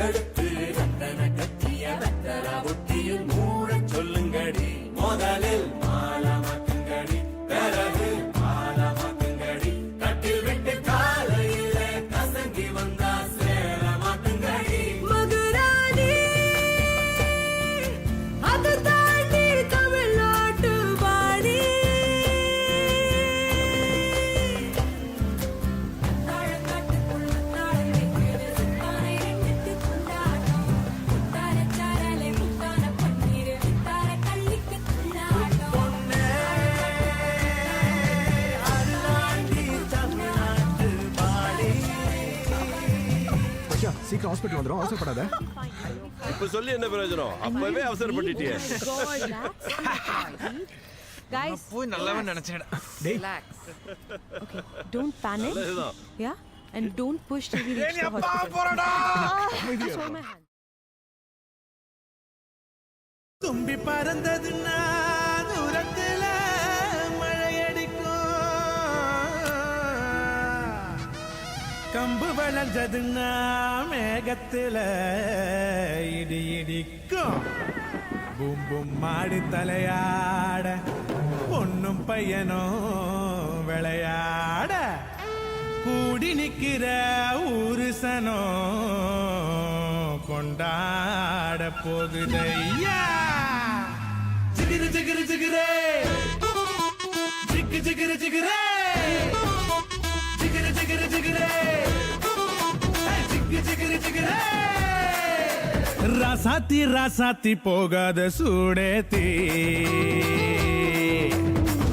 எடுத்து ரத்தன கட்டிய வெத்தல பொட்டியில் மூட சொல்லுங்கடி. முதலில் மாலை மாத்துங்கடி, பிறகு மாலை மாத்துங்கடி. கட்டில் விட்டு காலையில கசங்கி வந்தா சேர மாத்துங்கடி. மதுராணி அது தாண்டி தமிழ்நாட்டு வாணி. தாழங்காட்டுக்குள் மத்தாளம் கேட்குது சித்தானை ரெண்டுக்கு கொண்டாட்டம். முத்தார சாரலே முத்தான பன்னீர் வித்தார கள்ளிக்கு துள்ளாட்டம். அருளாண்டி தமிழ்நாட்டு பாடி. சீக்கிரம் ஹாஸ்பிட்டல் வந்துடும், அவசரப்படாத. இப்ப சொல்லி என்ன பிரயோஜனம்? அப்பவே அவசரப்பட்டுட்டியே. Guys, போய் நல்லாவே நினைச்சேன். relax. Okay, don't panic. நல்லதுதான். Yeah, and don't push till we reach the hospital. Just hold my hand. தும்பி பறந்ததுன்னா தூரத்துல மழையடிக்கும். கம்பு வளைஞ்சதுன்னா மேகத்துல இடி இடிக்கும். பூம் பூம் மாடி தலையாட பொண்ணும் பையனும் விளையாட கூடி நிக்கிற ஊருசனம் கொண்டாட போகுதையா. ஜிகிரு ஜிகிரு ஜிகிரே ஜிகு ஜிகிரு ஜிகிரே ஜிகிரு ஜிகிரு ஜிகிரே ஜிகு ஜிகிரு ஜிகிரே. ராசாத்தி ராசாத்தி போகாத சூடேத்தி.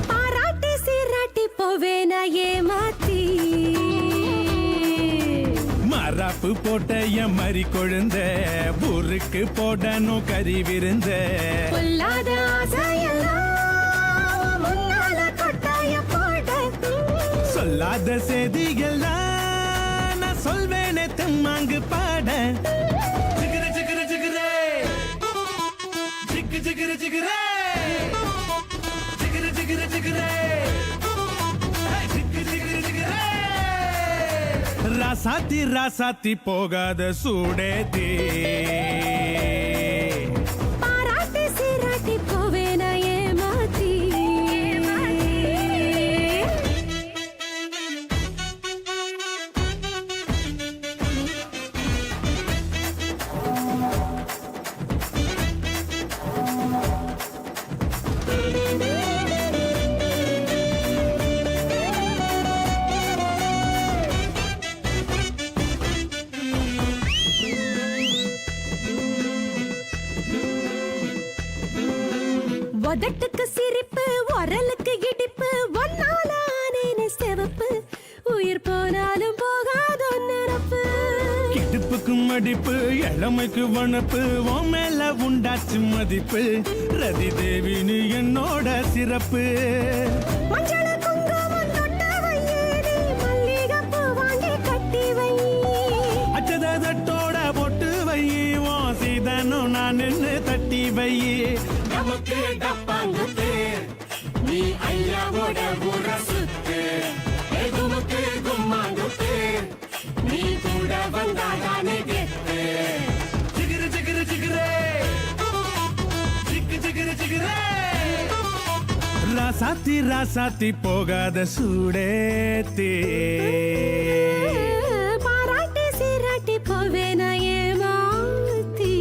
பாராட்டி சீராட்டி போவேனா ஏமாத்தி. மராப்பு போட்ட என் மறி கொழுந்த ஊருக்கு போடணும் கறி விருந்த. பொல்லாத ஆசையெல்லாம் முன்னால கொட்டாய போட. சொல்லாத செய்திகள்லாம் நான் சொல்வேனே தெம்மாங்கு பாட. ஜிகிரு ஜிகிரு ஜிகிரே ஜிகு ஜிகிரு ஜிகிரே ஜிகிரு ஜிகிரு ஜிகிரே ஜிகு ஜிகிரு ஜிகிரே. ராசாத்தி ராசாத்தி போகாத சூடேத்தி. பாராட்டி சீராட்டி போவேனா ஏமாத்தி. உதட்டுக்கு சிரிப்பு உரலுக்கு இடிப்பு ஒன்னாலானேனே செவப்பு உயிர் போனாலும் போகாதோ நிரப்பு கிடுப்புக்கு மடிப்பு இளமைக்கு வனப்பு உன் மேல உண்டாச்சு மதிப்பு ரதி தேவினு என்னோட சிறப்பு மஞ்சள குங்குமம் தொட்ட வையேனே மல்லிகைப்பூ வாங்கி கட்டி வை அச்சதட்டோட பொட்டு வை உன் சீதனும் நான் நின்று தட்டி வை நமக்கு டப்பாங்குத்து நீ ஐயாவோட ஊர சுத்து குமுக்கு கும்மாங்குத்து நீ கூட வந்தாதானே கெத்து ஜிகிரு ஜிகிரு ஜிகிரே ஜிக்கு ஜிகிரு ஜிகிரே ராசாத்தி ராசாத்தி போகாத சூடேத்தே பாராட்டி சீராட்டி போவேனா ஏமாத்தி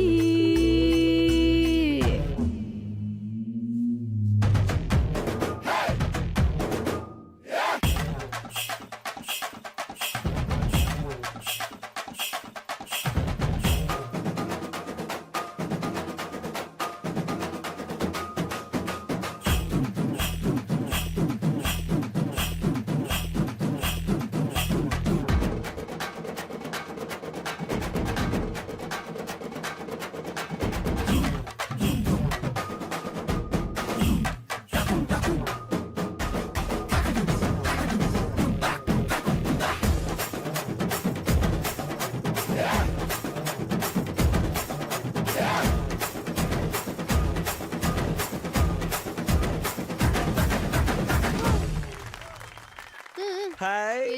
ஹாய்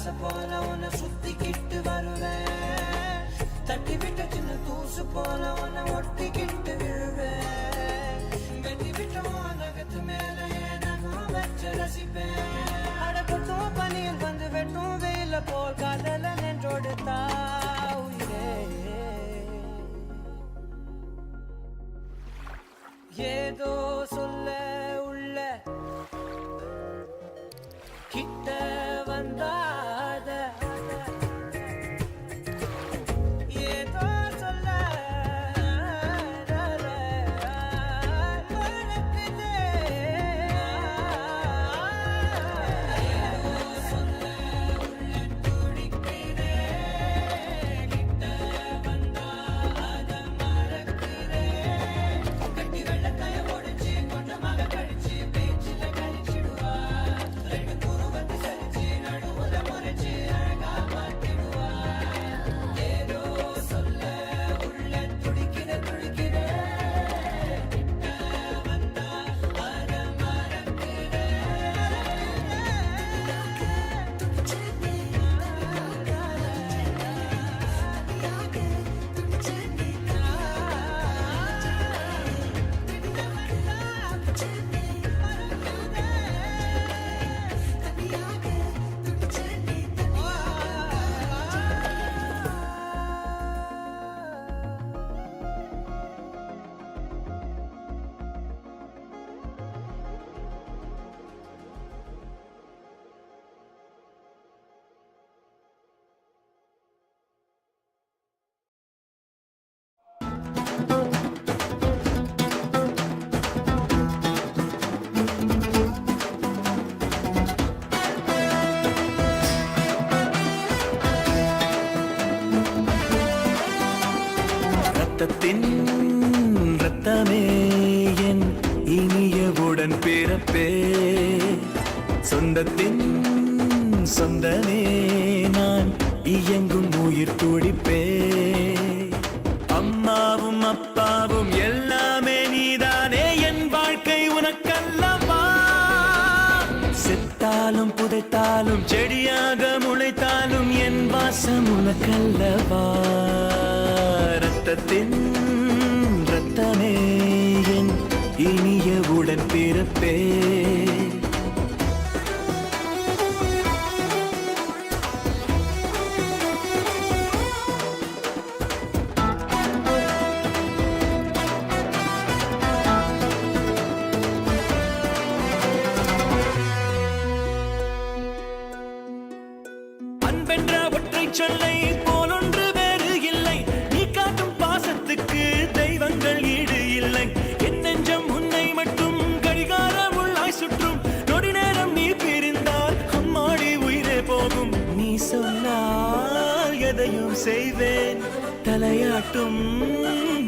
ஆசை போல உன்னை சுத்திக்கிட்டு வருவேன் தட்டி விட்ட சின்ன தூசு போல உன்னை ஒட்டிக்கிட்டு விழுவேன் வெட்டி விட்ட நகத்து மேல நகம் வச்சு ரசிப்பேன் அடக்கட்டும் பனியில் வந்து வெட்டும் வெயில போல் காதல நின்றோடு உயிரே ஏதோ சொல்ல உள்ள கிட்ட வந்தாத ஏதோ சொல்ல மறக்குதே. ஏதோ சொல்ல உள்ள துடிக்குதே. கிட்ட வந்தா அத மறக்குதே. கட்டி வெள்ளக்காய ஒடிச்சு கொஞ்சமாக கழிச்சு பேச்சில கழிச்சிடுவா ரெண்டு குருவத்தை சரிச்சு நடுவுல முறைச்சு அழகா மாத்திடுவா ஏதோ சொல்ல உள்ள துடிக்கிற துடிக்கிற கிட்ட வந்தா அத மறக்குதே. ரத்தத்தின் ரத்தமே என் இனியவுடன் பிறப்பே சொந்தத்தின் சொந்தமே நான் இயங்கும் உயிர் துடிப்பே அம்மாவும் அப்பாவும் எல்லாமே நீதானே என் வாழ்க்கை உனக்கல்லவா செத்தாலும் புதைத்தாலும் செடியாக முளைத்தாலும் என் வாசம் உனக்கல்லவா ரத்தத்தின் ரத்தமே என் இனியவுடன் பிறப்பே அன்பென்ற ஒற்றை சொல்லை போலொன்று வேறு இல்லை நீ காட்டும் பாசத்துக்கு தெய்வங்கள் ஈடு இல்லை என் நெஞ்சம் உன்னை மட்டும் கடிகாரம் உள்ளாய் சுற்றும் நொடி நேரம் நீ பிரிந்தால் அம்மாடி உயிரே போகும் நீ சொன்னால் எதையும் செய்வேன் தலையாட்டும்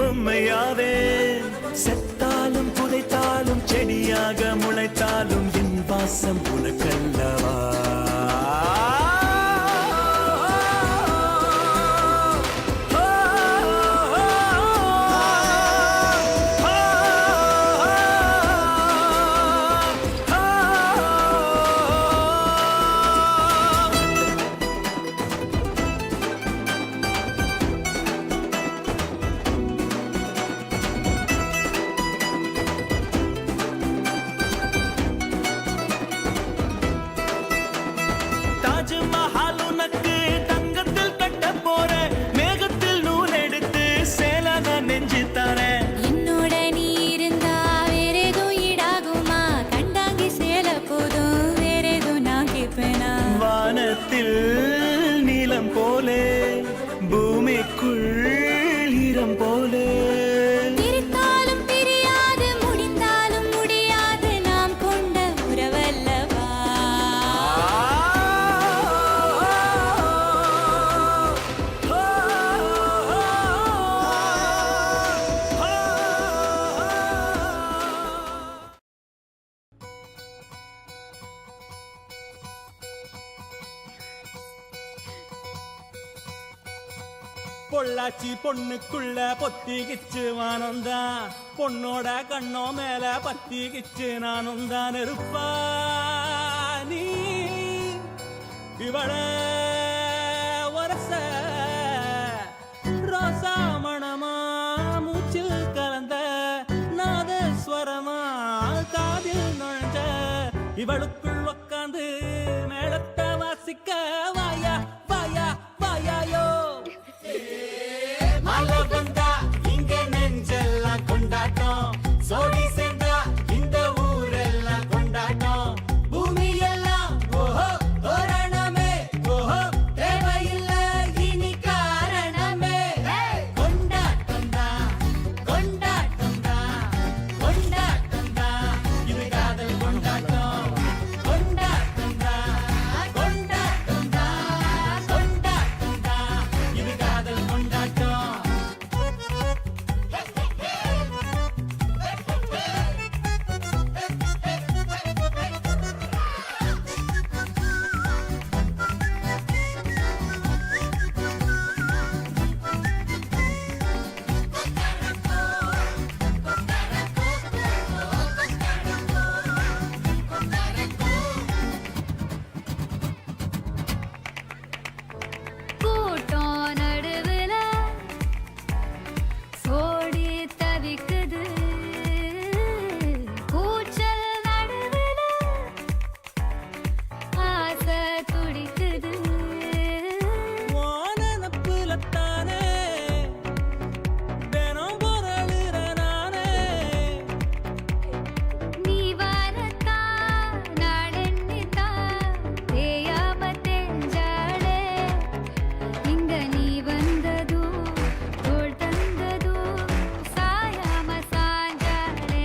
பொம்மையாவேன் செத்தாலும் புதைத்தாலும் செடியாக முளைத்தாலும் என் வாசம் உனக்கல்லவா தாஜ்மஹால் உனக்கு தங்கத்தில் கட்ட போற மேகத்தில் நூல் எடுத்து சேலக நெஞ்சு தர என்னோட நீ இருந்தா வேறேதோ ஈடாகுமா கண்டாங்கி சேல போதும் வேறேதோ நான் கேட்பேனா வானத்தில் நீலம் போலே பூமிக்குள் ஈரம் போலே பிரித்தாலும் பிரியாது முடிந்தாலும் முடியாது நாம் கொண்ட உறவல்லவா பொள்ளாச்சி பொண்ணுக்குள்ள பொத்திக்கிச்சு வானந்தான் பொண்ணோட கண்ணோ மேல பத்திக்கிச்சு நானும் தான் இருப்பா நீ இவள வரச ரோசா மணமா மூச்சில் கலந்த நாதஸ்வரமா காதில் நுழைஞ்ச இவளுக்குள் உக்காந்து மேளத்தை வாசிக்க வாயா வாயா வாயாயோ மழை வந்தா இங்க நெஞ்செல்லாம் கொண்டாட்டம் சோடி சேர்ந்தா இந்த ஊரெல்லாம் கொண்டாட்டம் பூமி எல்லாம் ஓஹோ தோரணமே ஓஹோ தேவையில்லை இனி காரணமே கொண்டாட்டம் தான் கொண்டாட்டம் தான் கொண்டாட்டம் தான் இது காதல் கொண்டாட்டம் கொண்டாட்டம் தான் கொண்டாட்டம் தான் கொண்டாட்டம் தான் இது காதல் கொண்டாட்டம் கூட்டம் நடுவுல சோடி தவிக்குது கூச்சல் நடுவுல ஆசை துடிக்குது வானப்புலத்தானே தினம் பொருளுற நானே நீ வரத்தா நாடெண்ணித்தா தேயாம தெஞ்சாடே இங்க நீ வந்ததோ தோள் தந்ததோ சாயாம சாஞ்சாடே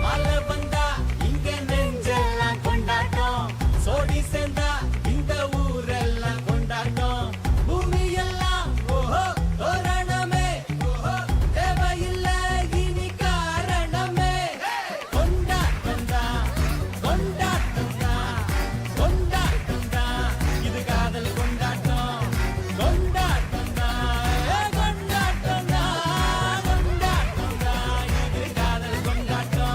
மழை வந்தா இங்க நெஞ்செல்லாம் கொண்டாட்டம் சோடி சேர்ந்தா இந்த ஊரெல்லாம் கொண்டாட்டம் பூமி எல்லாம் ஓஹோ தோரணமே ஓஹோ தேவையில்லை இனி காரணமே கொண்டாட்டம் தான் கொண்டாட்டம் தான் கொண்டாட்டம் தான் இது காதல் கொண்டாட்டம் கொண்டாட்டம் தான் கொண்டாட்டம் தான் கொண்டாட்டம் தான் இது காதல் கொண்டாட்டம்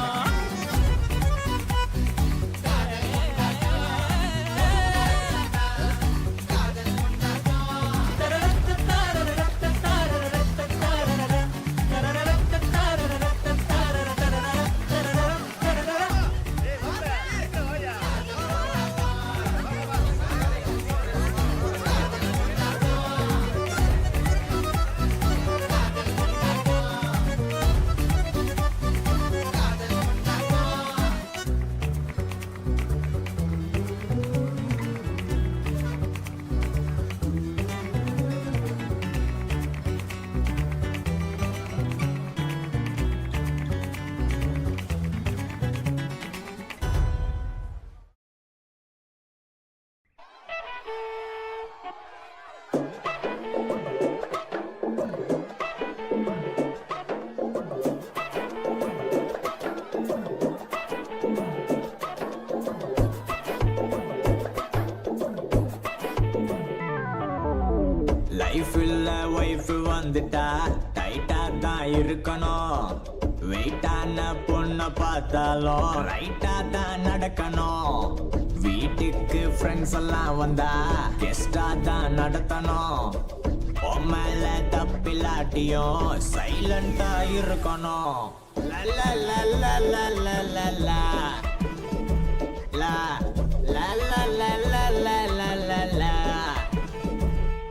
லைஃப் இல்ல ஒய்ஃப் வந்துட்டா டைட்டா தான் இருக்கணும் வெயிட்டான பொண்ண பார்த்தாலும் ரைட்டா தான் நடக்கணும் வீட்டுக்கு ஃப்ரெண்ட்ஸ் எல்லாம் வந்தா கெஸ்டா தான் நடத்தணும் மேல தப்பில்லாட்டியும் சைலண்டா இருக்கணும்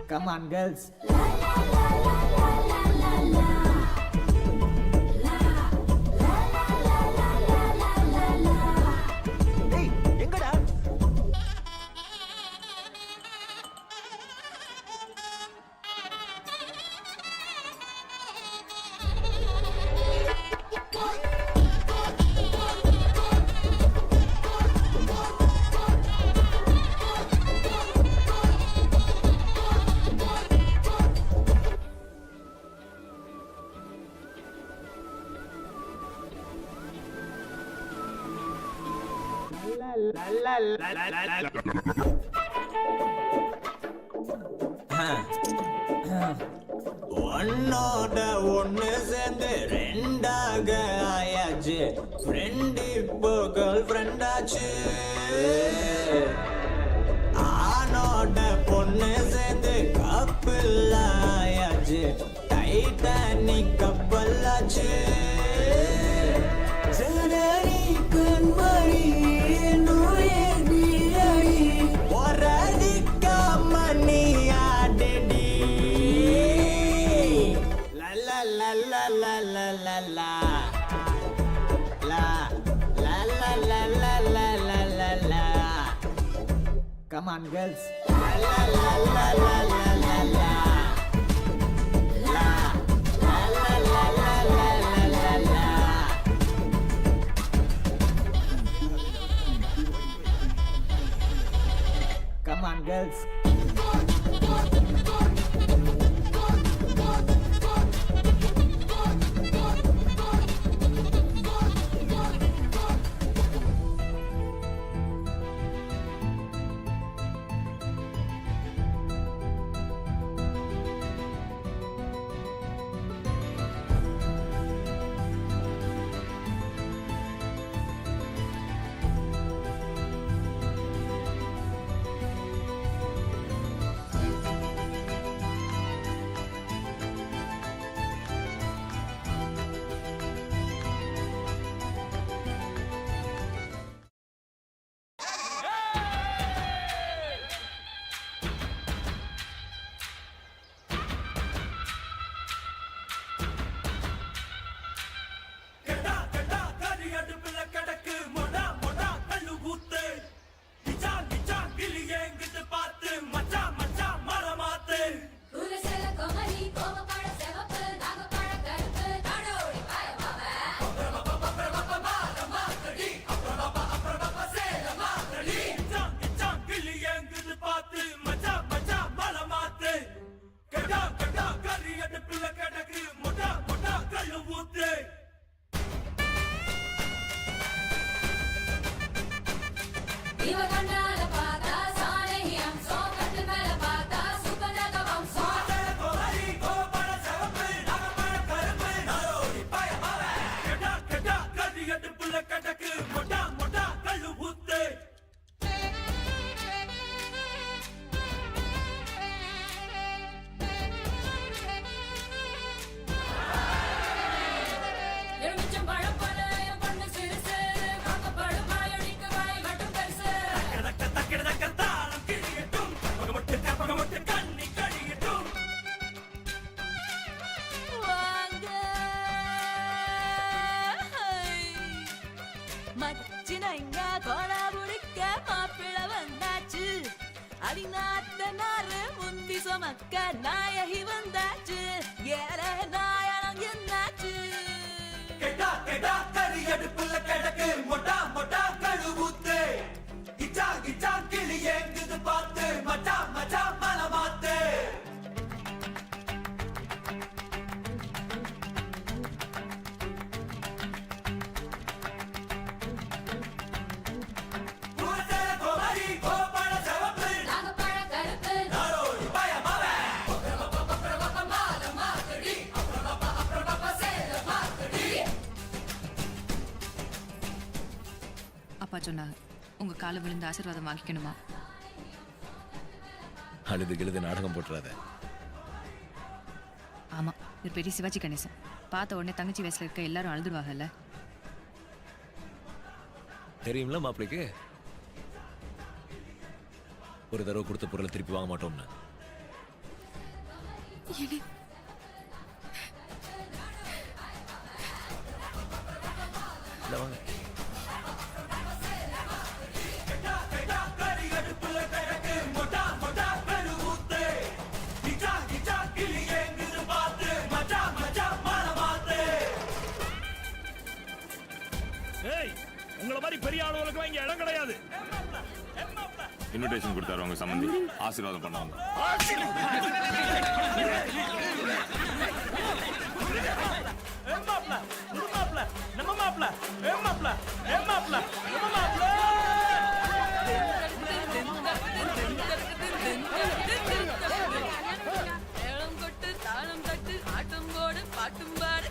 Come on, girls. ஏய் எங்கடா ஒன்னோட ஒண்ணு சேர்ந்து ரெண்டாக ஆயாச்சு ஃப்ரெண்ட் இப்போ கேர்ள் ஃப்ரெண்டாச்சு கப்பலாச்சு ஜனனி கண்மணி நோயடி ஒரடிக்காம நீ ஆடடி லா லா லா லா லா லா லா லா லா லா லா லா லா லா லா லா Come on, girls. La la la la la la la la. La la la la la la la la. Come on, girls. உலசல Komali கோமப்பழ செவப்பு நாகப்பழ கருப்பு நாடோடி பாயமாவ இவ கண்ணால பார்த்தா சாலையம் சோக்கட்டு மேல பார்த்தா சுகநக வம்சம் எலுமிச்சம் பழம் போல என் பொண்ணு சிறுசு காக்கப்படும் வாயடிக்கு வாய் மட்டும் பெருசு வாங்க மச்சினைங்க கோலா புடிக்க மாப்பிள வந்தாச்சு அடிநாத்த நாறு முந்தி சுமக்க நாயகி வந்தாச்சு ஏற நாயனம் என்னாச்சு நாகப்பழ கருப்பு அப்பா சொன்னாங்க உங்க கால விழுந்து ஆசீர்வாதம் வாங்கிக்கணுமா அழுது கிழுது நாடகம் போட்டுறாத. ஆமா இது பெரிய சிவாஜி கணேசன் பார்த்த உடனே தங்கச்சி வயசுல இருக்க எல்லாரும் அழுதுருவாங்கல்ல. தெரியும்ல மாப்பிளைக்கு ஒரு தடவை கொடுத்த பொருளை திருப்பி வாங்க மாட்டோம்னு. இல்ல வாங்க. உங்களை மாதிரி பெரிய ஆளுகளுக்கு இங்க இடம் கிடையாது. இன்விடேஷன் கொடுத்தாரு உங்க சம்பந்தி, ஆசீர்வாதம் பண்ணாங்க. ஏலம் கொட்டு தாளம் தட்டு ஆட்டம் போடு பாட்டும் பாடு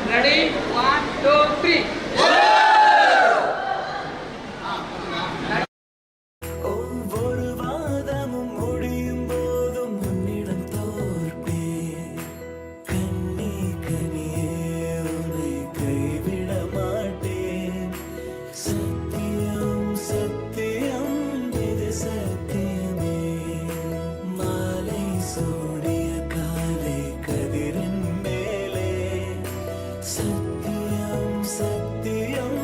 ரெடி 1 2 3 ஒவ்வொரு வாதமும் முடியும் போதும் உன்னிடம் தோற்பேன் கண்ணே கனியே உன்னை கைவிட மாட்டேன் சத்தியம் சத்தியம் இது சத்தியமே மாலை சூடிய காலை கதிரின் மேலே சத்தியம் சத்தியம்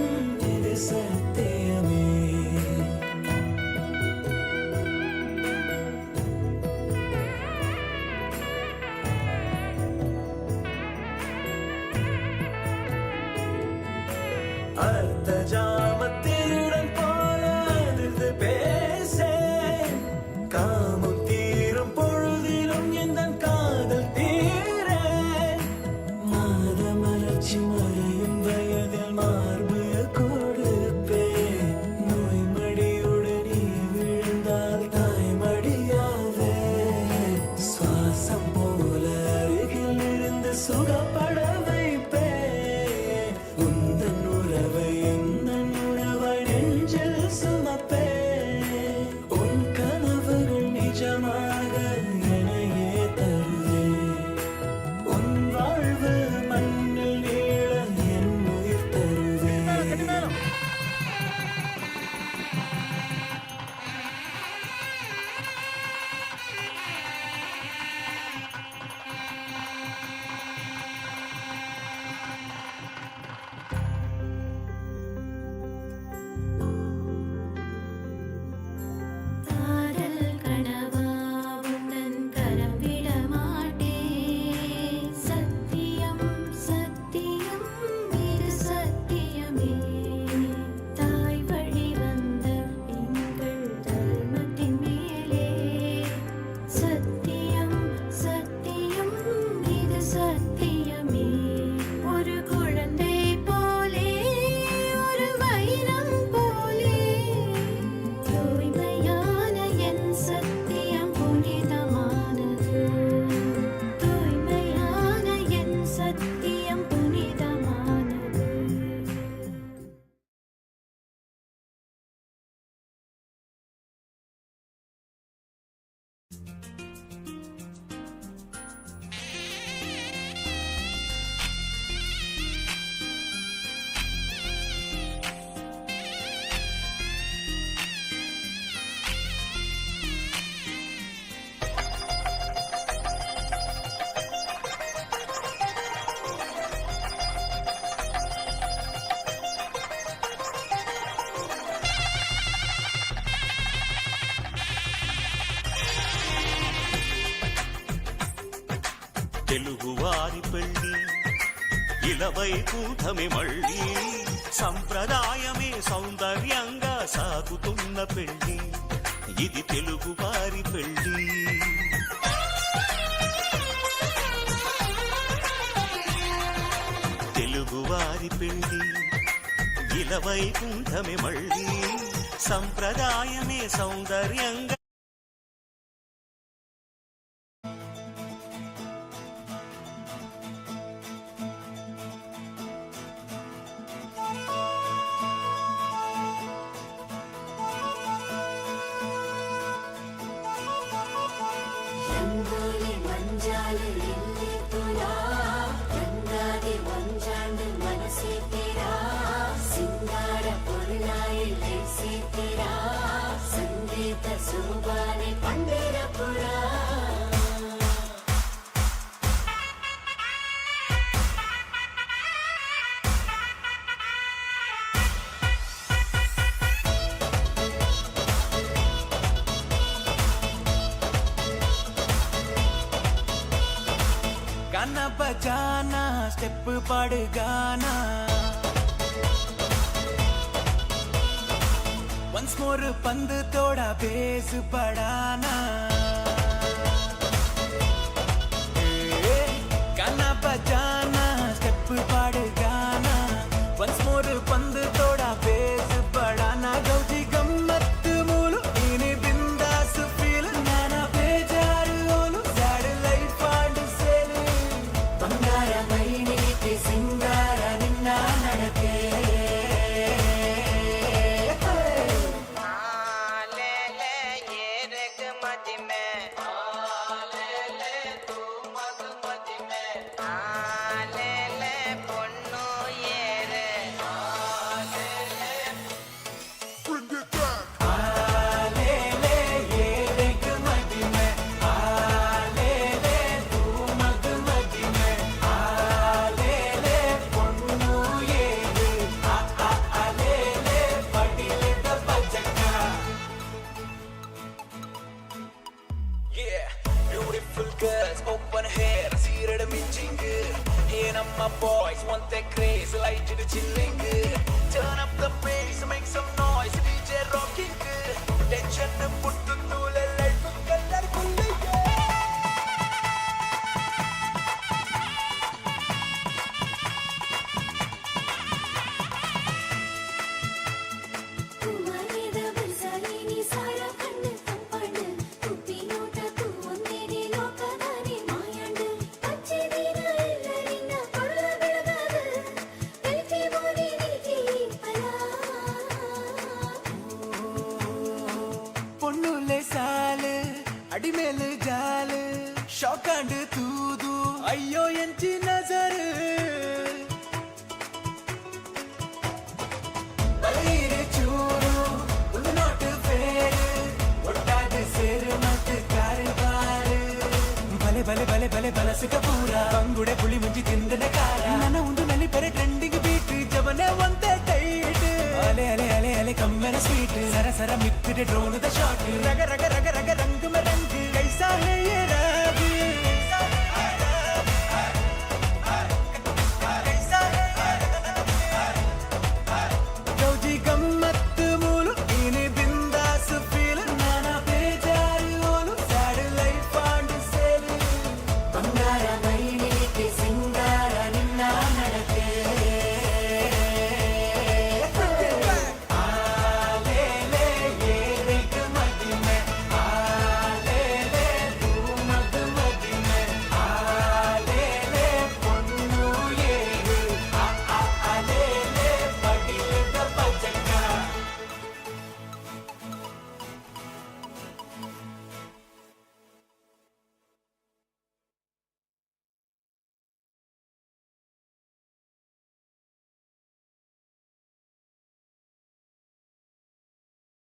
இது சத்தியமே அர்த்த ஜாமத்திருடன் போல அதிர்ந்து பேசேன் காமம் தீரும் பொழுதிலும் எந்த காதல் தீரேன் மாத மலர்ச்சி மறையும் வயதில் மார்பு கொடுப்பேன் நோய் மடியுடன் நீ விழுந்தால் தாய்மடியாவே சுவாசம் போல அருகில் இருந்து சுகப்பட வைப்பேன் உந்தன் உறவை எந்தன் உறவை நெஞ்சில் சுமப்பேன் உன் கனவுகள் நிஜமாக எனையே தருவேன் உன் வாழ்வு மண்ணில் நீள என் உயிர் தருவேன் காதல் கனவா உந்தன் கரம் விட மாட்டேன் சத்தியம் சத்தியம் இது சத்தியமே தாய் வழி வந்த எங்கள் தர்மத்தின் மேலே சத்தியம் சத்தியம் இது சத்தியமே ஒரு குழந்தை போலே ஒரு வைரம் போலே தூய்மையான என் சத்தியம் புனிதமானது தூய்மையான என் சத்தியம் புனிதமானது తెలుగువారి పెళ్ళి ఇలవై కూటమి మళ్ళీ సంప్రదాయమే సౌందర్యంగా సాగుతున్న పెళ్ళి ఇది తెలుగువారి పెళ్ళి తెలుగువారి పెళ్ళి ఇలవై కూటమి మళ్ళీ సంప్రదాయమే సౌందర్యంగా రంగోలి మంజాలు ఎల్లి తులా రంగాది వంజాండు మనసే తెరా సింగార పొరులాయి లేసే తెరా సంగీత శోభాని పండిరపురా गाना बजाना स्टेप पड़ गाना वंस मोर पंद तोड़ा बेस बढ़ाना गाना बजाना स्टेप पड़ गाना वंस मोर पंद तोड़ा बेस बढ़ाना गौजी गम्मत मूलु इनी बिंदास फील नाना बेजार ओलु साड़ी मेल जाल शौकांड तूदू अयो ಎಂಚಿ नजर बलैरे चूरू ಒಂದು ನೋಟ್ ಫೇರ್ ಒಟ್ಟಾಗಿ ಸೇರು ಮತ್ತೆ ಕಾರವಾರ ಬಲೆ ಬಲೆ ಬಲೆ ಬಲೆ ಬಲಸಿಕ ಪೂರ ಬಂಗುಡೆ ಪುಳಿ ಮುಂಜಿ ತಿಂದನ ಕಾರ ನನ್ನ ಒಂದು ನಲಿ ಪರೆ ಟ್ರೆಂಡಿಂಗ್ ಬೀಟ್ ಜವನೆ ಒಂದೇ ಟೈಟ್ ಅಲೆ ಅಲೆ ಅಲೆ ಅಲೆ ಕಮ್ಮೆನ ಸ್ವೀಟ್ ಸರ ಸರ ಮಿಕ್ಕಿದೆ ಡ್ರೋನ್ ದ ಶಾಟ್ ರಗ ರಗ ರಗ ರಗ ರಂಗ್ में रंग कैसा है ये रब कैसा है गौजी गम्मत मूलु इने बिंदास फील नाना बेजारी ओलु सैड लाइफ आंड सेल ಬಂಗಾರ ಮೈನಿಗೆ ಸಿಂಗಾರ ನಿನ್ನ ನಡತೆ ಆಲೇಲೆ ಏರಿಕ ಮದಿಮೆ ಆಲೇಲೆ ಧೂಮದ ಮದಿಮೆ ಆಲೇಲೆ ಪೊನ್ನು ಏರು ಆಲೇಲೆ ಬಡಿಲದ ಪಚಕ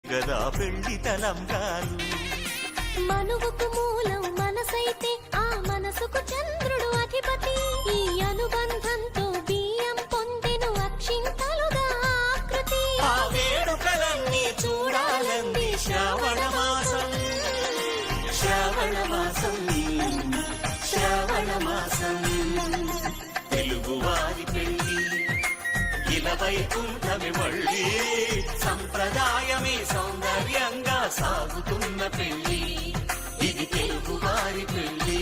గదా పెళ్లి తలంబ్రాలు మనువుకు మూలం మనసైతే ఆ మనసుకు చంద్రుడు అధిపతి ఈ అనుబంధంతో బియ్యం పొందెను అక్షింతలుగా ఆకృతి ఆ వేడుకలన్నీ చూడాలంది శ్రావణ మాసం శ్రావణ మాసం శ్రావణ మాసం తెలుగువారి పెళ్లి ఇలా వైకుంఠమి మళ్ళీ సంప్రదాయమే సౌందర్యంగా సాగుతున్న పెళ్లి ఇది తెలుగువారి పెళ్లి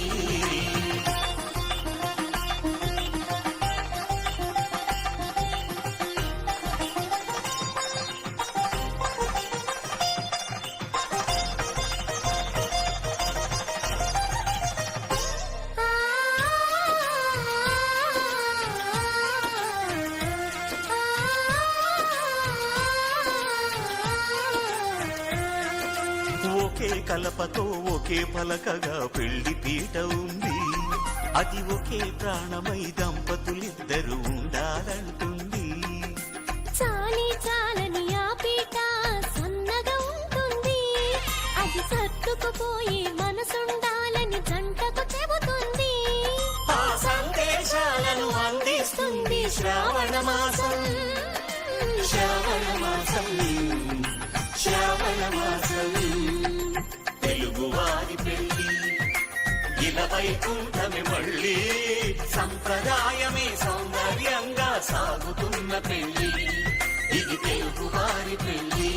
ఒకే కలపతో ఒకే పలకగా పెళ్లి పీట ఉంది అది ఒకే ప్రాణమై దంపతులిద్దరూ ఉండాలంటుంది చాలి చాలని ఆ పీట సన్నగా ఉంటుంది అది సర్దుకుపోయి మనసుండాలని జంటకు చెబుతుంది ఆ సందేశాలను అందిస్తుంది శ్రావణ మాసం శ్రావణ మాసం శ్రావణ మాసం తెలుగువారి పెళ్లి ఇలా వైకుంఠమి మళ్ళీ సంప్రదాయమే సౌందర్యంగా సాగుతున్న పెళ్లి ఇది తెలుగువారి పెళ్లి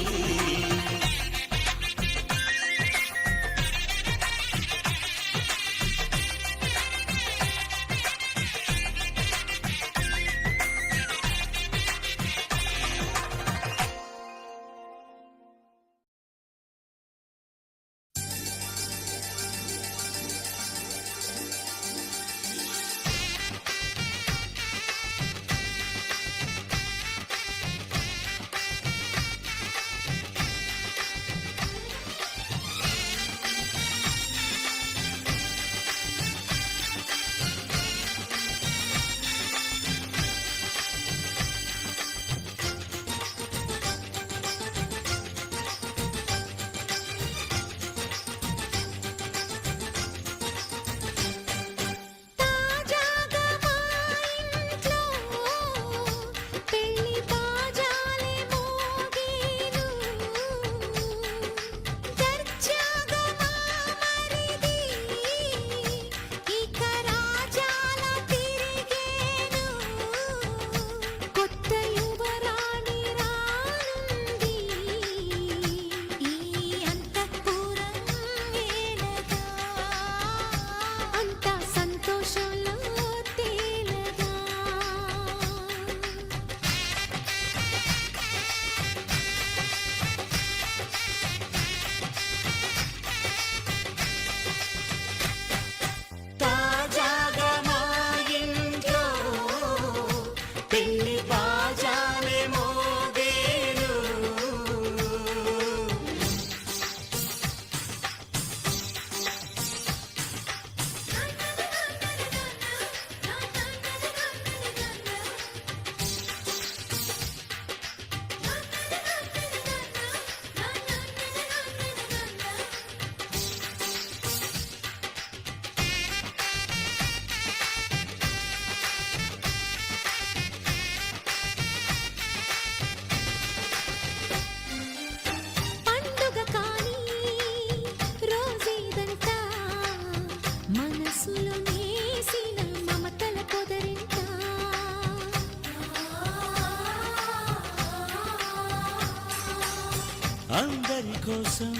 అందరి కోసం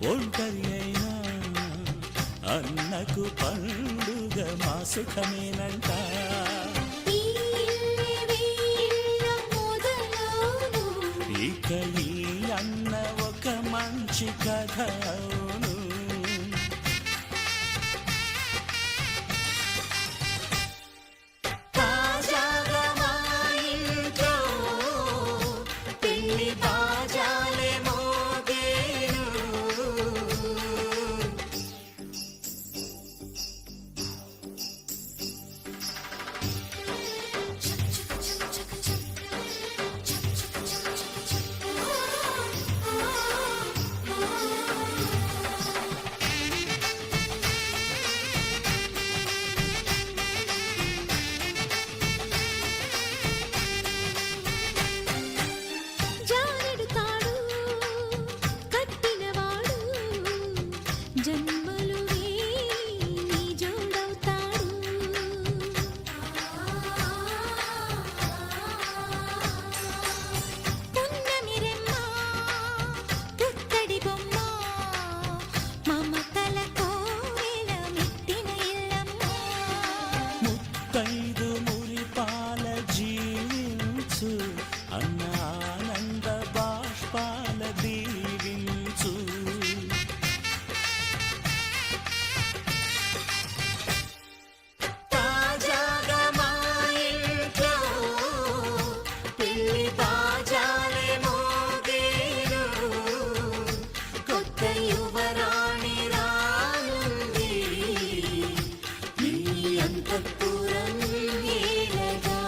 ఒంటరి అయినా అన్నకు పండుగ మా సుఖమేనంట. ఈ ఇల్లే వీళ్ళ మొదలవును. ఇక ఈ అన్న ఒక మంచి కథ అవును. తాజాగా మా ఇంట్లో పెళ్లి బాజాలే మోగేను. జారెడు తాడు కట్టినవాడు జన్మలు వేయి జోడవుతాడు. పున్నమిరెమ్మ పుత్తడి బొమ్మ మమతల కోవెల మెట్టిన ఇల్లమ్మ. ముత్తైదు మురిపాల జీవించు అన్న ఆనంద బాష్పాల దీవించు. తాజాగా మా ఇంట్లో పెళ్లి బాజాలే మోగేను. కొత్త యువరాణి రానుంది ఈ అంతఃపురం ఏలగా.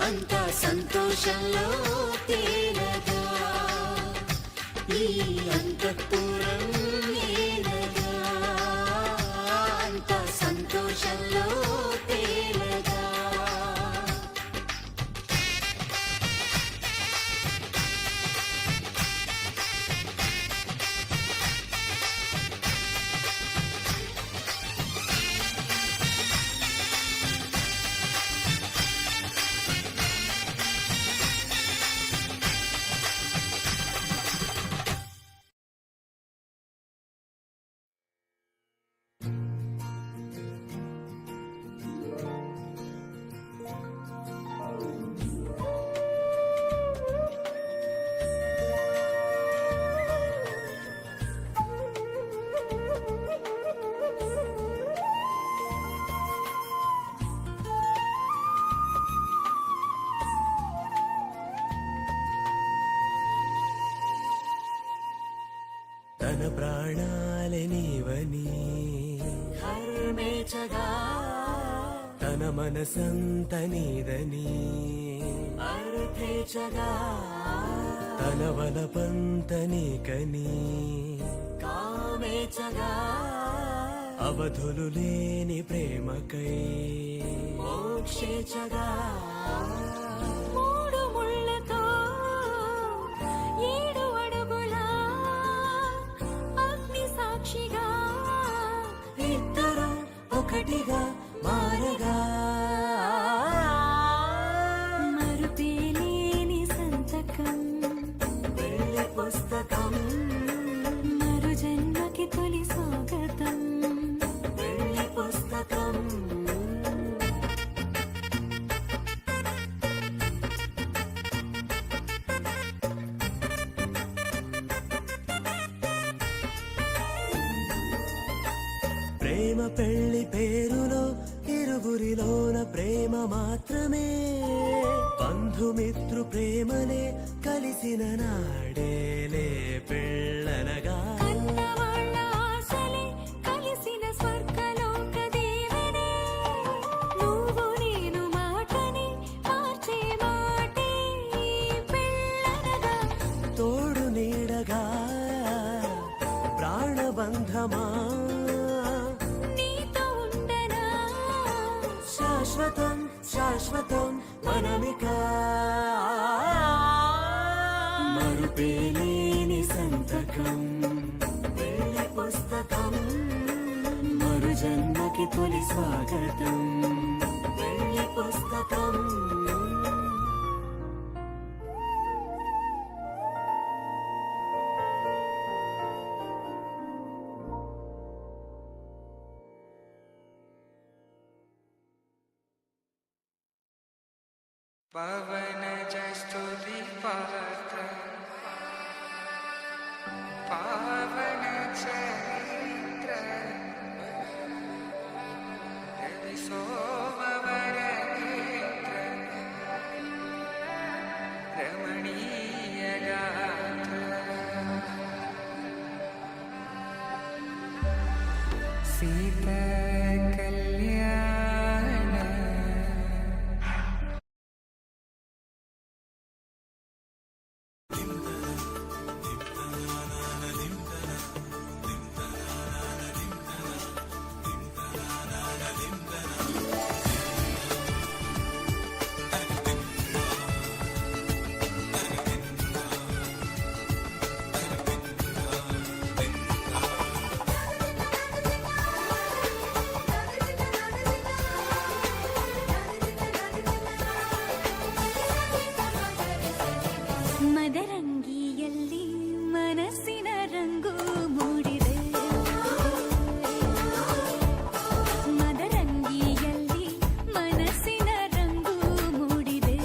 అంతా సంతోషంలో తేలగా ఈ అంతఃపురం ఏలగా. అంతా సంతోషంలో తేలగా. తన ప్రాణాలే నీవని హర్మేచగా తన మనసంత నీదని అర్థేచగా తన వలపంత నీకని కామేచగా అవధులు లేని ప్రేమకై మోక్షేచగా. మూడు ముళ్ళతో 7 అడుగుల అగ్ని సాక్షిగా ఇద్దరు ఒకటిగా మారగా. మరుపేలేని సంతకం పెళ్లి పుస్తకం మరు జన్మకి తొలి స్వాగతం. పెళ్లి పుస్తకం. ప్రేమ పెళ్లి పేరులో ఇరువురిలోన ప్రేమ మాత్రమే. బంధుమిత్రు ప్రేమనే కలిసిన నాడేలే పెళ్ళనగా. కన్నవాళ్ళ ఆశలే కలిసిన స్వర్గలోక దేవనే. నువ్వు నేను మాటని మార్చే మాటే పెళ్ళనగా. తోడు నీడగా ప్రాణబంధమా నీతో ఉండనా శాశ్వతం శాశ్వతం మనమిక. మరుపేలేని సంతకం పెళ్లి పుస్తకం మరు జన్మకి తొలి స్వాగతం. పెళ్లి పుస్తకం. ಮದರಂಗಿಯಲ್ಲಿ ಮನಸ್ಸಿನ ರಂಗು ಮೂಡಿದೆ ಮದರಂಗಿಯಲ್ಲಿ ಮನಸ್ಸಿನ ರಂಗು ಮೂಡಿದೆ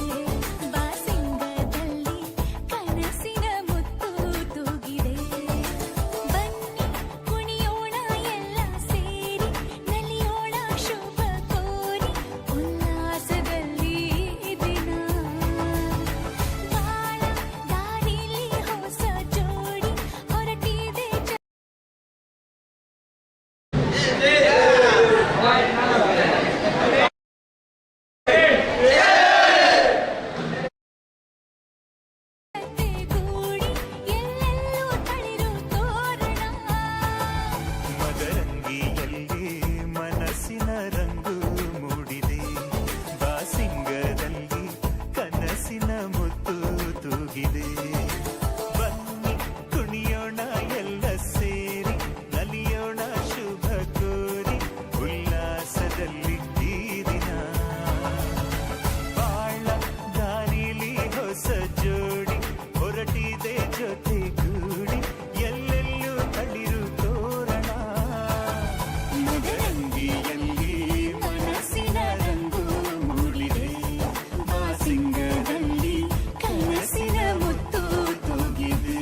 ಬಾಸಿಂಗದಲ್ಲಿ ಕನಸಿನ ಮುತ್ತು ತೂಗಿದೆ ಬನ್ನಿ ಕುಣಿಯೋಣ ಎಲ್ಲ ಸೇರಿ ನಲಿಯೋಣ ಶುಭ ಕೋರಿ ಉಲ್ಲಾಸದಲ್ಲಿ ದಿನ ಬಾಳ ದಾರಿಲಿ ಹೊಸ ಜೋಡಿ ಹೊರಟಿದೆ ಗೂಡಿ ಎಲ್ಲೆಲ್ಲೂ ತಳಿರು ತೋರಣ ಮದರಂಗಿಯಲ್ಲಿ ಮನಸ್ಸಿನ ರಂಗು ಮೂಡಿದೆ ಬಾಸಿಂಗದಲ್ಲಿ ಕನಸಿನ ಮುತ್ತು ತೂಗಿದೆ ಬನ್ನಿ ಕುಣಿಯೋಣ ಎಲ್ಲ ಸೇರಿ ನಲಿಯೋಣ ಶುಭ ಕೋರಿ ಉಲ್ಲಾಸದಲ್ಲಿ ಈ ದಿನ ಬಾಳ ದಾರಿಲಿ ಹೊಸ ಜೋಡಿ ಹೊರಟಿದೆ ಜೊತೆಗೂಡಿ ಎಲ್ಲೆಲ್ಲೂ ತಳಿರು ತೋರಣ ಮದರಂಗಿಯಲ್ಲಿ ಮನಸ್ಸಿನ ರಂಗು ಮೂಡಿದೆ ಬಾಸಿಂಗದಲ್ಲಿ ಕನಸಿನ ಮುತ್ತು ತೂಗಿದೆ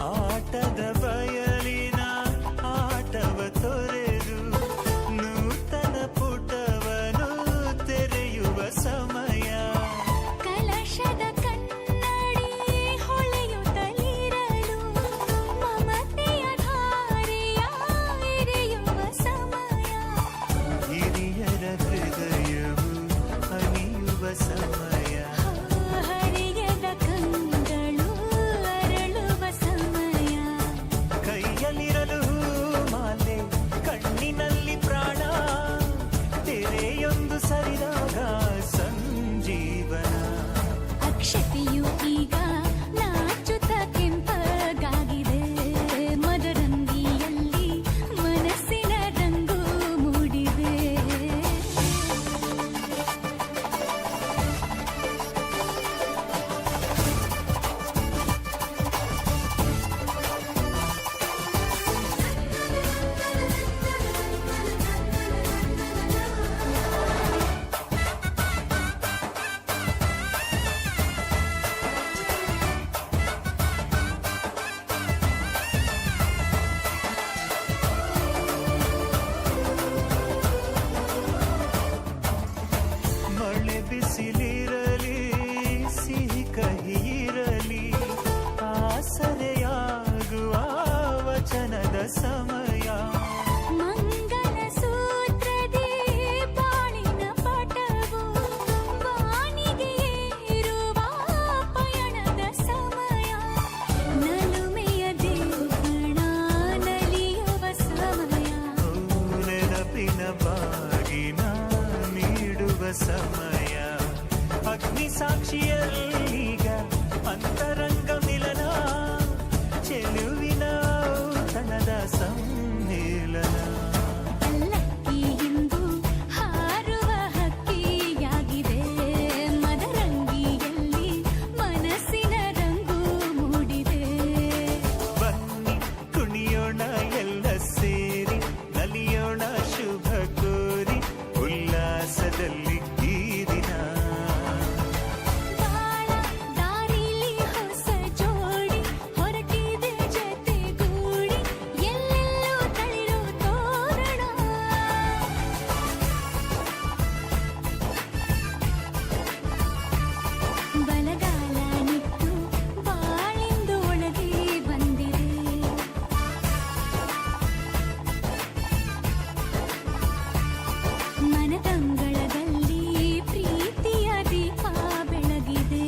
ಆಟದ ಬಯಲಿನ ಆಟವ ತೊರೆದು ನೂತನ ಪುಟವನು ತೆರೆಯುವ ಸಮಯ ಕಲಶದ ಕನ್ನಡಿ ಹೊಳೆಯುತ್ತಲಿರಲು ಮಮತೆಯ ಧಾರೆಯ ಎರೆಯುವ ಸಮಯ ಹಿರಿಯರ ಹೃದಯವು ಹನಿಯುವ ಸಮಯ ಹರಿಯದ ಕಂಗಳು ಅರಳುವ ಸಮಯ ಕೈಯಲ್ಲಿರಲು ಮಾಲೆ ಕಣ್ಣಿನಲ್ಲಿ ಪ್ರಾಣ ತೆರೆಯೊಂದು ಸರಿದಾಗ ಸಂಜೀವನ ಅಕ್ಷತೆಯು ಈಗ ನಾಚುತ್ತ ಕೆಂಪಗಾಗಿದೆ ಮದರಂಗಿಯಲ್ಲಿ ಮನಸ್ಸಿನ ರಂಗು ಮೂಡಿದೆ ಸಮಯ ಅಗ್ನಿ ಸಾಕ್ಷಿಯಲ್ಲೀಗ ಅಂತರಂಗ ಮಿಲನ ಚೆಲುವಿನ ತನದ ಸಮ್ಮೇಳನ ಅಲ್ಲಕ್ಕಿ ಹಿಂದು ಹಾರುವ ಹಕ್ಕಿಯಾಗಿದೆ ಮದರಂಗಿಯಲ್ಲಿ ಮನಸ್ಸಿನ ರಂಗು ಮೂಡಿದೆ ಬನ್ನಿ ಕುಣಿಯೋಣ ಎಲ್ಲ ಸೇರಿ ನಲಿಯೋಣ ಶುಭ ಕೋರಿ ಉಲ್ಲಾಸದಲ್ಲಿ ಈ ದಿನ ಬಾಳ ದಾರಿಲಿ ಹೊಸ ಜೋಡಿ ಹೊರಟಿದೆ ಜೊತೆಗೂಡಿ ಎಲ್ಲೆಲ್ಲೂ ತಳಿರು ತೋರಣ ಬಲಗಾಲ ನಿಟ್ಟು ಬಾಳಿಂದು ಒಳಗೆ ಬಂದಿದೆ ಮನದಂಗಳದಲ್ಲಿ ಪ್ರೀತಿಯ ದೀಪ ಬೆಳಗಿದೆ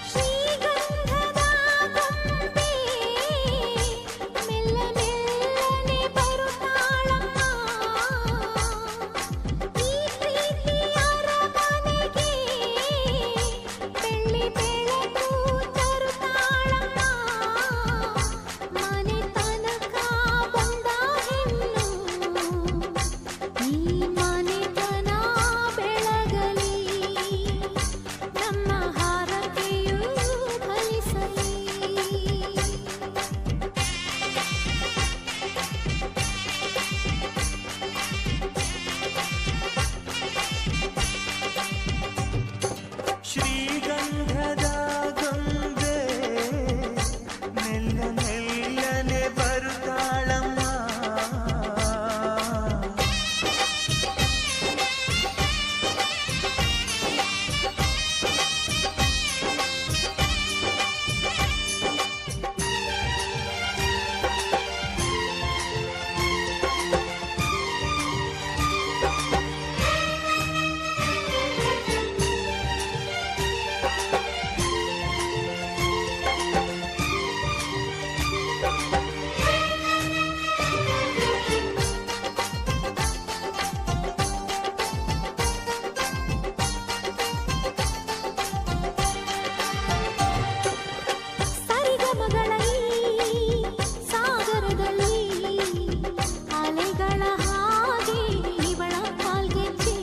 ಶ್ರೀಗಂಧದ ಗೊಂಬೆ ಮೆಲ್ಲ ಮೆಲ್ಲನೆ ಬರುತ್ತಾಳಮ್ಮ ಈ ಪ್ರೀತಿಯ ಅರಮನೆಗೆ ಬೆಳ್ಳಿ ಬೆಳಕು ತರುತ್ತಾಳಮ್ಮ ಮನೆ ತನಕ ಬಂದ ಹೆಣ್ಣು ಈ ಮನೆತನ ಬೆಳಗಲಿ ನಮ್ಮ ಹಾರತೆಯು ಫಲಿಸಲಿ ಶ್ರೀಗಂಧದ ಗೊಂಬೆ ಮೆಲ್ಲ ಮೆಲ್ಲನೆ ಬರುತ್ತಾಳಮ್ಮ ಸರಿಗಮಗಳ ಈ ಸಾಗರದಲ್ಲಿ ಅಲೆಗಳ ಹಾಗೆ ಇವಳ ಕಾಲ್ಗೆಜ್ಜೆ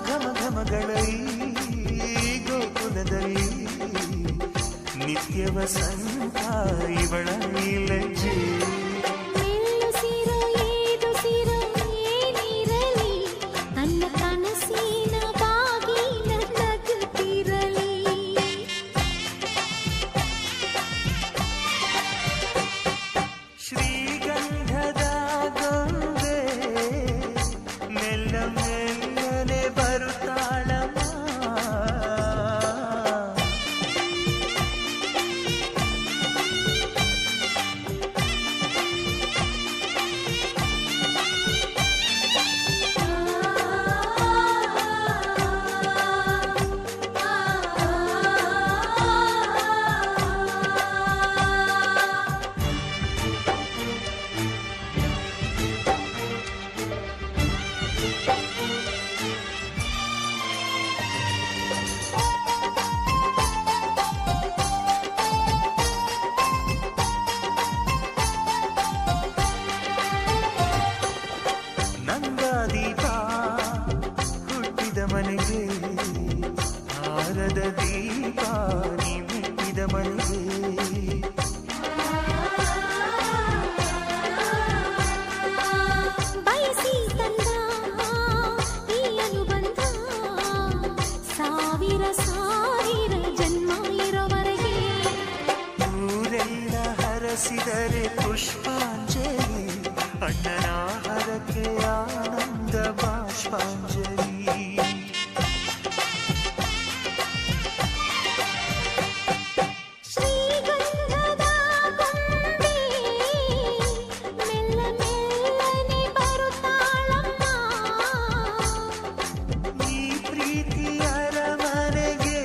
ಘಮ ಘಮಗಳ ಈ ಗೋಕುಲದಲ್ಲಿ ನಿತ್ಯ ವಸಂತ ಇವಳ ಲಜ್ಜೆ ಮೆಲ್ಲುಸಿರೋ ಏದುಸಿರೋ ಏನಿರಲಿ ತನ್ನ ಕನಸಿನ ಬಾಗಿಲ ನಗುತ್ತಿರಲಿ ಶ್ರೀಗಂಧದ ಗೊಂಬೆ ಮೆಲ್ಲ ಮೆಲ್ಲನೆ ಬರುತ್ತಾಳಮ್ಮ ನಂದ ದೀಪ ದೀಪ ನೀ ಮೆಟ್ಟಿದ ಮನೆಗೆ ಬಯಸಿ ತಂದ ಈ ಅನುಬಂಧ ಸಾವಿರ ಸಾವಿರ ಜನ್ಮ ಇರೋವರೆಗೆ ಊರೆಲ್ಲ ಹರಸಿದರೆ ಪುಷ್ಪಾಂಜಲಿ ಅಣ್ಣನ ಹರಕೆ ಆನಂದ ಬಾಷ್ಪಾಂಜಲಿ ಶ್ರೀಗಂಧದ ಗೊಂಬೆ ಮೆಲ್ಲ ಮೆಲ್ಲನೆ ಬರುತ್ತಾಳಮ್ಮ ಈ ಪ್ರೀತಿಯ ಅರಮನೆಗೆ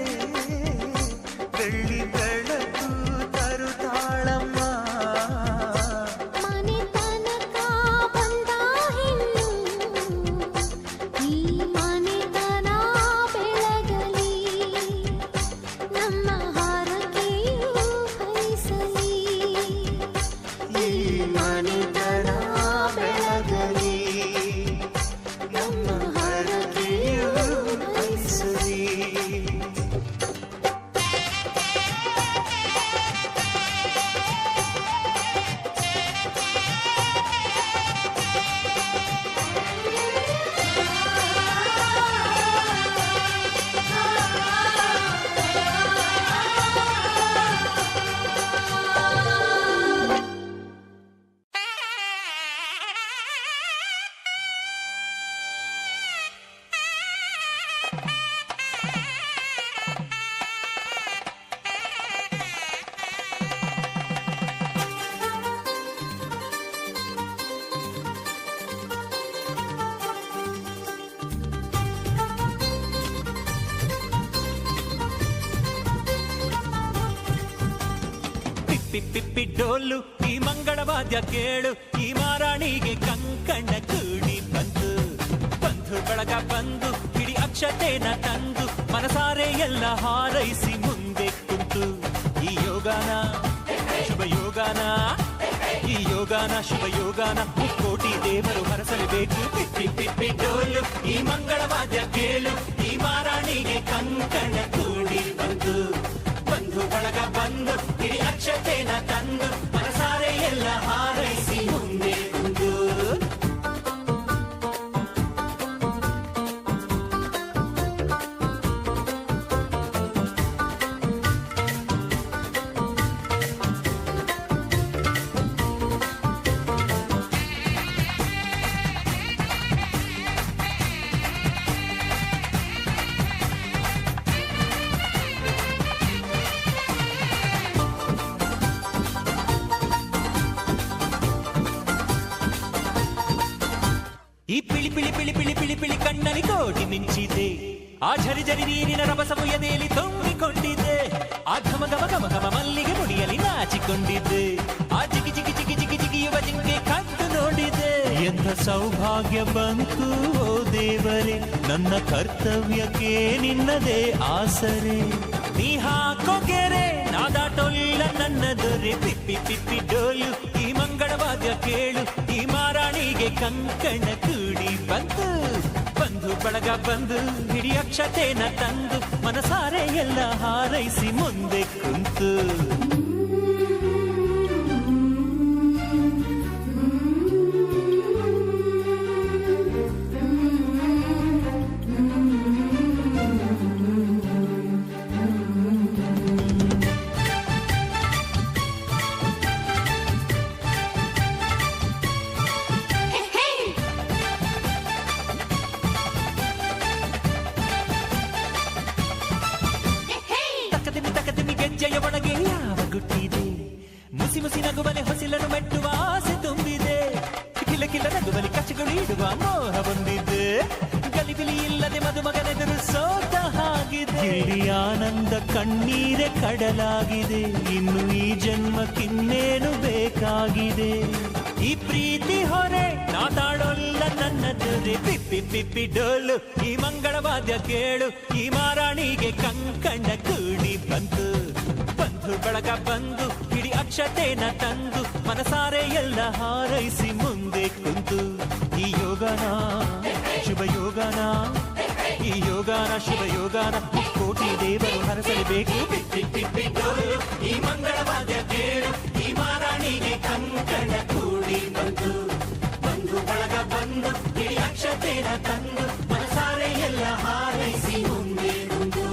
ಬೆಳ್ಳಿ ಬೆಳಕು ತರುತ್ತಾಳಮ್ಮ ಮನೆ ತನಕ ಬಂದ ಹೆಣ್ಣು ಈ ಮನೆತನ ಬೆಳಗಲಿ ನಮ್ಮ ಹಾರಕೆಯು ಫಲಿಸಲಿ ಈ ಮನೆತನ ಬೆಳಗಲಿ ನಮ್ಮ ಹರಕೆಯು ಫಲಿಸಲಿ ಪಿಪ್ಪಿ ಪಿಪ್ಪಿ ಡೋಲು ಈ ಮಂಗಳವಾದ್ಯ ಕೇಳು ಈ ಮಾರಾಣಿಗೆ ಕಂಕಣ ಕೂಡಿ ಬಂತು ಬಂಧು ಬಳಗ ಬಂದು ಹಿಡಿ ಅಕ್ಷತೆನ ತಂದು ಮನಸಾರೆ ಎಲ್ಲ ಹಾರೈಸಿ ಮುಂದೆ ಕುಂತು ಈ ಯೋಗಾನ ಶುಭ ಯೋಗಾನ ಈ ಯೋಗಾನ ಶುಭ ಯೋಗಾನ ಮುಕ್ಕೋಟಿ ದೇವರು ಹರಸಲೇಬೇಕು ಪಿಪ್ಪಿ ಪಿಪ್ಪಿ ಡೋಲು ಈ ಮಂಗಳವಾದ್ಯ ಕೇಳು ಈ ಮಾರಾಣಿಗೆ ಕಂಕಣ ಕೂಡಿ ಬಂತು ಬಂಧು ಬಳಗ ಬಂದು ಹಿಡಿ ಅಕ್ಷತೆನ ತಂದು ಮನಸಾರೆ ಎಲ್ಲ ಹಾರೈಸಿ ಮುಂದೆ ಕುಂದು ಈ ಪಿಳಿ ಪಿಳಿ ಪಿಳಿ ಪಿಳಿ ಪಿಳಿ ಪಿಳಿ ಕಣ್ಣಲ್ಲಿ ಕೋಟಿ ಮಿಂಚಿದೆ ಆ ಝರಿ ಝರಿ ನೀರಿನ ರಭಸವು ಎದೆಯಲ್ಲಿ ತುಂಬಿಕೊಂಡಿದ್ದೆ ಆ ಘಮ ಘಮ ಘಮ ಘಮ ಮಲ್ಲಿಗೆ ಮುಡಿಯಲ್ಲಿ ನಾಚಿಕೊಂಡಿದ್ದೆ ಆ ಜಿಗಿ ಜಿಗಿ ಜಿಗಿ ಜಿಗಿ ಜಿಗಿಯುವ ಜಿಂಕೆ ಕಟ್ಟು ನೋಡಿದೆ ಎಂಥ ಸೌಭಾಗ್ಯ ಬಂತು ಓ ದೇವರೇ ನನ್ನ ಕರ್ತವ್ಯಕ್ಕೆ ನಿನ್ನದೇ ಆಸರೆ ನೀ ಹಾಕೋ ಗೆರೆ ನಾದಾಟೊಲ್ಲ ನನ್ನ ದೊರೆ ಪಿಪ್ಪಿ ಪಿಪ್ಪಿ ಡೋಲು ಈ ಮಂಗಳವಾದ್ಯ ಕೇಳು ಈ ಮಾರಾಣಿಗೆ ಕಂಕಣ ಕೂಡಿ ಬಂತು ಬಂಧು ಬಳಗ ಬಂದು ಹಿಡಿ ಅಕ್ಷತೆನ ತಂದು ಮನಸಾರೆ ಎಲ್ಲ ಹಾರೈಸಿ ಮುಂದೆ ಕುಂತು ತಕ್ಕದಿಮಿ ಗೆಜ್ಜೆಯ ಒಳಗೆ ಯಾವ ಗುಟ್ಟಿದೆ ಮುಸಿ ಮುಸಿ ನಗುವಲೆ ಹೊಸಿಲನ್ನು ಮೆಟ್ಟುವ ಆಸೆ ತುಂಬಿದೆ ಕಿಲ ಕಿಲ ನಗುವಲಿ ಕಚ್ಚಗಳು ಇಡುವ ಮೋಹ ಬಂದಿದೆ ಗಲಿಬಿಲಿ ಇಲ್ಲದೆ ಮದುಮಗನೆದುರು ಸೋತ ಹಾಗಿದೆ ಇಲ್ಲಿ ಆನಂದ ಕಣ್ಣೀರೆ ಕಡಲಾಗಿದೆ ಇನ್ನು ಈ ಜನ್ಮಕ್ಕಿನ್ನೇನು ಬೇಕಾಗಿದೆ ಈ ಪ್ರೀತಿ ಹೊರೆ ನಾತಾಡೋಲ್ಲ ನನ್ನ ದೊರೆ ಪಿಪ್ಪಿ ಪಿಪ್ಪಿ ಡೋಲು ಈ ಮಂಗಳವಾದ್ಯ ಕೇಳು ಈ ಮಾರಾಣಿಗೆ ಕಂಕಣ ಕೂಡಿ ಬಂತು ಬಂಧು ಬಳಗ ಬಂದು ಹಿಡಿ ಅಕ್ಷತೆನ ತಂದು ಮನಸಾರೆ ಎಲ್ಲ ಹಾರೈಸಿ ಮುಂದೆ ಕುಂತು ಈ ಯೋಗನ ಶುಭ ಯೋಗನ ಈ ಯೋಗನ ಶುಭ ಯೋಗನ ಕೋಟಿ ದೇವರು ಹರಸಲೇಬೇಕು. ಪಿಪ್ಪಿ ಪಿಪ್ಪಿ ಡೋಲು ಈ ಮಂಗಳವಾದ್ಯ ಕೇಳು, ಈ ಮಹಾರಾಣಿಗೆ ಕಂಕಣ ಕೂಡಿ ಬಂದು ಬಂಧು ಬಳಗ ಬಂದು ಈ ಅಕ್ಷತೆನ ತಂದು ಮನಸಾರೆ ಎಲ್ಲ ಹಾರೈಸಿ ಮುಂದೆ ಮುಂದು.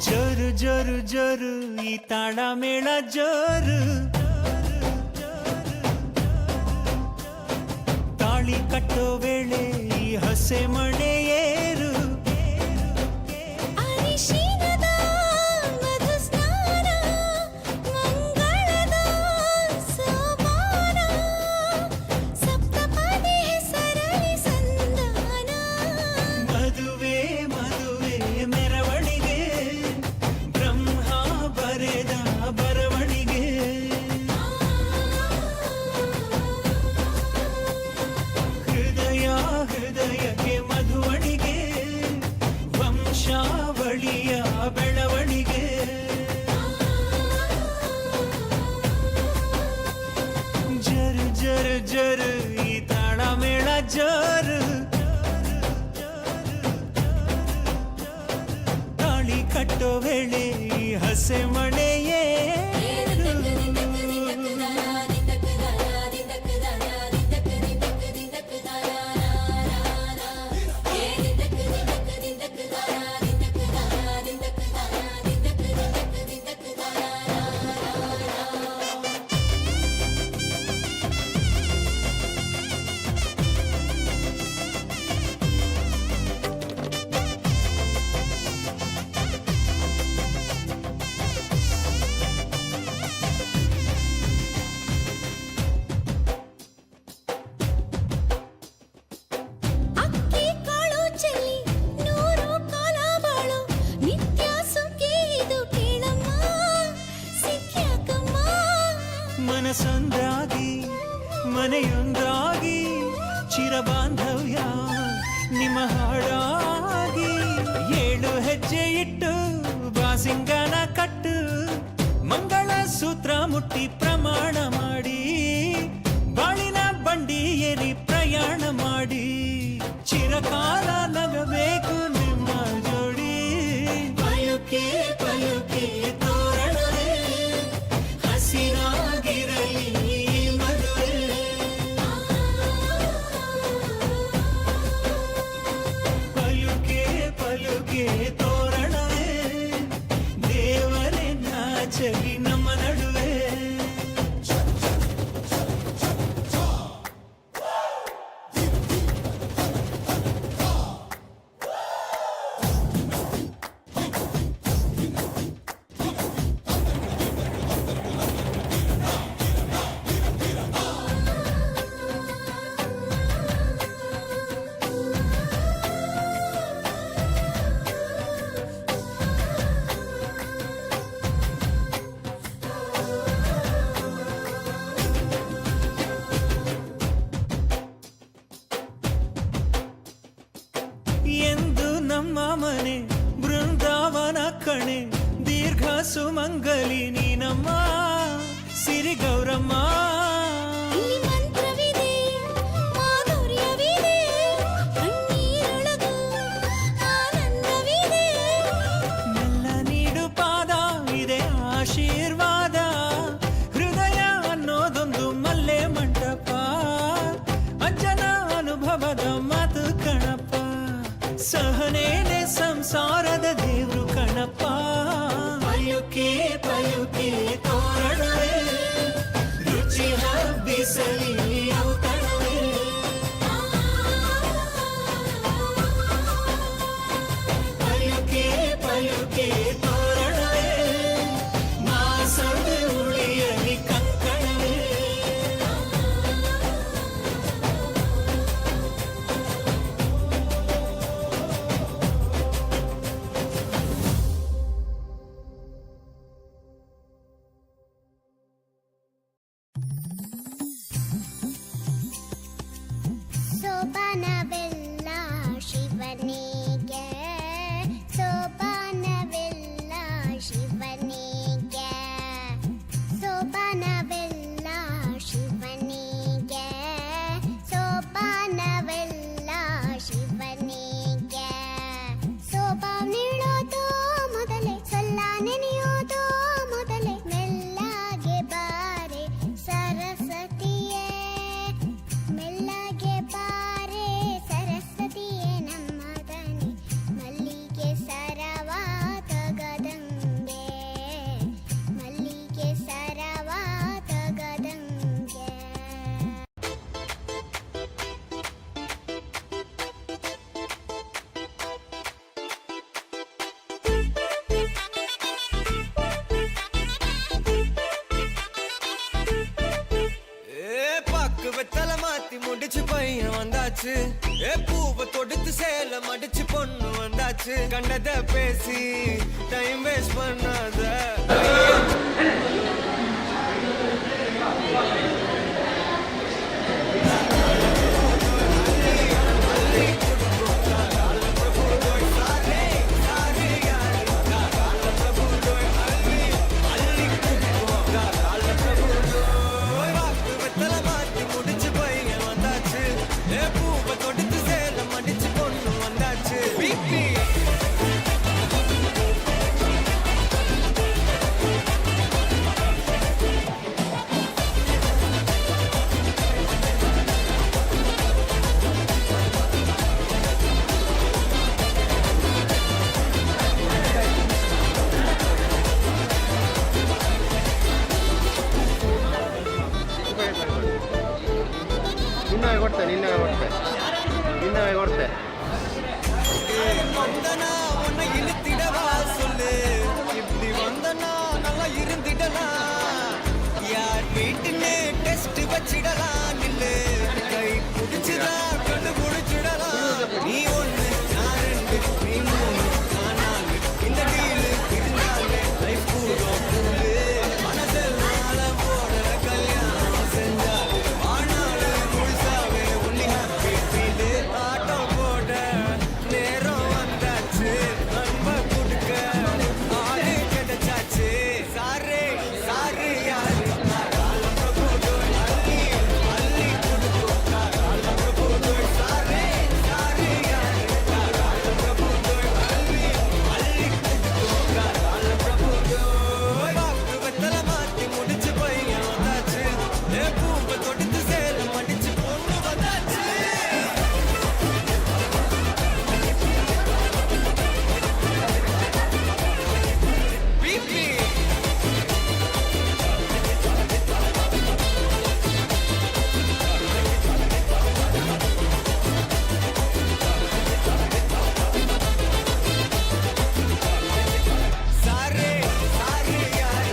ಜೋರು ಜೋರು ಜೋರು ಈ ತಾಳ ಮೇಳ ಜೋರು, ತಾಳಿ ಕಟ್ಟೋ ವೇಳೆ ಈ ಹಸೆ ಮಣೆ ಏರು. ಅರಿಶಿನದ ಮಧು ಸ್ನಾನ ಮಂಗಳದ ಸೋಪಾನ ಸಪ್ತಪದಿ ಹೆಸರಲಿ ಸಂಧಾನ. ಮದುವೆ ಮದುವೆ ಮೆರವಣಿಗೆ ಬ್ರಹ್ಮ ಬರೆದ ಬರವಣಿಗೆ. ಹೃದಯ ಹೃದಯಕ್ಕೆ ಮಧುವಣಿಗೆ ವಂಶಾವಳಿಯ ಬೆಳವಣಿಗೆ. ಜರು ಜರು ಜರು ಈ ತಾಳ ಮೇಳ ಜರು, ತಾಳಿ ಕಟ್ಟೋ ವೇಳೆ ಈ ಹಸೆ ಮಣೆಯೇ. ಅಕ್ಕಿ ಕಾಳು ಚೆಲ್ಲಿ ನೂರು ಕಾಲ ಬಾಳು ನಿತ್ಯ ಸುಖಿ ಇದು ಕೇಳಮ್ಮ ಸಿಕ್ಕ್ಯಾಕಮ್ಮ. ಮನಸೊಂದಾಗಿ ಮನೆಯೊಂದಾಗಿ ಚಿರಬಾಂಧವ್ಯ ನಿಮ್ಮ ಹಾಡಾಗಿ. ಏಳು ಹೆಜ್ಜೆ ಇಟ್ಟು ಬಾಸಿಂಗನ ಕಟ್ಟು ಮಂಗಳ ಸೂತ್ರ ಮುಟ್ಟಿ ಪ್ರಮಾಣ ಮಾಡಿ ಬಾಳಿನ ಬಂಡಿ ಏರಿ ಪ್ರಯಾಣ ಮಾಡಿ ಚಿರಕಾಲ ನಗಬೇಕು ನಿಮ್ಮ ಜೋಡಿ. ಪಯುಕೆ ಪಯುಕೆ ತೋರಣವೇ ಹಸಿರಾಗಿರಲಿ ಈ ಮದುವೆ. ಪಯುಕೆ ಪಯುಕೆ ತೋರಣವೇ ದೇವರೇ ನಾಚಲಿ ನಮ್ಮ ನಡುವೆ. ಎಂದು ನಮ್ಮ ಮನೆ ಬೃಂದಾವನ ಕಣೆ ದೀರ್ಘ ಸುಮಂಗಲಿ ನೀನಮ್ಮ ಸಿರಿ ಗೌರಮ್ಮ. ಇಲ್ಲಿ ಮಂತ್ರವಿದೆ ಮಾಧುರ್ಯವಿದೆ ಕಣ್ಣೀರೊಳಗೂ ಆನಂದವಿದೆ. ಮೆಲ್ಲ ನೀಡು ಪಾದ ಇದೆ ಆಶೀರ್ವಾದ, ಹೃದಯ ಅನ್ನೋದೊಂದು ಮಲ್ಲೆ ಮಂಟಪ. ಅಂಜನ ಅನುಭವದ ಮಾತು ಕಣಪ್ಪ, ಸಹನೇನೆ ಸಂಸಾರದ ದೇವ್ರು ಕಣಪ್ಪ. ಪಯುಕೆ ಪಯುಕೆ ತೋರಣವೇ ರುಚಿ ಹಬ್ಬಿಸಲಿ ಔತಣವೇ. ಪಯುಕೆ ಪಯುಕೆ ತೋರಣವೇ ಮಾಸದ ಉಳಿಯಲಿ ಕಂಕಣವೇ. ಸೋಪಾನವೆಲ್ಲ ಶಿವನಿಗೆ, ಸೋಪಾನವೆಲ್ಲ ಶಿವನಿಗೆ, ಸೋಪಾನವೆಲ್ಲ ಶಿವನಿಗೆ, ಸೋಪಾನವೆಲ್ಲ ಶಿವನಿಗೆ. ಸೋಪ ನೀಡೋದು ಮೊದಲೇ, ಸಲ್ಲ ನೆನೆಯೋದು ಮೊದಲೇ, ಮೆಲ್ಲಗೆ ಬಾರೆ ಸರಸ್ವತಿಯೇ, ಮೆಲ್ಲಗೆ ಬಾರೆ ಸರಸ್ವತಿಯೇ ನಮ್ಮ ದನಿ. ಮಲ್ಲಿಗೆ ಸರವಾದ ಗದಂಗೆ, ಮಲ್ಲಿಗೆ ಸರವಾದ ಗದಂಗೆ. பாக்கு வெத்தல மாத்தி முடிச்சு பையன் வந்தாச்சு. பூவை தொடுத்து சேல மடிச்சு பொண்ணு வந்தாச்சு. கண்டத பேசி டைம் வேஸ்ட் பண்ணாத. வெத்தல மாத்தி முடிச்சு பையன் வந்தாச்சு. பூவை தொடுத்து சேல மடிச்சு பொண்ணு வந்தாச்சு. பிபி வந்தனா உன்னை இழுத்திடவா சொல்லு. இப்படி வந்தனா நல்லா இருந்திடலாம். யார் வீட்டுன்னு டெஸ்ட் வச்சிடலாம். நில்லு கை பிடிச்சுதா கண்டு பிடிச்சிடலாம். நீ ஒண்ணு நான் ரெண்டு நீ மூணு நான் நாலு. இந்த டீலு இருந்தாலே லைஃப் கூடும் கூடு. மனசெல்லாம் போட கல்யாணம் செஞ்சாலே ஆனாலு முழுசாவே ஒன்லி ஹாப்பி ஃபீல். ஆட்டம் போட நேரம் வந்தாச்சு. அன்ப கொடுக்க ஆளு கிடைச்சாச்சு. சாரே சாரு யாரு வெத்தல மாத்தி முடிச்சு பையன் வந்தாச்சு. பூவை தொடுத்து சேல மடிச்சு பொண்ணு வந்தாச்சு. பிபி சாரே சாரு யாரு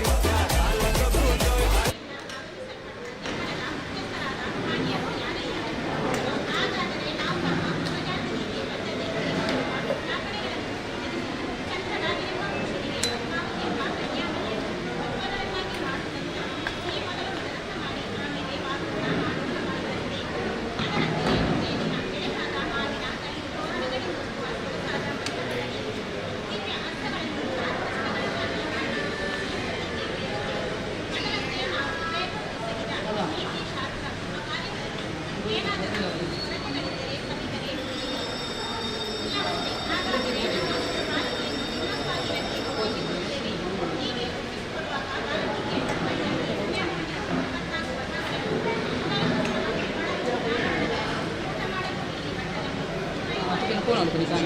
Aku nak berikan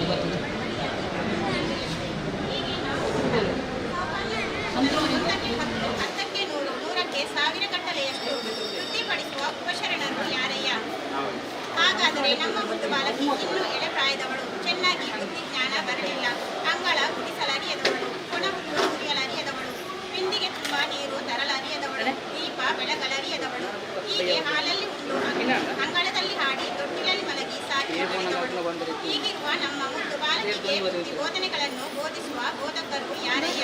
ಆದರೆ ನಮ್ಮ ಮುದ್ದು ಬಾಲಕಿ ಇನ್ನೂ ಎಳೆ ಪ್ರಾಯದವಳು, ಚೆನ್ನಾಗಿ ಬುದ್ಧಿ ಜ್ಞಾನ ಬರಲಿಲ್ಲ. ಅಂಗಳ ಗುಡಿಸಲರಿಯದವಳು, ಕೊಣ ಹುಲ್ಲು ಮುರಿಯಲರಿಯದವಳು, ಬಿಂದಿಗೆ ತುಂಬ ನೀರು ತರಲರಿಯದವಳು, ದೀಪ ಬೆಳಗಲರಿಯದವಳು, ಹೀಗೆ ಹಾಲಲ್ಲಿ ಉಂಡು ಅಂಗಳದಲ್ಲಿ ಹಾಡಿ ತೊಟ್ಟಿಲಲ್ಲಿ ಮಲಗಿ ಸಾಕಿ ಮಾಡಿದವಳು. ಹೀಗಿರುವ ನಮ್ಮ ಮುದ್ದು ಬಾಲಕಿಗೆ ಬುದ್ಧಿ ಬೋಧನೆಗಳನ್ನು ಬೋಧಿಸುವ ಬೋಧಕರು ಯಾರಯ್ಯ?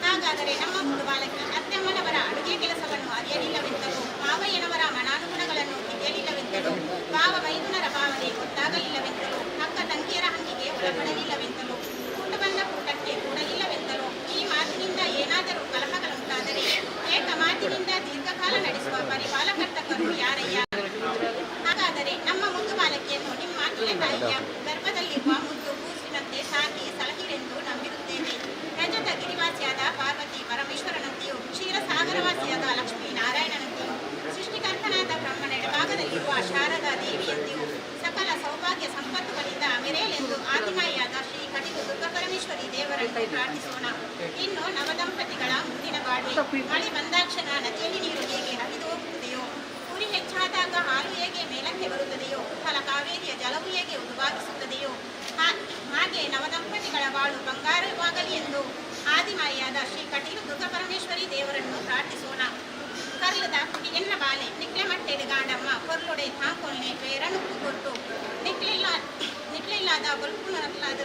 ಹಾಗಾದರೆ ನಮ್ಮ ಮುದ್ದು ಬಾಲಕಿ ಅತ್ತೆಮ್ಮನವರ ಅಡುಗೆ ಕೆಲಸವನ್ನು ಅರಿಯಲಿಲ್ಲವೆಂತಲೂ, ಮಾವಯ್ಯನವರ ಮನಾನುಗುಣಗಳನ್ನು ತಿಳಿಯಲಿಲ್ಲವೆಂತಲೂ, ಭಾವ ಮೈದುನರ ಭಾವನೆ ಗೊತ್ತಾಗಲಿಲ್ಲವೆಂತಲೂ, ಅಕ್ಕ ತಂಗಿಯರ ಹಂಗಿಗೆ ಒಳಪಡಲಿಲ್ಲವೆಂತಲೂ, ಕೂಟ ಬಂದ ಕೂಟಕ್ಕೆ ಕೂಡಲಿಲ್ಲವೆಂತಲೂ, ಈ ಮಾತಿನಿಂದ ಏನಾದರೂ ಕಲಹಗಳುಂಟಾದರೆ ಏಕ ಮಾತಿನಿಂದ ದೀರ್ಘಕಾಲ ನಡೆಸುವ ಪರಿಪಾಲಕರ್ತಕರು ಯಾರಯ್ಯ? ಹಾಗಾದರೆ ನಮ್ಮ ಮುದ್ದು ಬಾಲಕಿಯನ್ನು ನಿಮ್ಮ ಇಳೆ ತಾಯಿಯ ಗರ್ಭದಲ್ಲಿರುವ ಮುದ್ದು ಕೂಸಿನಂತೆ ಸಾಕಿ ಸಲಹಿರೆಂದು ನಂಬಿರುತ್ತೇವೆ. ರಜತ ಗಿರಿವಾಸಿಯಾದ ಪಾರ್ವತಿ ಪರಮೇಶ್ವರನಂತೆಯೂ, ಕ್ಷೀರಸಾಗರವಾಸಿಯಾದ ಲಕ್ಷ್ಮೀ ನಾರಾಯಣನಂತೆಯೂ, ಸೃಷ್ಟಿಕರ್ತನಾದ ಬ್ರಹ್ಮನ ಎಡಭಾಗದಲ್ಲಿರುವ ಶಾರದಾ ದೇವಿಯಂತೆಯೂ, ಸಕಲ ಸೌಭಾಗ್ಯ ಸಂಪತ್ತುಗಳಿಂದ ಮೆರೆಯಲೆಂದು ಆದಿಮಾಯಿಯಾದ ಶ್ರೀ ಕಟೀಲು ದುರ್ಗಾಪರಮೇಶ್ವರಿ ದೇವರನ್ನು ಪ್ರಾರ್ಥಿಸೋಣ. ಇನ್ನು ನವದಂಪತಿಗಳ ಮುಂದಿನ ಬಾಳ್ವೆ. ಮಳೆ ಬಂದಾಕ್ಷಣ ನದಿಯಲ್ಲಿ ನೀರು ಹೇಗೆ ಹರಿದು ಹೋಗುತ್ತದೆಯೋ, ಕುರಿ ಹೆಚ್ಚಾದಾಗ ಹಾಲು ಹೇಗೆ ಮೇಲಕ್ಕೆ ಬರುತ್ತದೆಯೋ, ಫಲ ಕಾವೇರಿಯ ಜಲವು ಹೇಗೆ ಉದುವಾಗಿಸುತ್ತದೆಯೋ, ಹಾಗೆ ನವದಂಪತಿಗಳ ಬಾಳು ಬಂಗಾರವಾಗಲಿ ಎಂದು ಆದಿಮಾಯಿಯಾದ ಶ್ರೀ ಕಟೀಲು ದುರ್ಗಾಪರಮೇಶ್ವರಿ ದೇವರನ್ನು ಪ್ರಾರ್ಥಿಸೋಣ. ಕರ್ಲದ ಕುಡಿ ಎನ್ನ ಬಾಲೆ ನಿಕ್ಲೆ ಮಟ್ಟೆಡು ಗಾಂಡಮ್ಮ ಕೊರ್ಲೊಡೆ ತಾಂಕೊಲ್ನೆ ಬೇರನುಕ್ಕು ಕೊಟ್ಟು ನಿಕ್ಲಿಲ್ಲಾದ ಬಲ್ಪುನಲಾದ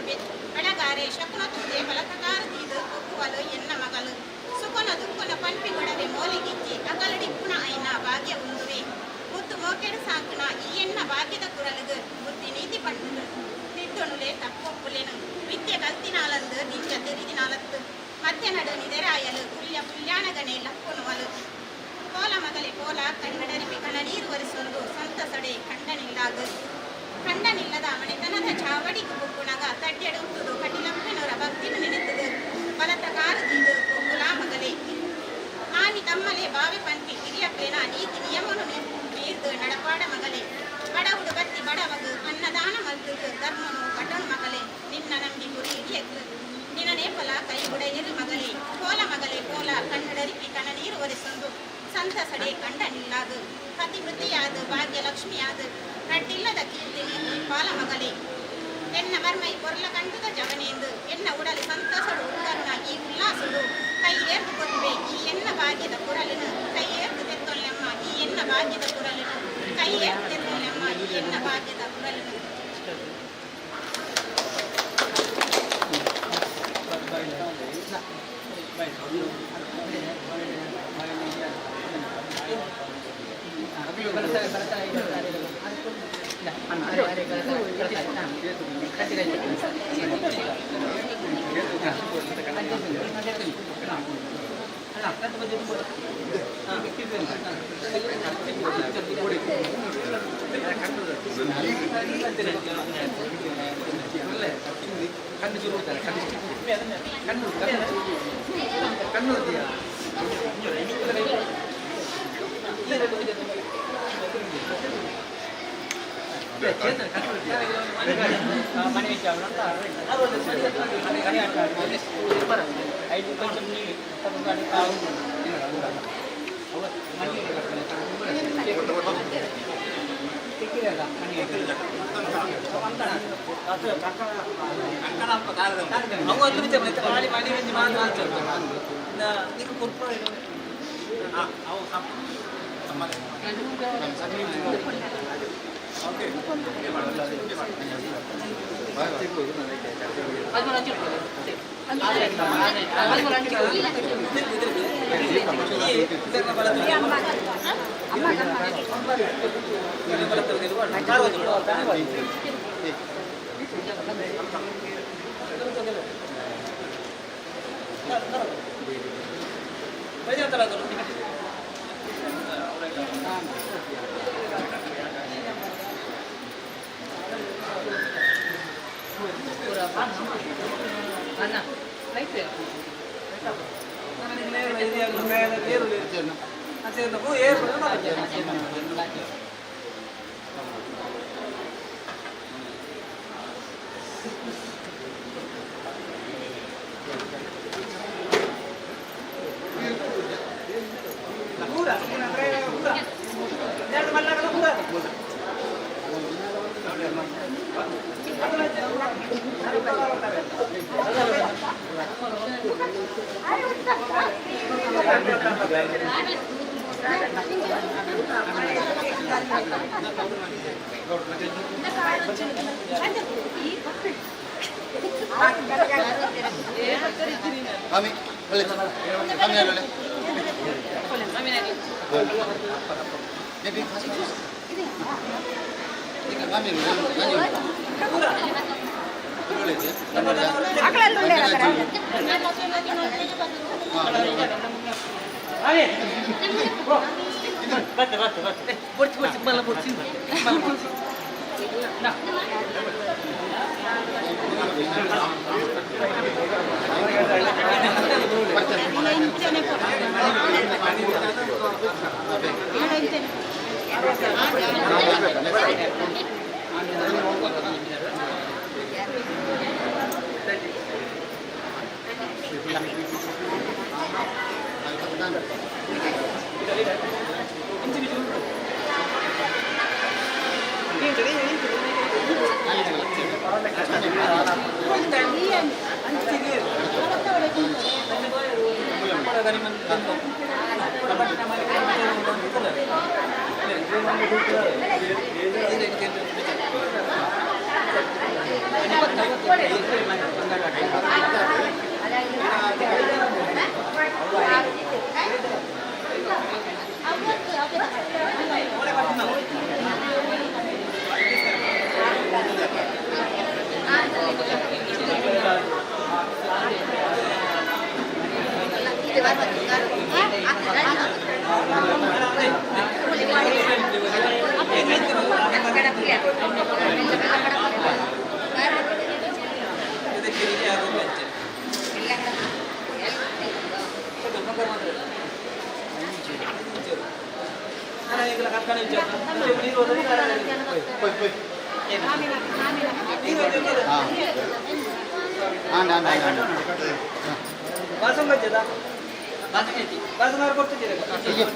ಬೆಳಗಾರೆ ಶಕುನ ತುಂದೆ ಬಲಕಕಾರ ತೀದು ಕೊಕ್ಕುವಲು ಎನ್ನ ಮಗಳು ಸುಕೊನ ದುಕ್ಕುನ ಪಂಪಿ ಗೊಡವೆ ಮೋಲಿಗಿಚ್ಚಿ ಅಗಲಡಿ ಪುಣ ಐನ ಭಾಗ್ಯ ಉಂದುವೆ ಮುತ್ತು ಮೋಕೆಡು ಸಾಂಕುನ ಈ ಎನ್ನ ಭಾಗ್ಯದ ಕುರಲುಗು ಬುದ್ಧಿ ನೀತಿ ಪಂಡು ತಿದ್ದೊನುಲೆ ತಪ್ಪೊಪ್ಪುಲೆನು ವಿದ್ಯೆ ಕಲ್ತಿನಾಲಂದು ನಿಂಜ ತಿರಿದಿನಾಲತ್ತು ಮಧ್ಯ ನಡು ನಿದೆರಾಯಲು ಪುಲ್ಯ ಪುಲ್ಯಾಣಗನೆ ಲಪ್ಪುನುವಲು ಕೋಲ ಮಗಲೆ ಕೋಲ ಕನ್ನಡರಿಪಿ ಕಣನೀರು ಒರೆಸೊಂದು ಸಂತಸೊಡೆ ಖಂಡನಿಲ್ಲದ ಮನೆತನದ ಚಾವಡಿಗೆ ಬುಕ್ಕುಣಗ ತಡ್ಡೆಡುತ್ತುದು ಕಟಿಲಪ್ಪನವರ ಭಕ್ತಿನು ನೆನೆತದು ಬಲತ ಕಾರುದಿದು ಕುಲಾ ಮಗಲೆ ಆನಿ ತಮ್ಮಲೆ ಬಾವೆ ಪಂಪಿ ಹಿರಿಯಪ್ಪೇನ ನೀತಿ ನಿಯಮನು ಮೀರ್ದು ನಡಪಾಡ ಮಗಲೆ ಬಡವುಡು ಬತ್ತಿ ಬಡವಗು ಅನ್ನದಾನ ಮಲ್ದುಗು ಧರ್ಮನು ಕಟನು ಮಗಲೆ ನಿನ್ನ ನಂಬಿ ಗುರಿ ಹಿಡಿಯಕು ನಿನ್ನ ನೇಪಲ ಕೈಗುಡೆಯಿರು ಮಗಲೆ ಕೋಲ ಮಗಲೆ ಕೋಲ ಕನ್ನಡರಿಪಿ ಕಣನೀರು ಒರೆಸೊಂದು ಸಂತಸಡೆ ಕಂಡನಿಲ್ಲಾದು ಪತಿವೃತ್ತಿಯಾದು ಭಾಗ್ಯಲಕ್ಷ್ಮಿಯಾದು ರಡ್ಡಿಲ್ಲದ ಕೀರ್ತಿನಿ ಪಾಲ ಮಗಲೆ ಎನ್ನ ಮರ್ಮೈ ಪೊರ್ಲ ಕಂಡುದ ಜವನೆಂದು ಎನ್ನ ಉಡಲು ಸಂತಸಡು ಉತ್ತರುಣ ಈ ಉಲ್ಲಾಸುಡು ಕೈ ಏರ್ದು ಕೊಡುವೆ ಈ ಎನ್ನ ಭಾಗ್ಯದ ಕುರಲಿನು ಕೈ ಏರ್ದು ತೆತ್ತೊಲ್ಲೆಮ್ಮ ಈ ಎನ್ನ ಭಾಗ್ಯದ ಕುರಲಿನು ಕೈ ಏರ್ದು ತೆತ್ತೊಲ್ಲೆಮ್ಮ ಈ ಎನ್ನ ಭಾಗ್ಯದ ಕುರಲಿನು.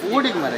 ಕೂಡಿಗೆ ಮರ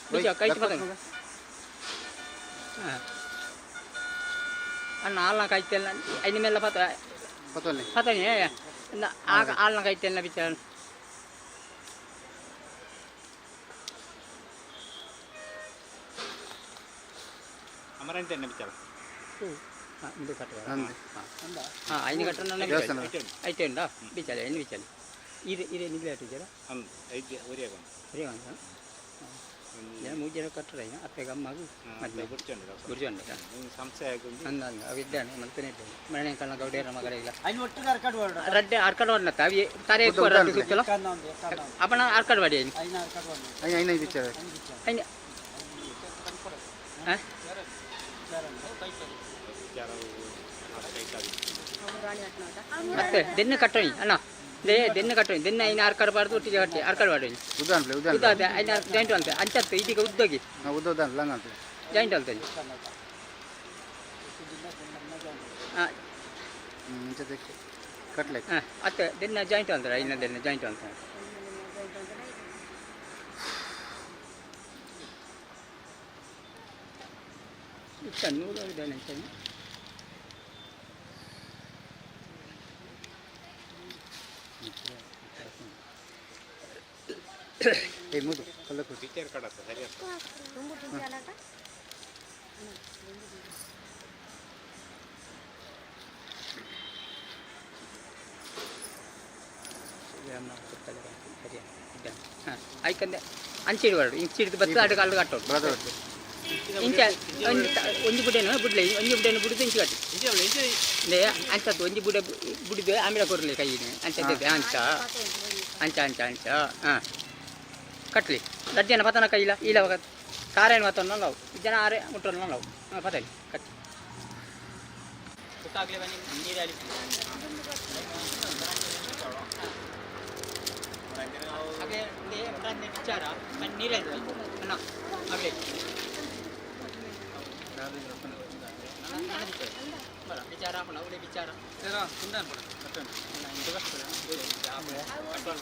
bisa kait patang anna alla kaitella ini mella patang ya na alla kaitella bicara amaran tenne bicara ini kataran ini kataran itu anda bicara ini bicara ini lihat bicara Riang, ya mujur kataran ya apa gamma tu burjan anda awidan mantu ni mana yang kalau kau daerah magarela radde arkad warna tapi tare ekor radde sukela apa na arkad wadi ini bicara ini ಮತ್ತೆ ದೆನ್ನ ಕಟ್ಟೋಣಿ ಅಣ್ಣ ದೆನ್ನ ಕಟ್ಟೋಣಿ ದೆನ್ನ ಐನ ಆರ್ಕಡ್ ಬಾರ್ದು ಒಟ್ಟಿಗೆ ಕಟ್ಟಿ ಆರ್ಕಡ್ ಬಾಡಿ ಉದ್ದಾದ ಐನ ಜಾಯಿಂಟ್ ಅಂತ ಅಂಚತ್ತು ಇದೀಗ ಉದ್ದೋಗಿ ಜಾಯಿಂಟ್ ಅಂತ ಅತ್ತೆ ದೆನ್ನ ಜಾಯಿಂಟ್ ಅಂತಾರೆ ಐನ ದೆನ್ನ ಜಾಯಿಂಟ್ ಅಂತ ನೂರು ಇದೆ ಮುದು ಕಲ್ಲಕ್ಕೆ ಟೀಚರ್ ಕಡತ್ತ ಸರಿ ತುಂಬ ಟೀಚರ್ ಅಲ್ಲಟ ಗ್ರಾಮ ಕೊತ್ತಲ ಸರಿ ಆಯ್ಕಂದೆ ಅಂಚಿಡು ಬರಡು ಇಂಚಿಡಿದು ಬತ್ತ ಅಡ್ಡ ಕಲ್ಲು ಕಟ್ಟೋದು ಇಂಚ ಒಂಜಿ ಬುಡೇನು ಬುಡ್ಲೆ ಒಂಜಿ ಬುಡೇನು ಬುಡಿದು ಇಂಚಿ ಕಟ್ಟಿ ಅಂಚತ್ತು ಒಂಜಿ ಬುಡಿದು ಆಮೇಲೆ ಕೊರಲಿ ಕೈಯಿನ ಅಂಚದ್ದು ಅಂಚ ಹಾಂ ಕಟ್ಲಿ ದರ್ಜನ ಪತನ ಕೈಲ ಇಲ್ಲ ಕಾರೇನು ಮತ್ತೊಂದು ನಾವು ಜನ ಆರೆ ಮುಟ್ಟೋಲ್ಲ ನಾವು ಪತಲಿ ಕಟ್ಟಿ ಗೊತ್ತಾಗಲಿ ಬನ್ನಿ ನೀರಲ್ಲಿ ಹಾಗೆ ವಿಚಾರ ನೀರಲ್ಲಿ ಅಣ್ಣ ಆಗಲಿ bicara apa nak boleh bicara sekarang sundan pun betul nah itu kan betul